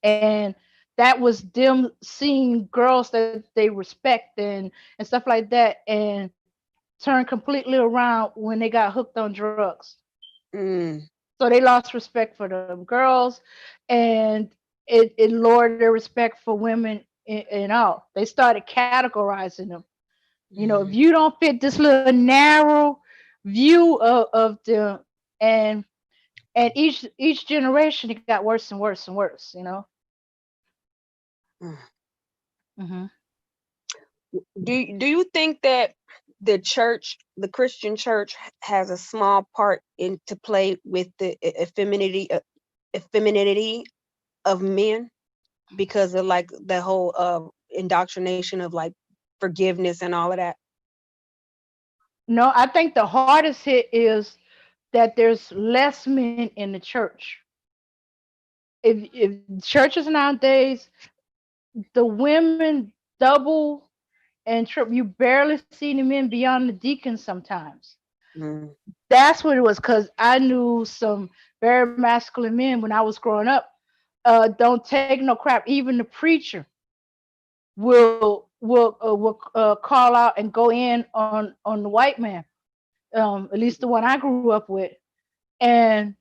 and that was them seeing girls that they respect and stuff like that, and turned completely around when they got hooked on drugs. Mm. So they lost respect for the girls, and it lowered their respect for women and all. They started categorizing them. If Mm. you don't fit this little narrow view of them, and each generation it got worse and worse and worse. Mm. Hmm. Do you think that the church, the Christian church, has a small part in to play with the femininity of men because of like the whole indoctrination of like forgiveness and all of that? No, I think the hardest hit is that there's less men in the church. If churches nowadays, the women double and triple. You barely see the men beyond the deacons sometimes. Mm. That's what it was because I knew some very masculine men when I was growing up. Don't take no crap. Even the preacher will call out and go in on the white man. At least the one I grew up with, and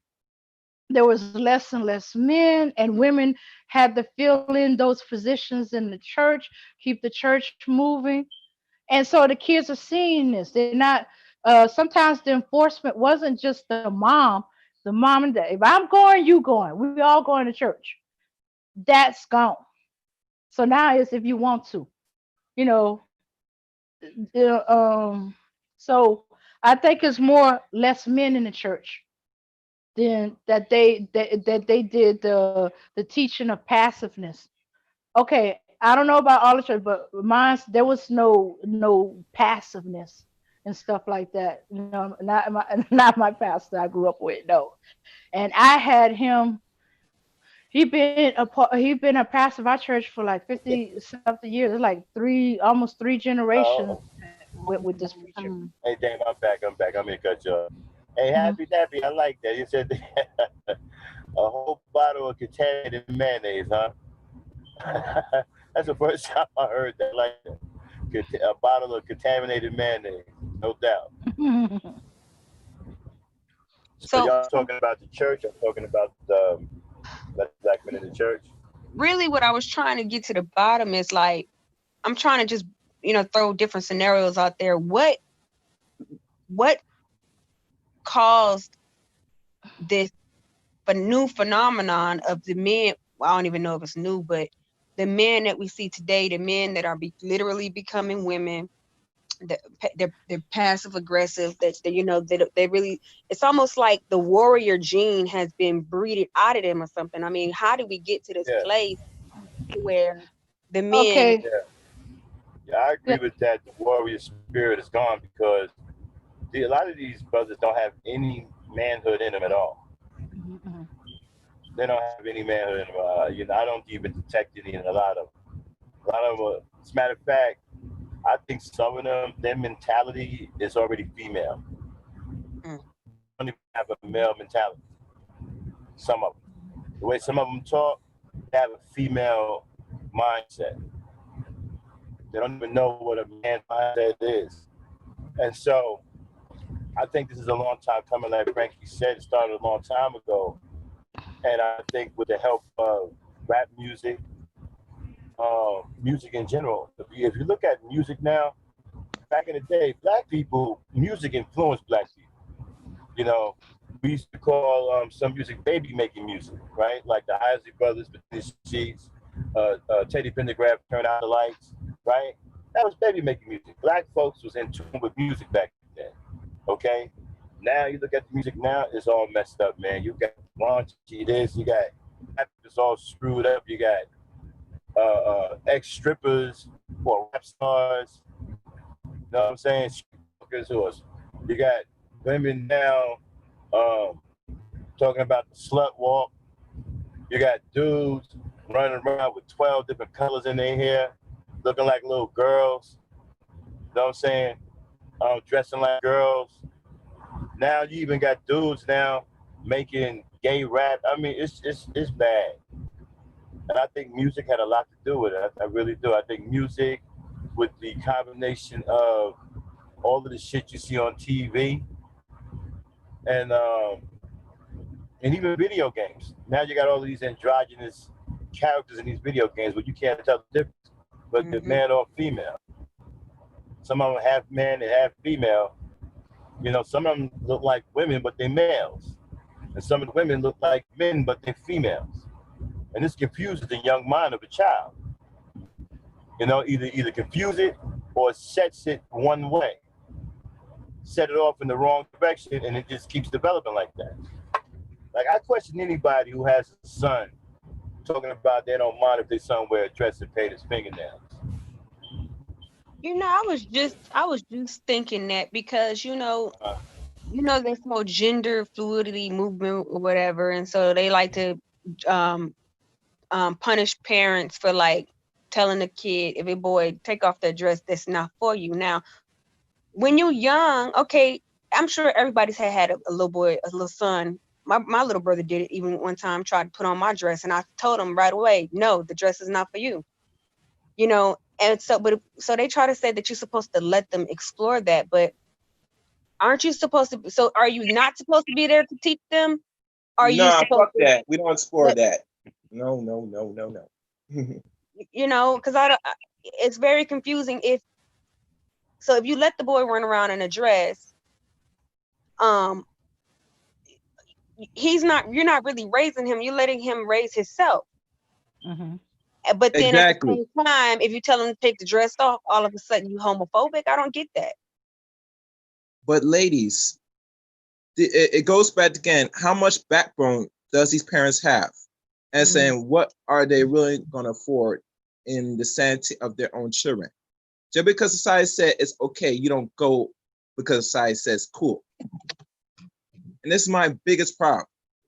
there was less and less men, and women had to fill in those positions in the church, keep the church moving. And so the kids are seeing this. They're not. Sometimes the enforcement wasn't just the mom and dad. If I'm going, you going. We all going to church. That's gone. So now it's if you want to. You know. So I think it's more less men in the church than that they did the teaching of passiveness. Okay, I don't know about all the church, but mine there was no passiveness. and stuff like that. You know, not my not my pastor I grew up with, no. And I had him. He been a pastor of our church for like 50 something years. It's like almost three generations Oh, with this Long preacher. time. hey, Dave, I'm back. I'm back. I'm gonna cut you off. Hey, Mhm. Happy Dappy, I like that. You said a whole bottle of contaminated mayonnaise, huh? That's the first time I heard that. Like a bottle of contaminated mayonnaise, no doubt. So So y'all talking about the church? I'm talking about black men in the church. really what I was trying to get to the bottom is like I'm trying to just, throw different scenarios out there. What caused this new phenomenon of the men? Well, I don't even know if it's new, but the men that we see today, the men that are literally becoming women, they're passive aggressive. They really. It's almost like the warrior gene has been breeded out of them or something. I mean, how did we get to this Yeah, place where the men? Okay. yeah, yeah. I agree Yeah. with that. The warrior spirit is gone because a lot of these brothers don't have any manhood in them at all. Mhm, mhm. They don't have any manhood in them. I don't even detect any in a lot of them. A lot of them. As a matter of fact, I think some of them, their mentality is already female. Mm, They don't even have a male mentality. Some of them. The way some of them talk, they have a female mindset. They don't even know what a man mindset is. And so I think this is a long time coming. Like Frankie said, it started a long time ago. And I think with the help of rap music, music in general, if you look at music now, back in the day, black people, music influenced black people. You know, we used to call some music baby making music, right? Like the Isley Brothers, Between the Sheets, Teddy Pendergrass, Turn Out the Lights, right? That was baby making music. Black folks was in tune with music back then, okay? Now you look at the music now, it's all messed up, man. You got raunchy this, you got it's all screwed up. You got ex strippers or rap stars. You know what I'm saying? You got women now talking about the slut walk. You got dudes running around with 12 different colors in their hair, looking like little girls. You know what I'm saying? Dressing like girls. Now you even got dudes now making gay rap. I mean, it's bad. And I think music had a lot to do with it. I really do. I think music, with the combination of all of the shit you see on TV and even video games. Now you got all these androgynous characters in these video games, but you can't tell the difference, but they're mm-hmm. man or female. Some of them half man and half female. You know, some of them look like women, but they're males, and some of the women look like men, but they're females. And this confuses the young mind of a child. You know, either confuse it or sets it one way, set it off in the wrong direction, and it just keeps developing like that. Like I question anybody who has a son talking about they don't mind if their son wear a dress and paint his fingernails. I was just thinking that because Uh, this whole gender fluidity movement or whatever, and so they like to um punish parents for like telling a kid, if a boy take off that dress, that's not for you. Now, when you're young, okay, I'm sure everybody's had a little boy, a little son. My little brother did it even one time, tried to put on my dress, and I told him right away, no, the dress is not for you. And so they try to say that you're supposed to let them explore that, but aren't you supposed to? So are you not supposed to be there to teach them? Are you Nah, supposed fuck to that. We don't explore let, that. No, no, no, no, no. because I don't, it's very confusing if you let the boy run around in a dress, um, you're not really raising him, you're letting him raise himself. Mhm. But then at the Exactly. same time, if you tell him to take the dress off, all of a sudden you homophobic. I don't get that. But ladies, it goes back again. How much backbone does these parents have? And Mm, saying, what are they really going to afford in the sanity of their own children? Just because society said it's okay, you don't go because society says cool. And this is my biggest problem.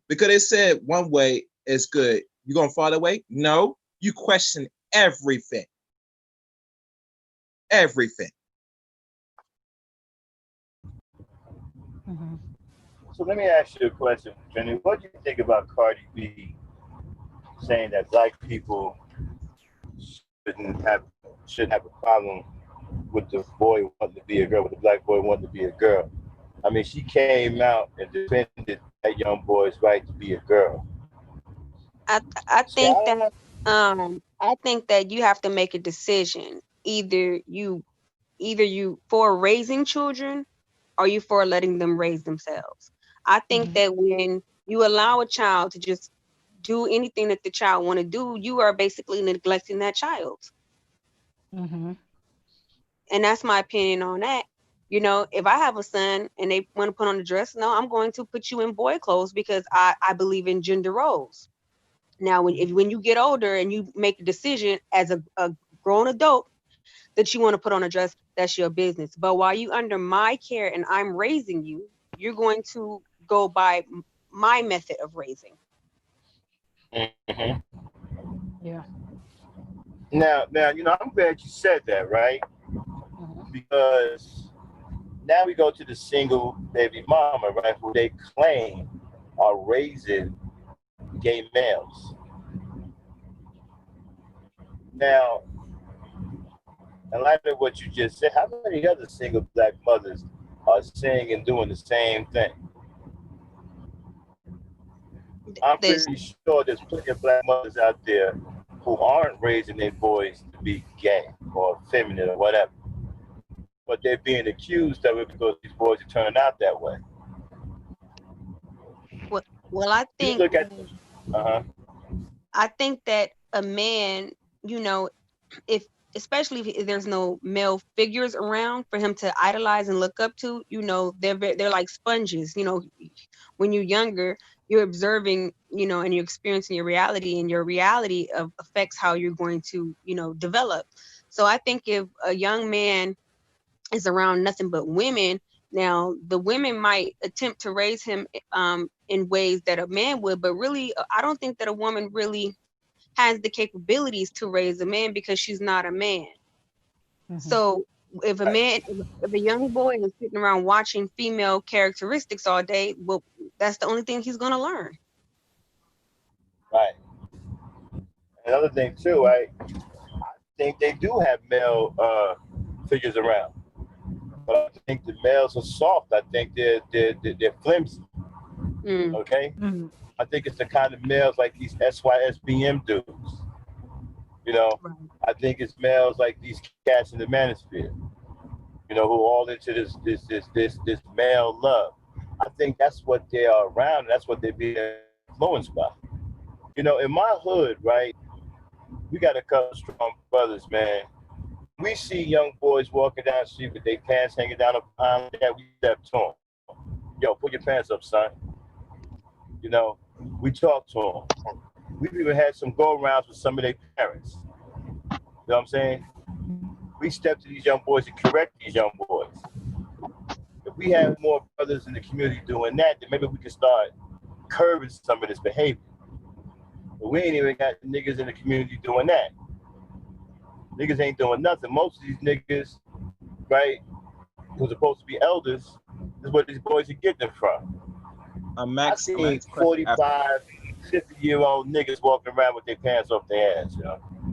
Because they said one way is good. You gonna fall that way? No. You question everything. Everything. Mhm. So let me ask you a question, Jenny. What do you think about Cardi B saying that black people shouldn't have shouldn't have a problem with the boy wanting to be a girl, with the black boy wanting to be a girl? I mean, she came out and defended that young boy's right to be a girl. I See, think I that you have to make a decision. Either you for raising children or you for letting them raise themselves. I think Mhm. that when you allow a child to just do anything that the child want to do, you are basically neglecting that child. Mhm. And that's my opinion on that. If I have a son and they want to put on a dress, no, I'm going to put you in boy clothes because I believe in gender roles. Now, when you get older and you make a decision as a grown adult that you want to put on a dress, that's your business. But while you under my care and I'm raising you, you're going to go by my method of raising. Mhm. Yeah. Now, I'm glad you said that, right? Mhm. Because now we go to the single baby mama, right, who they claim are raising gay males. Now, in light of what you just said, how many other single black mothers are saying and doing the same thing? I'm This pretty sure there's plenty of black mothers out there who aren't raising their boys to be gay or feminine or whatever, but they're being accused of it because these boys are turning out that way. well, well, I You think look at, uh-huh. I think that a man, you know, if especially if there's no male figures around for him to idolize and look up to, they're like sponges. When you're younger, you're observing, and you're experiencing your reality, and your reality affects how you're going to, develop. So I think if a young man is around nothing but women, now the women might attempt to raise him in ways that a man would, but really, I don't think that a woman really has the capabilities to raise a man because she's not a man. Mhm. So if a Right, man, if a young boy is sitting around watching female characteristics all day, well, that's the only thing he's gonna learn. right. Another thing too, right? I think they do have male figures around, but I think the males are soft. I think they're flimsy. Mm, Okay, Mhm. I think it's the kind of males like these SYSBM dudes. You know, right. I think it's males like these cats in the manosphere. Who all into this male love. I think that's what they are around. And that's what they're being influenced by. In my hood, right, we got a couple strong brothers, man. We see young boys walking down the street with their pants hanging down behind that. We step to them. Yo, put your pants up, son. You know, we talk to them. We've even had some go arounds with some of their parents. You know what I'm saying? We step to these young boys and correct these young boys. If we have more brothers in the community doing that, then maybe we can start curbing some of this behavior. But we ain't even got niggas in the community doing that. Niggas ain't doing nothing. Most of these niggas, right, who's supposed to be elders, is what these boys are getting it from. I Max, I'm gonna seen ask a question after. 45, 50-year-old niggas walking around with their pants off their ass,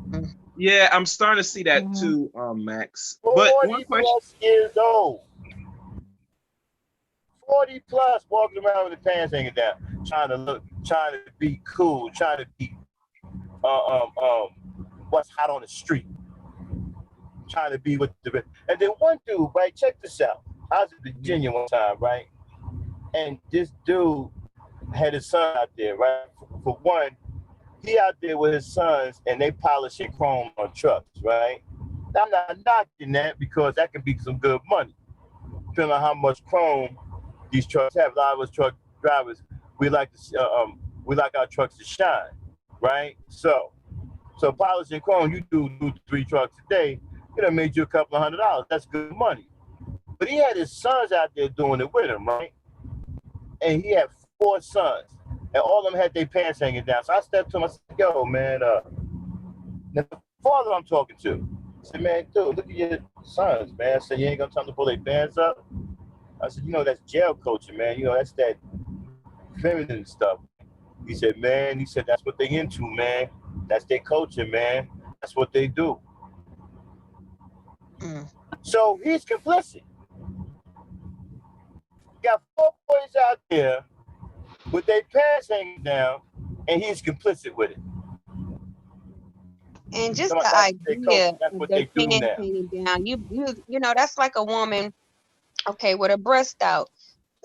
Mm. Yeah, I'm starting to see that Mhm. too, Max. But one 40 question. plus years old. 40 plus walking around with their pants hanging down, trying to be cool, trying to be what's hot on the street, trying to be with the. And then one dude, right? Check this out. I was in Virginia one time, right? And this dude had his son out there, right? For one, he out there with his sons and they polishing chrome on trucks, right? I'm not knocking that because that could be some good money, depending on how much chrome these trucks have. A lot of us truck drivers, we like we like our trucks to shine, right? So polishing chrome, you do 2-3 trucks a day, it done made you a couple of $100. That's good money. But he had his sons out there doing it with him, right? And he had 4 sons, and all of them had their pants hanging down. So I stepped to him. I said, "Yo, man, the father I'm talking to." I said, "Man, dude, look at your sons, man." I said, "You ain't gonna tell them to pull their pants up?" I said, "That's jail culture, man. That's that feminine stuff." He said, "Man," he said, "that's what they into, man. That's their culture, man. That's what they do." So he's complicit. Got 4 boys out there with their pants hanging down, and he's complicit with it. And just So the that's their culture. idea That's of what their they do pants now. hanging down, that's like a woman, okay, with her breast out.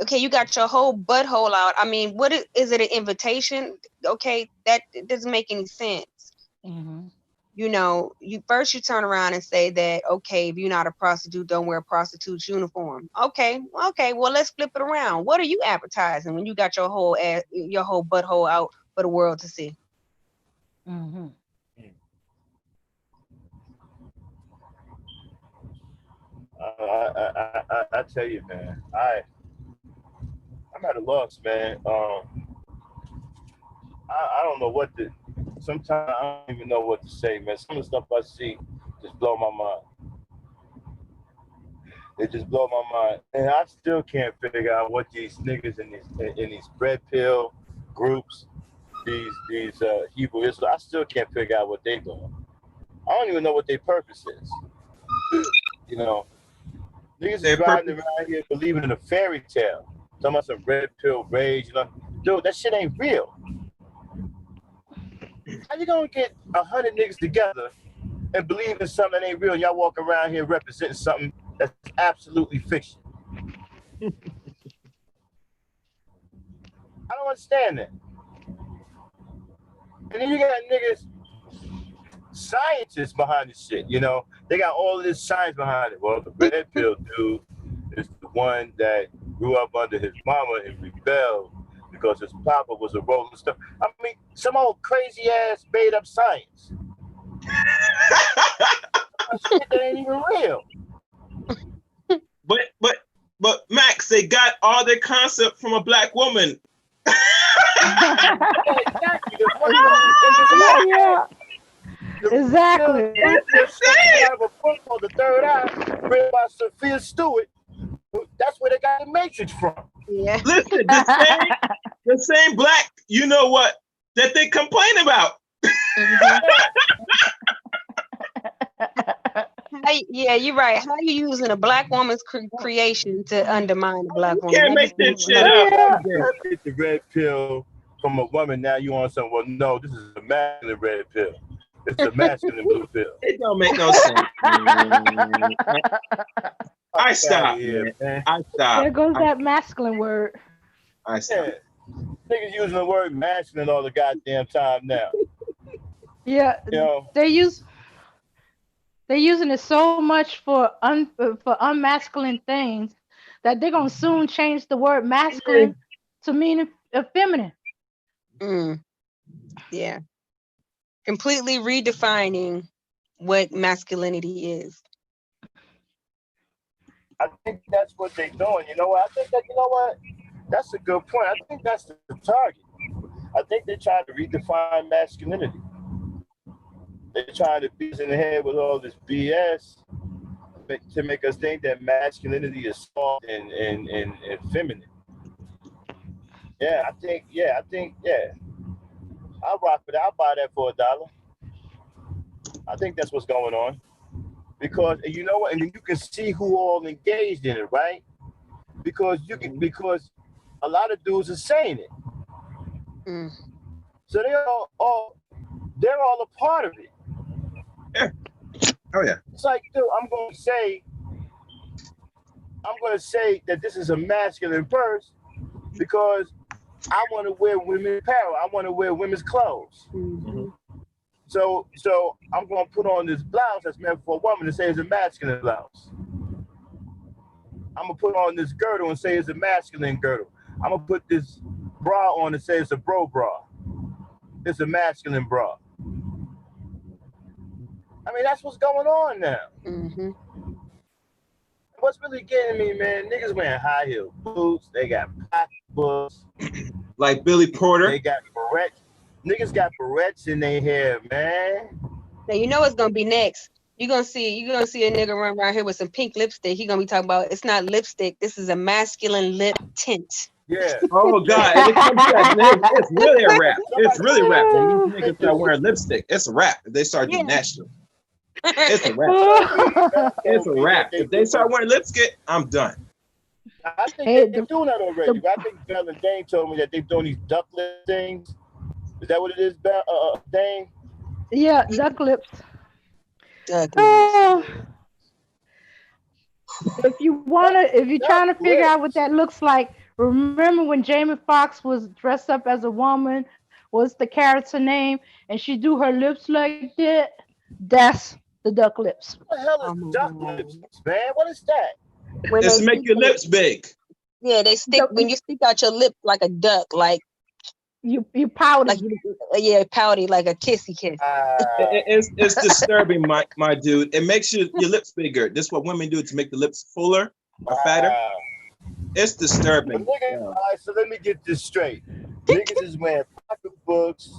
Okay, you got your whole butthole out. I mean, what is it, an invitation? Okay, that doesn't make any sense. Mm-hmm. You turn around and say that, okay, if you're not a prostitute, don't wear a prostitute's uniform. Okay, well, let's flip it around. What are you advertising when you got your whole butthole out for the world to see? Mm-hmm. I tell you, man, I'm at a loss, man. I don't know what to. Sometimes I don't even know what to say, man. Some of the stuff I see just blow my mind. It just blow my mind, and I still can't figure out what these niggas in these red pill groups, these Hebrew Israel. I still can't figure out what they doing. I don't even know what their purpose is. Niggas is riding around here believing in a fairy tale. Talking about some red pill rage. Dude, that shit ain't real. How you gonna get 100 niggas together and believe in something that ain't real, and y'all walk around here representing something that's absolutely fiction? I don't understand that. And then you got niggas, scientists behind this shit, They got all of this science behind it. Well, the red pill dude is the one that grew up under his mama and rebelled because his papa was a rolling stone. I mean, some old crazy ass made up science. Shit that ain't even real. But Max, they got all their concept from a black woman. Exactly. Yeah. Exactly. Out of a book called The Third Eye, read by Sophia Stewart. That's where they got the Matrix from. Yeah. Listen, the same black, that they complain about. Yeah, you're right. How are you using a black woman's creation to undermine a black woman? You can't make that shit up. Get the red pill from a woman. Now you on something? Well, no, this is a masculine red pill. It's a masculine blue pill. It don't make no sense. I stop. Man. I stop. There goes that masculine word. I stop. Yeah. Niggas using the word masculine all the goddamn time now. Yeah, they're using it so much for unmasculine things that they're gonna soon change the word masculine to mean feminine. Yeah, completely redefining what masculinity is. I think that's what they're doing. That's a good point. I think that's the target. I think they're trying to redefine masculinity. They're trying to beat us in the head with all this BS to make us think that masculinity is soft and feminine. I think. I'll rock with that. I'll buy that for $1. I think that's what's going on. Because you know what, and then you can see who all engaged in it, right? Because a lot of dudes are saying it. So they're all a part of it. Yeah. Oh yeah. It's like, dude, I'm going to say that this is a masculine purse because I want to wear women's apparel. I want to wear women's clothes. Mm-hmm. So I'm going to put on this blouse that's meant for a woman and say it's a masculine blouse. I'm going to put on this girdle and say it's a masculine girdle. I'm going to put this bra on and say it's a bro bra. It's a masculine bra. I mean, that's what's going on now. Mm-hmm. what's really getting me, man? Niggas wearing high heel boots. They got pocketbooks. Like Billy Porter. They got barrettes. Niggas got barrettes in their hair, man. Now you know what's gonna be next. You're gonna see a nigga run around here with some pink lipstick. He gonna be talking about it's not lipstick. This is a masculine lip tint. Yeah. Oh God! And it comes to that, it's really a rap. It's really a rap. When these niggas start wearing lipstick, it's a rap. If they start doing Yeah. that shit, it's a rap. It's a rap. If they start wearing lipstick, I'm done. I think Hey, they're doing that already. I think Bell and Dane told me that they're doing these duck lip things. Is that what it is, Bell? Dane? Yeah, duck lips. Duck lips. Oh, if you're trying to figure out what that looks like, remember when Jamie Foxx was dressed up as a woman? What's the character name? And she do her lips like that. That's the duck lips. What the hell Oh is my duck God. lips, man? What is that? When It's they to make your lips big. yeah, they stick when you stick out your lip like a duck, like You pouty. yeah, pouty like a kissy kiss. It's disturbing, my dude. It makes your lips bigger. This is what women do to make the lips fuller or fatter. It's But disturbing. nigga, Yeah. all right, so let me get this straight. Niggas is wearing pocketbooks,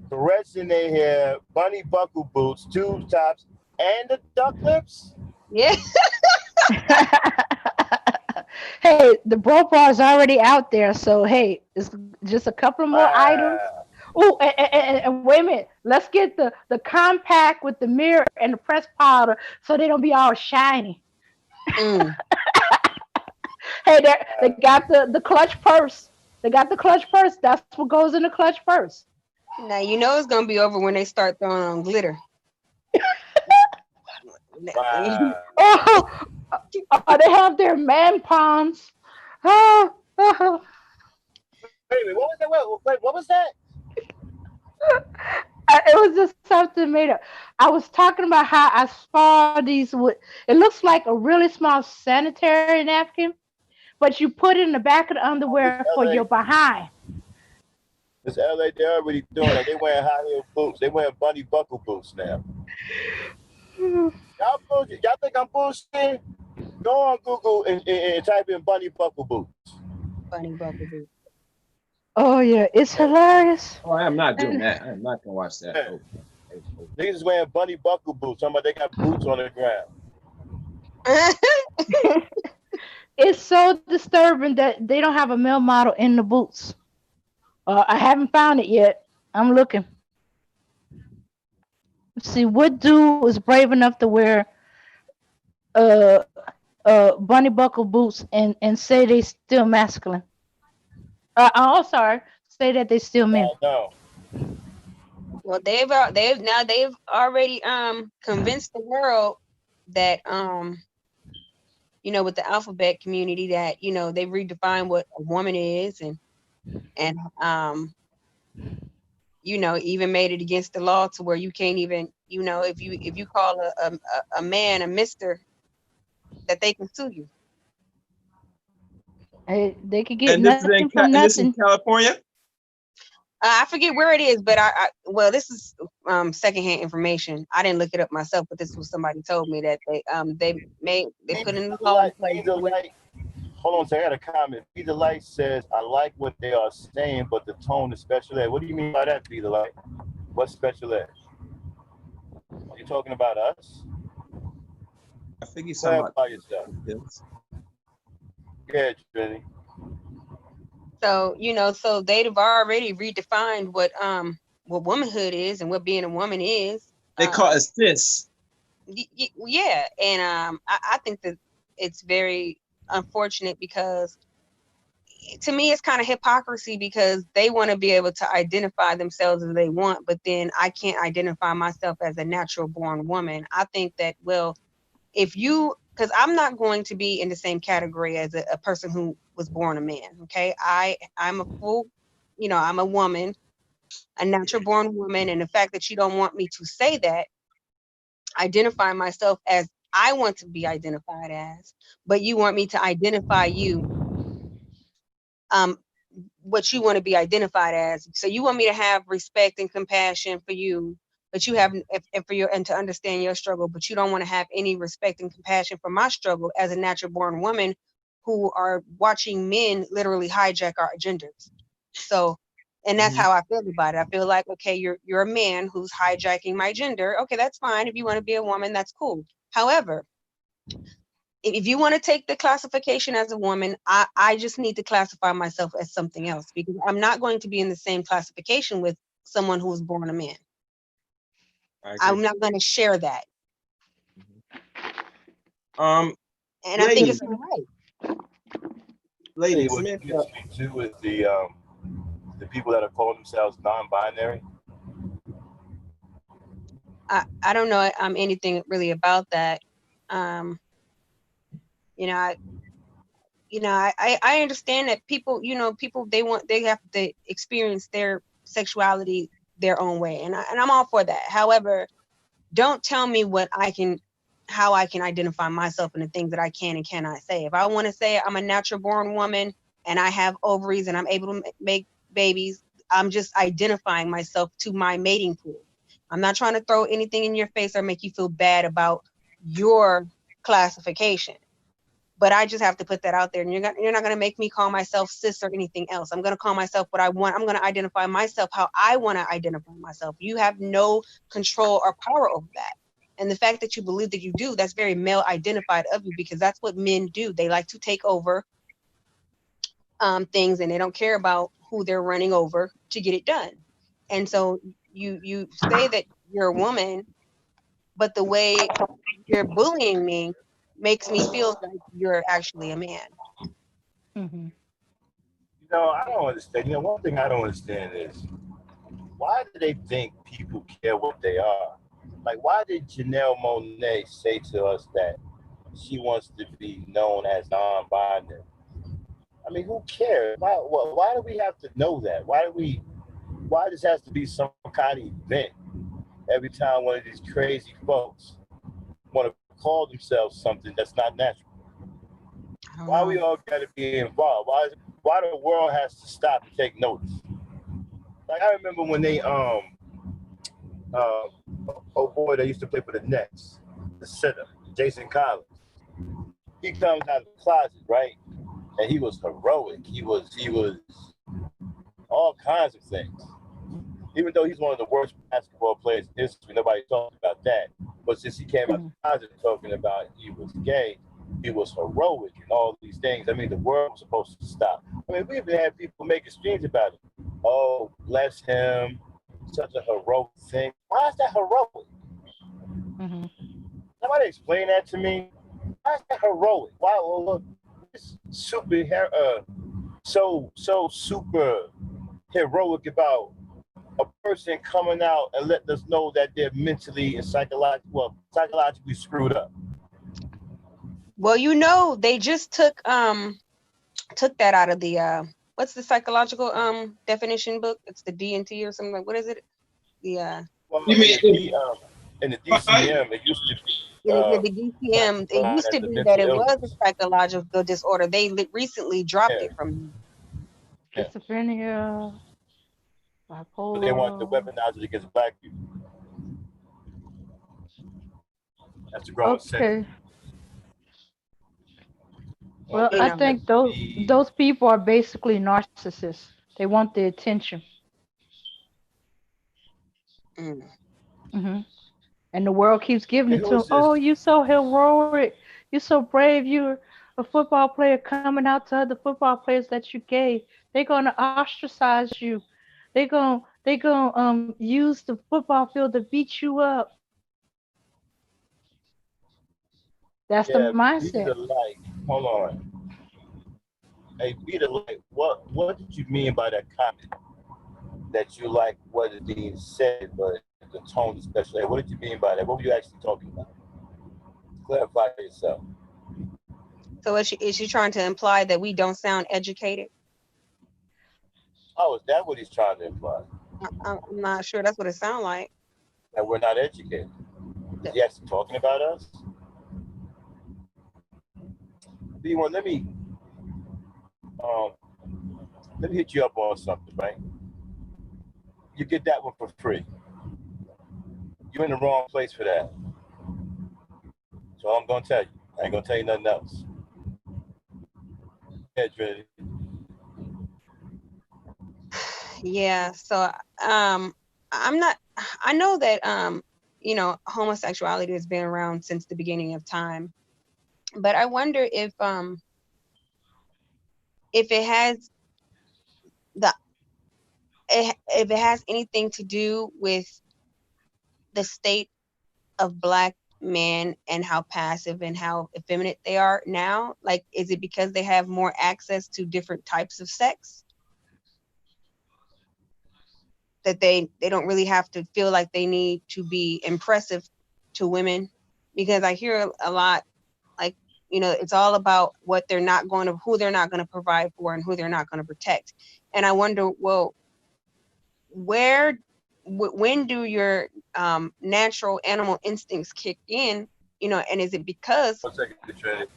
barrettes in their hair, bunny buckle boots, tube tops, and the duck lips. Yeah. Hey, the bro bar is already out there, so hey, it's just a couple of more items. Oh, and wait a minute. Let's get the compact with the mirror and the press powder so they don't be all shiny. Mm. Hey, they got the clutch purse. They got the clutch purse. That's what goes in the clutch purse. Now you know it's gonna be over when they start throwing on glitter. Wow. Oh, they have their man palms. Oh, oh. Wait a minute, what was that? Wait, what was that? It was just something made up. I was talking about how I saw these with. It looks like a really small sanitary napkin, but you put it in the back of the underwear for your behind. It's LA, they're already doing it. They wearing high heel boots. They wearing bunny buckle boots now. Y'all think I'm bullshitting? Go on Google and type in bunny buckle boots. Bunny buckle boot. Oh yeah, it's hilarious. Oh, I am not doing that. I am not gonna watch that. Oh. Niggas is wearing bunny buckle boots. Talking about they got boots on the ground. It's so disturbing that they don't have a male model in the boots. I haven't found it yet. I'm looking. Let's see what dude is brave enough to wear uh bunny buckle boots and say they still masculine. Oh, sorry, say that they still men. No. Well, they've already convinced the world that with the alphabet community that they've redefined what a woman is and even made it against the law to where you can't even if you call a man a mister, that they can sue you. They could get And this is nothing from and this is in nothing. California. I forget where it is, but this is secondhand information. I didn't look it up myself, but this was somebody told me that they put in the law in place. Hold on, so I got a comment. Be the Light says, I like what they are saying, but the tone is special ed. What do you mean by that, Be the Light? What's special ed? Are you talking about us? I think he's Say talking it by yourself. Yeah, Trinity. So so they've already redefined what womanhood is and what being a woman is. They call it cis. Yeah, and I think that it's very unfortunate because to me it's kind of hypocrisy because they want to be able to identify themselves as they want, but then I can't identify myself as a natural born woman. I think that because I'm not going to be in the same category as a person who was born a man. Okay, I'm a full, I'm a woman, a natural born woman, and the fact that you don't want me to say that, identify myself as I want to be identified as, but you want me to identify you what you want to be identified as. So you want me to have respect and compassion for you, but you have and for your and to understand your struggle, but you don't want to have any respect and compassion for my struggle as a natural born woman who are watching men literally hijack our genders. So, and that's Mhm. how I feel about it. I feel like, okay, you're a man who's hijacking my gender. Okay, that's fine. If you want to be a woman, that's cool. However, if you want to take the classification as a woman, I just need to classify myself as something else, because I'm not going to be in the same classification with someone who was born a man. I agree. I'm not going to share that. Mhm. Um, And I think ladies, it's all right. Hey, ladies, what men. you speak to is the people that are calling themselves non-binary. I don't know anything really about that. Um, you know, I understand that people, people they have to experience their sexuality their own way, and I'm all for that. However, don't tell me how I can identify myself and the things that I can and cannot say. If I want to say I'm a natural born woman and I have ovaries and I'm able to make babies, I'm just identifying myself to my mating pool. I'm not trying to throw anything in your face or make you feel bad about your classification. But I just have to put that out there. And you're not going to make me call myself cis or anything else. I'm going to call myself what I want. I'm going to identify myself how I want to identify myself. You have no control or power over that. And the fact that you believe that you do, that's very male identified of you, because that's what men do. They like to take over things, and they don't care about who they're running over to get it done. And so you say that you're a woman, but the way you're bullying me makes me feel like you're actually a man. Hmm. I don't understand. One thing I don't understand is why do they think people care what they are? Like, why did Janelle Monáe say to us that she wants to be known as non-binary? I mean, who cares? Why do we have to know that? Why this has to be some kind of event every time one of these crazy folks want to call themselves something that's not natural? I don't Why know. we all got to be involved? Why the world has to stop and take notice? Like, I remember when they uh oh boy, they used to play for the Nets, the center, Jason Collins. He comes out of the closet, right? And he was heroic. He was all kinds of things. Even though he's one of the worst basketball players in history, nobody talked about that. But since he came out of the closet talking about he was gay, he was heroic and all these things. I mean, the world was supposed to stop. I mean, we even had people making streams about it. Oh, bless him, such a heroic thing. Why is that heroic? Hmm. Somebody explain that to me. Why is that heroic? Why? Well, look, it's so super heroic about a person coming out and letting us know that they're mentally and psychologically screwed up. Well, they just took that out of the what's the psychological definition book? It's the DNT or something like, what is it? The Well, You mean in the I, DCM, it used to be the DCM. It classified used to as a be that mental it was a illness. psychological disorder. They recently dropped Yeah, it from. yeah. Schizophrenia, But they want to bipolar. weaponize it against black people. That's the growing Okay. sentiment. Well, Well, You I know, think let's those see. those people are basically narcissists. They want the attention. mm. Hmm. And the world keeps giving And it who to them. is Oh, this? you so heroic. You're so brave. You're a football player coming out to other football players that you gay. They're gonna ostracize you. They gonna use the football field to beat you up. That's the Yeah, be mindset. the light. Hold on. Hey, be the light. What did you mean by that comment? That you like what is being said, but the tone is special. Hey, what did you mean by that? What were you actually talking about? Clarify yourself. So is she trying to imply that we don't sound educated? Oh, is that what he's trying to imply? I'm not sure. That's what it sounds like. That we're not educated? Is That- he actually talking about us? B1, um, let me hit you up on something, right? You get that one for free. You're in the wrong place for that. So I'm gonna tell you. I ain't gonna tell you nothing else. Yeah, Trinity. Yeah, so I'm not, I know that you know, homosexuality has been around since the beginning of time, but I wonder if it has the if it has anything to do with the state of Black men and how passive and how effeminate they are now. Like, is it because they have more access to different types of sex that they don't really have to feel like they need to be impressive to women? Because I hear a lot, like, you know, it's all about what they're not going to, who they're not going to provide for and who they're not going to protect. And I wonder, well, where when do your natural animal instincts kick in, you know, and is it because 1 second, Trinity.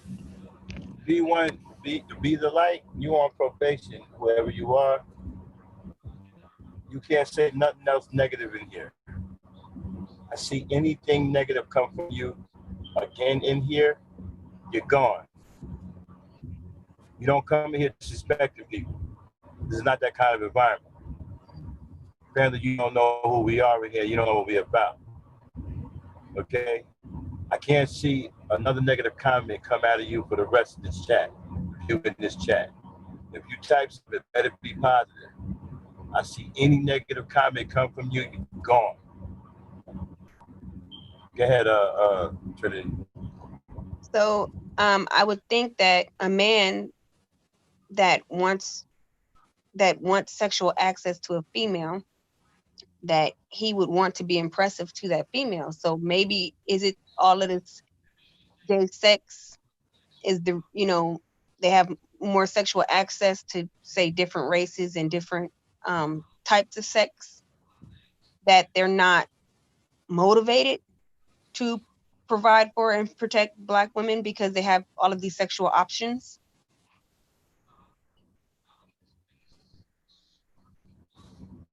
Be the light. You on probation, wherever you are. You can't say nothing else negative in here. I see anything negative come from you again in here, you're gone. You don't come in here disrespecting people. This is not that kind of environment. Apparently, you don't know who we are in here. You don't know what we're about. Okay? I can't see another negative comment come out of you for the rest of this chat. You in this chat. If you type something, it better be positive. I see any negative comment come from you, you're gone. Go ahead, Trinity. so I would think that a man that wants sexual access to a female, that he would want to be impressive to that female. So maybe is it all of this gay sex is the, you know, they have more sexual access to, say, different races and different types of sex, that they're not motivated to provide for and protect Black women because they have all of these sexual options.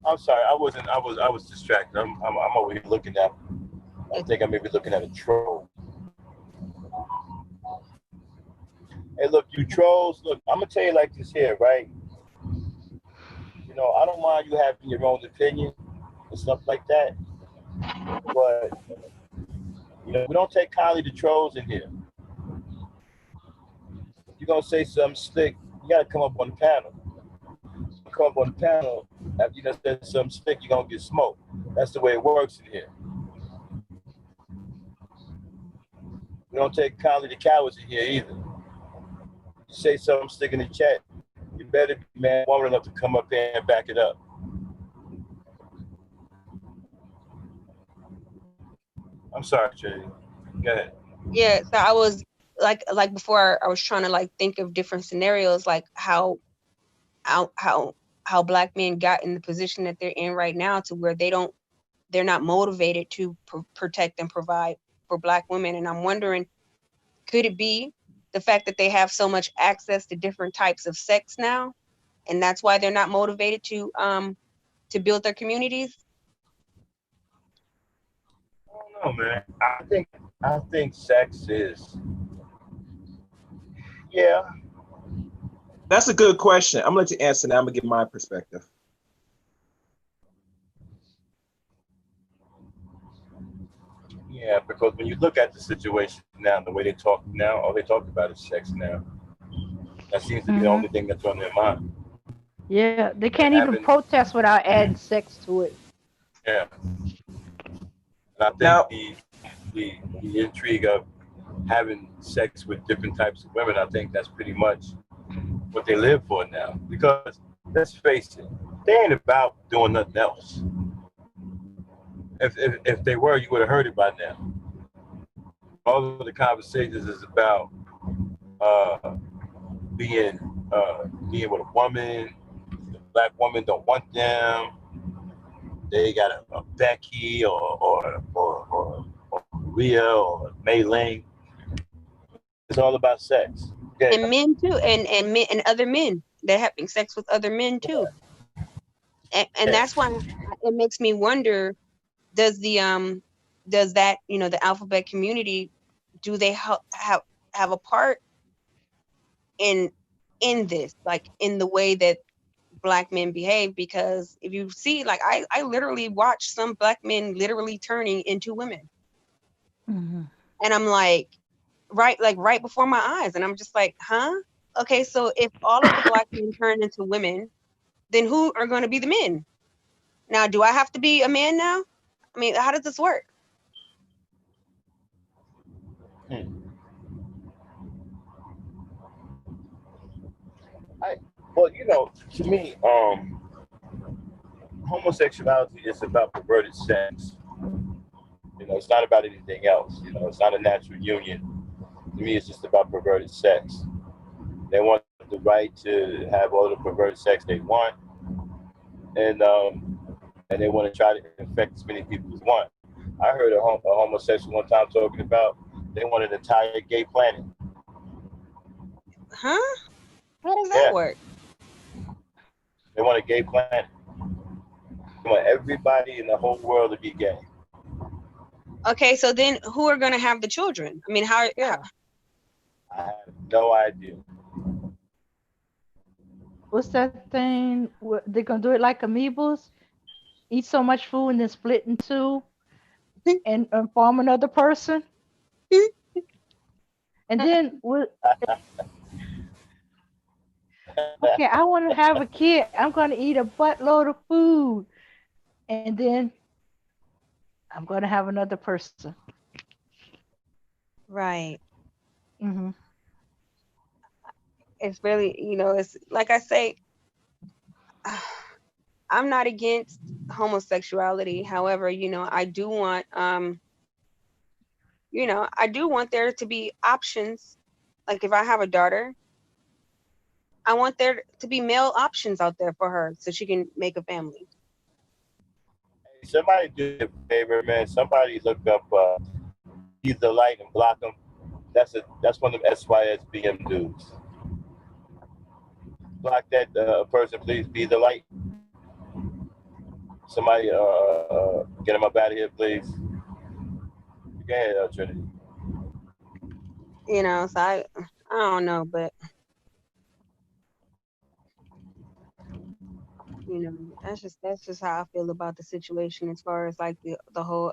I'm sorry, I was distracted. I'm over here looking at, I think I may be looking at a troll. Hey, look, you trolls, look, I'm gonna tell you like this here, right? You know, I don't mind you having your own opinion and stuff like that, but you know, we don't take kindly to trolls in here. If you're gonna say something slick, you gotta come up on the panel. Come up on the panel, after you done said something slick, you're gonna get smoked. That's the way it works in here. We don't take kindly to cowards in here either. You say something slick in the chat, you better be man woman enough to come up here and back it up. I'm sorry, Jay. Go ahead. Yeah, so I was like before, I was trying to like think of different scenarios, like how how Black men got in the position that they're in right now, to where they're not motivated to protect and provide for Black women. And I'm wondering, could it be the fact that they have so much access to different types of sex now, and that's why they're not motivated to build their communities? I don't know, man. I think sex is, yeah. That's a good question. I'm gonna let you answer now. I'm gonna give my perspective. Yeah, because when you look at the situation now, the way they talk now, all they talk about is sex now. That seems to be the only thing that's on their mind. Yeah, they And can't even having, protest without adding sex to it. yeah. And I think Now, the intrigue of having sex with different types of women, I think that's pretty much what they live for now. Because let's face it, they ain't about doing nothing else. If they were, you would have heard it by now. All of the conversations is about uh, being with a woman. The Black woman don't want them. They got a Becky or Maria or Mei Ling. It's all about sex. Okay. And men too, and men and other men, they're having sex with other men too. And Yeah. that's why it makes me wonder, does the does that, the alphabet community, do they have a part in this, like in the way that black men behave? Because if you see, like, I literally watch some black men literally turning into women, Hmm. and I'm like, right before my eyes, and I'm just like, huh? Okay, so if all of the black men turn into women, then who are going to be the men? Now, do I have to be a man now? I mean, how does this work? Hmm. I, well, to me, homosexuality is about perverted sex. It's not about anything else. It's not a natural union. To me, it's just about perverted sex. They want the right to have all the perverted sex they want, and they want to try to infect as many people as want. I heard a homosexual one time talking about they want an entire gay planet. Huh? How does that Yeah, work? they want a gay planet. They want everybody in the whole world to be gay. Okay, so then who are going to have the children? I mean, how Yeah. I have no idea. What's that thing? They're gonna do it like amoebas? Eat so much food and then split in two and form another person. And then okay, I want to have a kid. I'm gonna eat a buttload of food, and then I'm gonna have another person. right. Hmm. It's really, it's like I say, I'm not against homosexuality. However, I do want there to be options. Like if I have a daughter, I want there to be male options out there for her so she can make a family. Hey, somebody do me a favor, man. Somebody look up Be the Light and block them. That's one of them SYSBM dudes. Block that person, please. Be the Light. Somebody get him up out of here, please. Go ahead, Trinity. So I don't know, but that's just how I feel about the situation as far as like the whole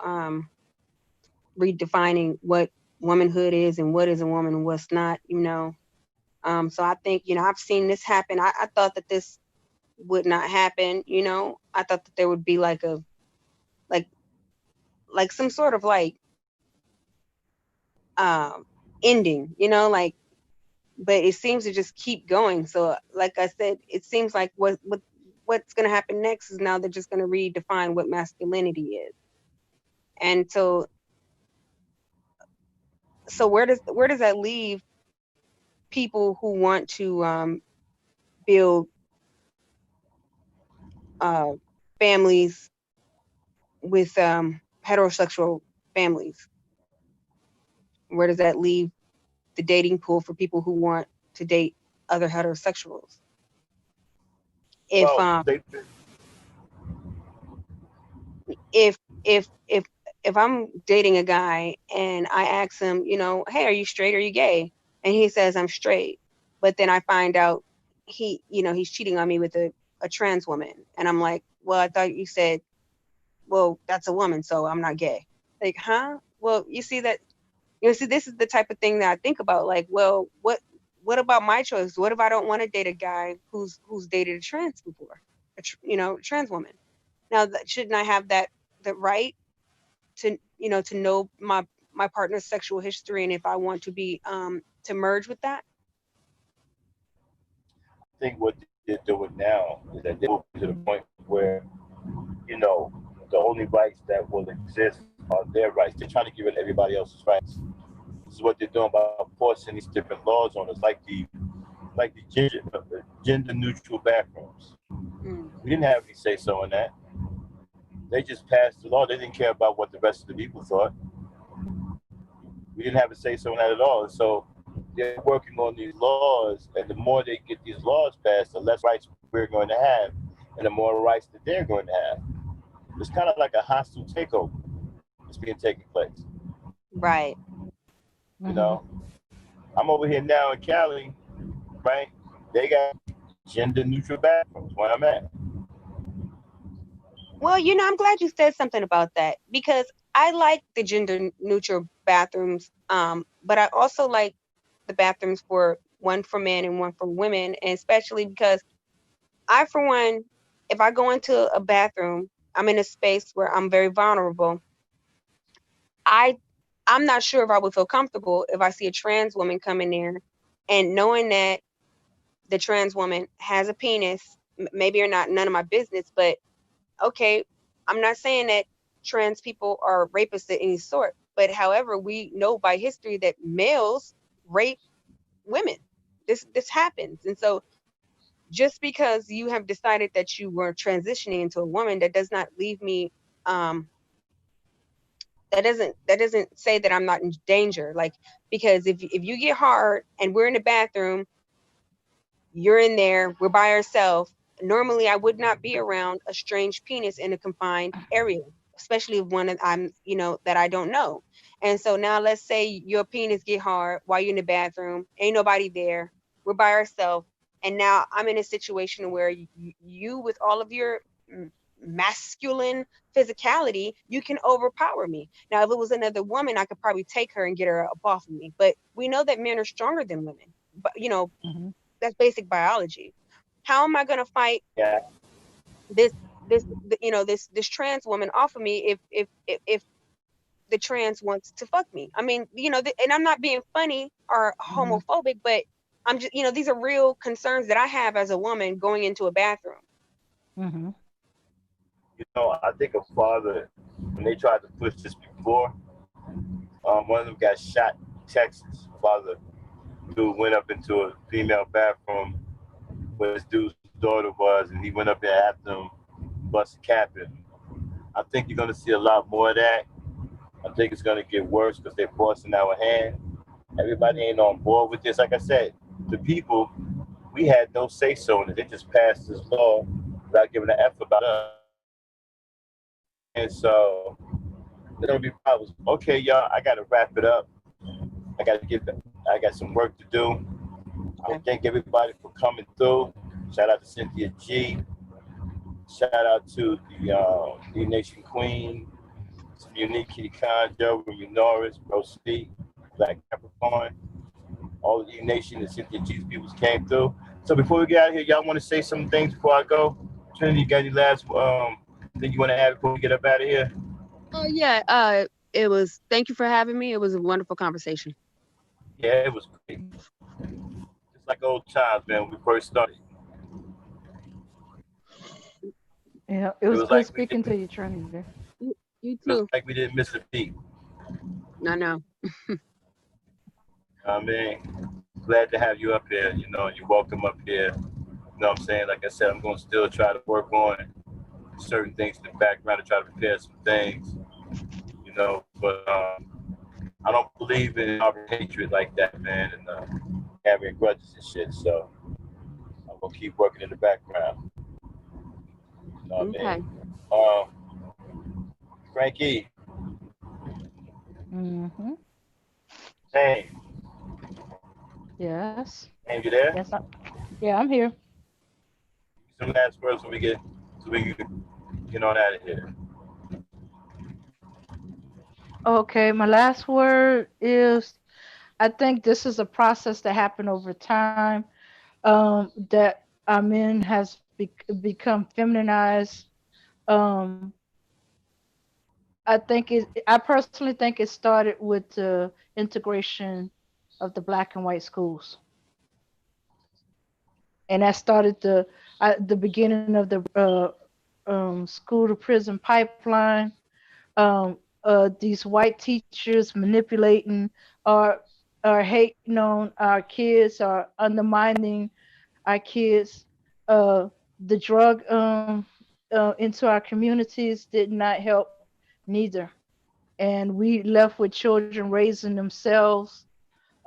redefining what womanhood is and what is a woman and what's not. So I think, I've seen this happen. I thought that this would not happen. I thought that there would be like like some sort of like um ending, like, but it seems to just keep going. So like I said, it seems like what's gonna happen next is now they're just gonna redefine what masculinity is. And so where does that leave people who want to build uh families with heterosexual families? Where does that leave the dating pool for people who want to date other heterosexuals? If Well, um they if if if if I'm dating a guy and I ask him, hey, are you straight or are you gay? And he says I'm straight, but then I find out he's cheating on me with a trans woman, and I'm like, well, I thought you said, well, that's a woman, so I'm not gay. Like, huh? Well, you see, this is the type of thing that I think about. Like, well, what about my choice? What if I don't want to date a guy who's dated a trans before, trans woman? Now, shouldn't I have the right to know my partner's sexual history, and if I want to be to merge with that? think what they're doing now is that they're moving to the point where you know the only rights that will exist are their rights. They're trying to give it everybody else's rights. This is what they're doing by forcing these different laws on us, like the gender neutral bathrooms. Mm. We didn't have any say so in that. They just passed the law. They didn't care about what the rest of the people thought. We didn't have a say so in that at all. And so they're working on these laws, and the more they get these laws passed, the less rights we're going to have, and the more rights that they're going to have. It's kind of like a hostile takeover. it's being taken place. Right. You Mm-hmm. know, I'm over here now in Cali, right? They got gender neutral bathrooms where I'm at. Well, I'm glad you said something about that because I like the gender neutral bathrooms. But I also like the bathrooms for one for men and one for women, and especially because I, for one, if I go into a bathroom, I'm in a space where I'm very vulnerable. I I'm not sure if I would feel comfortable if I see a trans woman come in there and knowing that the trans woman has a penis, maybe or not, none of my business, but okay, I'm not saying that trans people are rapists of any sort, but however, we know by history that males rape women. This happens. And so just because you have decided that you were transitioning into a woman, that does not leave me um that doesn't say that I'm not in danger. Like, because if you get hard and we're in the bathroom, you're in there, we're by ourselves. Normally, I would not be around a strange penis in a confined area, especially one that that I don't know. And so now let's say your penis get hard while you're in the bathroom, ain't nobody there, we're by ourselves, and now I'm in a situation where you with all of your masculine physicality, you can overpower me. Now, if it was another woman, I could probably take her and get her up off of me. But we know that men are stronger than women. But Mm-hmm. that's basic biology. How am I going to fight Yeah, this this trans woman off of me if the trans wants to fuck me? I mean, and I'm not being funny or Mm-hmm. homophobic, but I'm just, these are real concerns that I have as a woman going into a bathroom. Mm-hmm. I think a father, when they tried to push this before, one of them got shot in Texas. Father, dude went up into a female bathroom where this dude's daughter was, and he went up there after him, bust a cap in. I think you're gonna see a lot more of that. I think it's gonna get worse because they're forcing our hand. Everybody ain't on board with this. Like I said, the people, we had no say so in it. They just passed this law without giving an F about us. And so there's gonna be problems. Okay, y'all, I gotta wrap it up. I got some work to do. I Okay. want to thank everybody for coming through. Shout out to Cynthia G. Shout out to the Nation Queen, some unique Kitty Khan, Jeremy Norris, Bro Speak, Black Capricorn, all of the Nation and Cynthia G's peoples came through. So before we get out of here, y'all want to say some things before I go? Trinity, you got any last thing you want to add before we get up out of here? Oh yeah, it was, thank you for having me. It was a wonderful conversation. Yeah, it was great. Just like old times, man, when we first started. Yeah, it It was was good like we speaking to didn't. you, Trinity. You It was too. like we didn't miss a beat. I know. I mean, glad to have you up here. You're welcome up here. You know what I'm saying? Like I said, I'm going to still try to work on certain things in the background to try to prepare some things, but I don't believe in our hatred like that, man, and having grudges and shit. So I'm going to keep working in the background. You know what I Okay. mean? Frankie, Mm-hmm. James, Yes. James, you there? Yes. Yeah, I'm here. Some last words so we can get on out of here. Okay, my last word is I think this is a process that happened over time. That our men has become feminized. Um, I personally think it started with the integration of the black and white schools, and that started the beginning of the school to prison pipeline. Um, these white teachers manipulating or hating on our kids or undermining our kids. The drug into our communities did not help neither, and we left with children raising themselves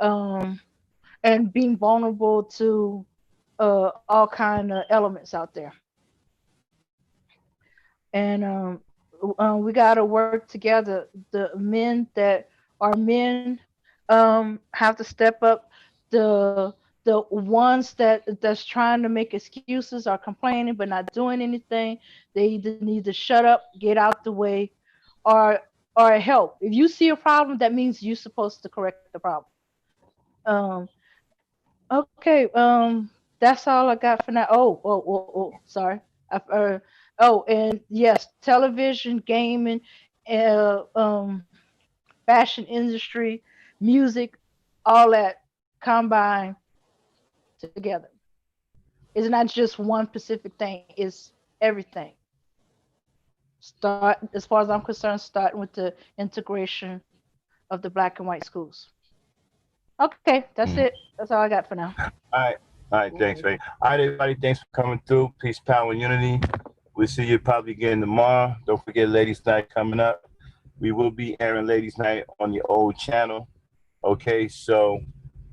um, and being vulnerable to all kind of elements out there. And we got to work together. The men that are men have to step up. The ones that's trying to make excuses or complaining but not doing anything, they either need to shut up, get out the way, or help. If you see a problem, that means you're supposed to correct the problem. Um, okay, that's all I got for now. Sorry. Oh, and yes, television, gaming, uh, um, fashion industry, music, all that combined together. It's not just one specific thing, it's everything. Start, as far as I'm concerned, starting with the integration of the black and white schools. Okay, that's Mm. it. That's all I got for now. All right. All right. Thanks, Ray. All right, everybody. Thanks for coming through. Peace, power, and unity. We'll see you probably again tomorrow. Don't forget Ladies Night coming up. We will be airing Ladies Night on your old channel. Okay, so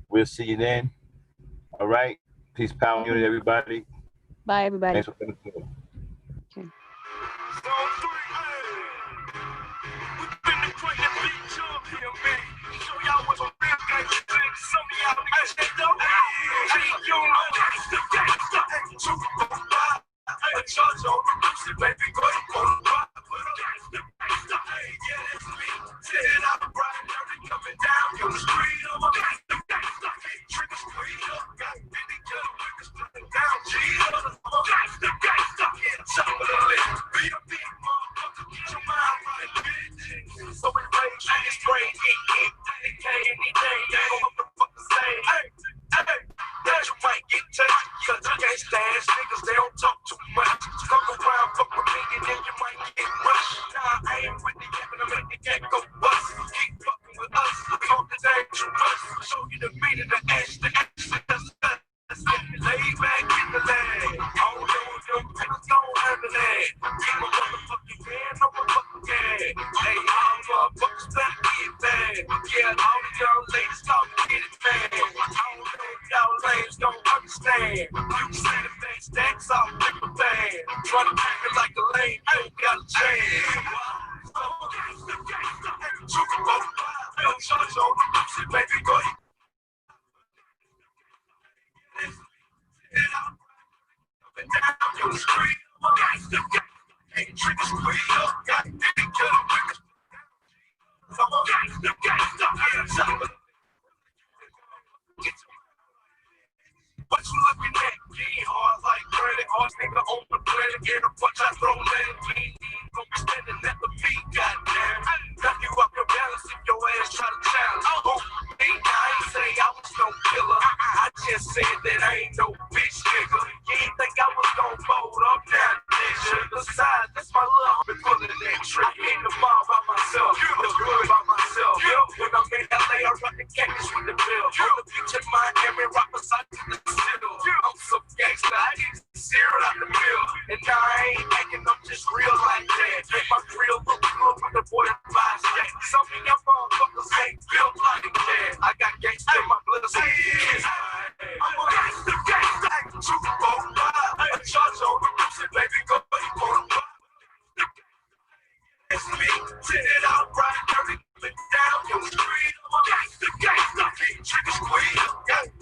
we'll see you then. All right. Peace, power, and unity, everybody. Bye, everybody. Thanks for coming through. Okay. Zone 3, we finna crank that bitch up here, man. Show y'all what a real gangsta is. Some of y'all niggas ain't know. Hey, you know gangsta, gangsta. Hey, you go by. Hey, a judge on the pussy, baby, go by. Put a gangsta, gangsta. Hey, yeah, that's me. Set it out, bright, dirty, coming down your street. I'm a gangsta, gangsta. Hey, trick or street up, got many killer niggas putting down Jesus. I'm a gangsta, gangsta. Yeah, top of the list. Be a big motherfucker, get your mind right, bitch. So we rage on this brain, eat, anything, they gon' motherfucker say, hey, that you might get touched, cause you can't stand niggas, they don't talk too much. Come around, fuck with me, and then you might get rushed. Nah, I ain't with the yapping, I make the cat go bust. Keep fucking with us, talk the dangerous. Show you the meaning, the ash, that's lay back in the land. All those young niggas don't handle that. Keep my motherfucking hand on my fucking head. Hey, all motherfuckers better get bad. Yeah, all the young ladies talk get it bad. I don't know if y'all ladies don't understand. You say the bad stacks off paper bad. Try to pack it like a lame, you ain't got a chance. You can go by, no charge on the pussy, baby, go ahead. Down your street, gangsta, ain't trick or street up, got any killer niggas. I'm a gangsta, gangsta, hands up. What you looking at? Getting hard like credit, hard nigga on the planet. Get a punch, I throw land. Don't be standing at the beat, goddamn. Knock you up your balance if your ass try to challenge. Oh, me, I ain't say I was no killer. I just said that I ain't no bitch nigga. You ain't think I was gonna fold up down this shit. Besides, that's my love. Been pulling that trick in the mall by myself. The good by myself. When I'm in LA, I rock the cactus with the bill. On the beach in Miami, rock beside the citadel. I'm so gangsta, I get zero out the mill. And now I ain't acting, I'm just real like that. Make my grill look good with the 45 stack. Some of y'all motherfuckers ain't built like that. I got gangsta in my blood, so kiss my ass. I'm a gangsta, gangsta, act you go by. A charge on the pussy, baby, go you wanna buy. It's me, sit it out, right, dirty.